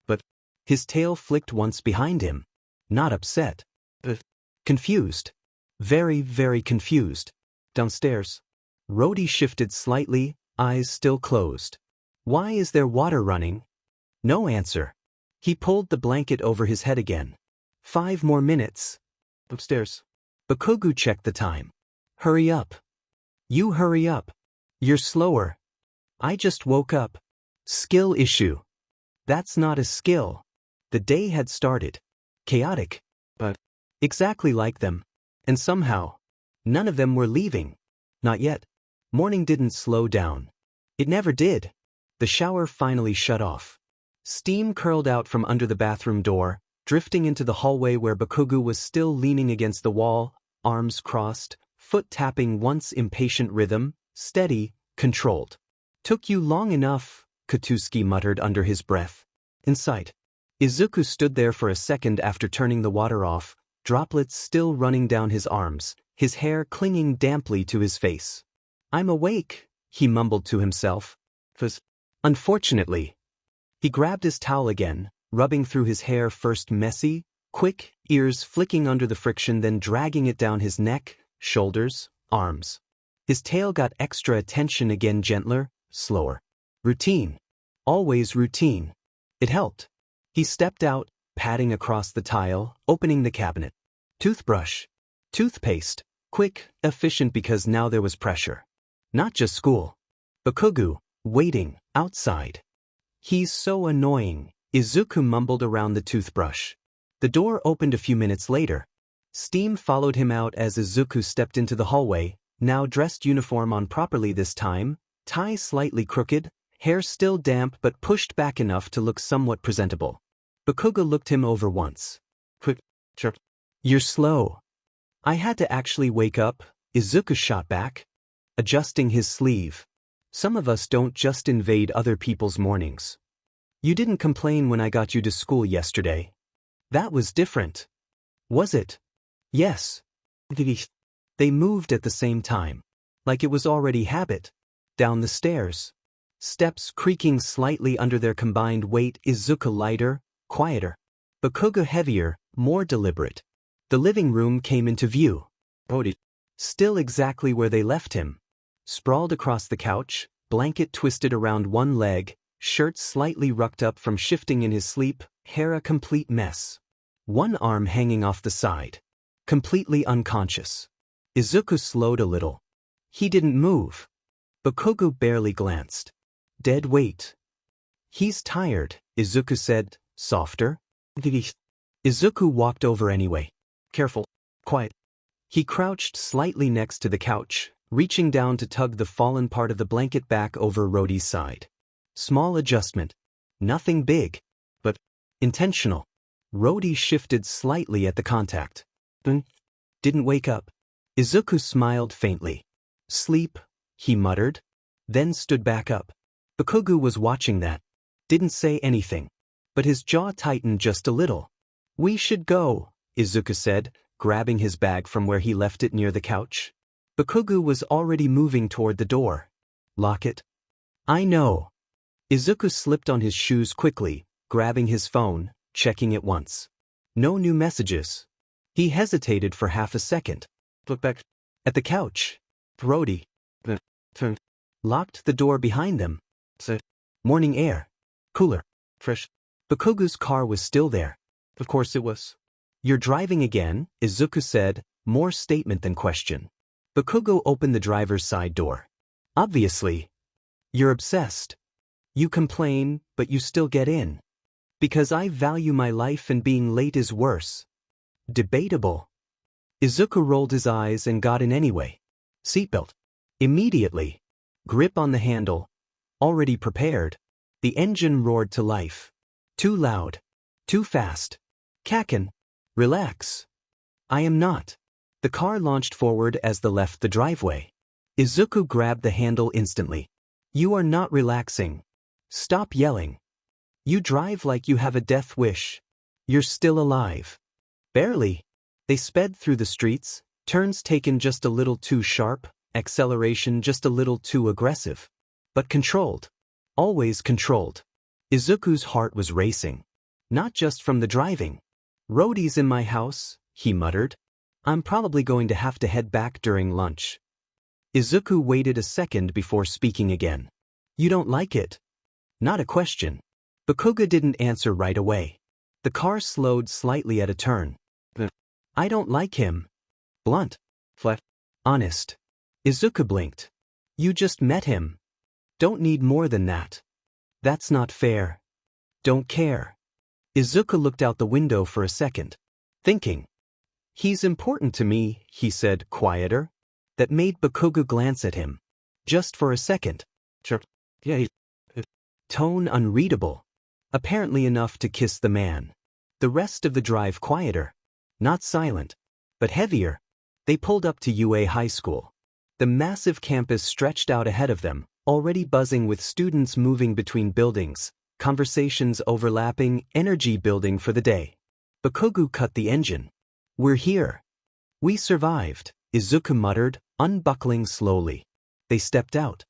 But his tail flicked once behind him. Not upset. Confused. Very, very confused. Downstairs. Rodi shifted slightly, eyes still closed. Why is there water running? No answer. He pulled the blanket over his head again. 5 more minutes. Upstairs. Bakugou checked the time. Hurry up. You hurry up. You're slower. I just woke up. Skill issue. That's not a skill. The day had started. Chaotic. But exactly like them. And somehow, none of them were leaving. Not yet. Morning didn't slow down. It never did. The shower finally shut off. Steam curled out from under the bathroom door, drifting into the hallway where Bakugou was still leaning against the wall, arms crossed, foot tapping once impatient rhythm, steady, controlled. Took you long enough, Katuski muttered under his breath. In sight. Izuku stood there for a second after turning the water off, droplets still running down his arms, his hair clinging damply to his face. I'm awake, he mumbled to himself. Unfortunately. He grabbed his towel again, rubbing through his hair first messy, quick, ears flicking under the friction then dragging it down his neck, shoulders, arms. His tail got extra attention again, gentler, slower. Routine. Always routine. It helped. He stepped out, padding across the tile, opening the cabinet. Toothbrush. Toothpaste. Quick, efficient because now there was pressure. Not just school. Bakugou, waiting, outside. He's so annoying, Izuku mumbled around the toothbrush. The door opened a few minutes later. Steam followed him out as Izuku stepped into the hallway, now dressed uniform on properly this time, tie slightly crooked, hair still damp but pushed back enough to look somewhat presentable. Bakugou looked him over once. Quick, chirp. You're slow. I had to actually wake up, Izuku shot back, adjusting his sleeve. Some of us don't just invade other people's mornings. You didn't complain when I got you to school yesterday. That was different. Was it? Yes. They moved at the same time. Like it was already habit. Down the stairs. Steps creaking slightly under their combined weight. Izuku lighter, quieter. Bakugou heavier, more deliberate. The living room came into view. Rodi. Still exactly where they left him. Sprawled across the couch, blanket twisted around one leg, shirt slightly rucked up from shifting in his sleep, hair a complete mess. One arm hanging off the side. Completely unconscious. Izuku slowed a little. He didn't move. Bakugou barely glanced. Dead weight. He's tired, Izuku said, softer. Izuku walked over anyway. Careful. Quiet. He crouched slightly next to the couch, reaching down to tug the fallen part of the blanket back over Rodi's side. Small adjustment. Nothing big. But intentional. Rodi shifted slightly at the contact. Didn't wake up. Izuku smiled faintly. Sleep, he muttered. Then stood back up. Bakugou was watching that. Didn't say anything. But his jaw tightened just a little. We should go, Izuku said, grabbing his bag from where he left it near the couch. Bakugou was already moving toward the door. Lock it. I know. Izuku slipped on his shoes quickly, grabbing his phone, checking it once. No new messages. He hesitated for half a second. Looked back at the couch. Rodi. Locked the door behind them. Morning air. Cooler. Fresh. Bakugou's car was still there. Of course it was. You're driving again, Izuku said, more statement than question. Bakugou opened the driver's side door. Obviously. You're obsessed. You complain, but you still get in. Because I value my life and being late is worse. Debatable. Izuku rolled his eyes and got in anyway. Seatbelt. Immediately. Grip on the handle. Already prepared. The engine roared to life. Too loud. Too fast. Kaken. Relax. I am not. The car launched forward as they left the driveway. Izuku grabbed the handle instantly. You are not relaxing. Stop yelling. You drive like you have a death wish. You're still alive. Barely. They sped through the streets, turns taken just a little too sharp, acceleration just a little too aggressive. But controlled. Always controlled. Izuku's heart was racing. Not just from the driving. Rodi's in my house, he muttered. I'm probably going to have to head back during lunch. Izuku waited a second before speaking again. You don't like it? Not a question. Bakugou didn't answer right away. The car slowed slightly at a turn. I don't like him. Blunt. Flat. Honest. Izuku blinked. You just met him. Don't need more than that. That's not fair. Don't care. Izuku looked out the window for a second, thinking. He's important to me, he said, quieter. That made Bakugou glance at him. Just for a second. Sure. Yeah. Tone unreadable. Apparently enough to kiss the man. The rest of the drive quieter. Not silent, but heavier. They pulled up to UA High School. The massive campus stretched out ahead of them, already buzzing with students moving between buildings, conversations overlapping, energy building for the day. Bakugou cut the engine. We're here. We survived, Izuku muttered, unbuckling slowly. They stepped out.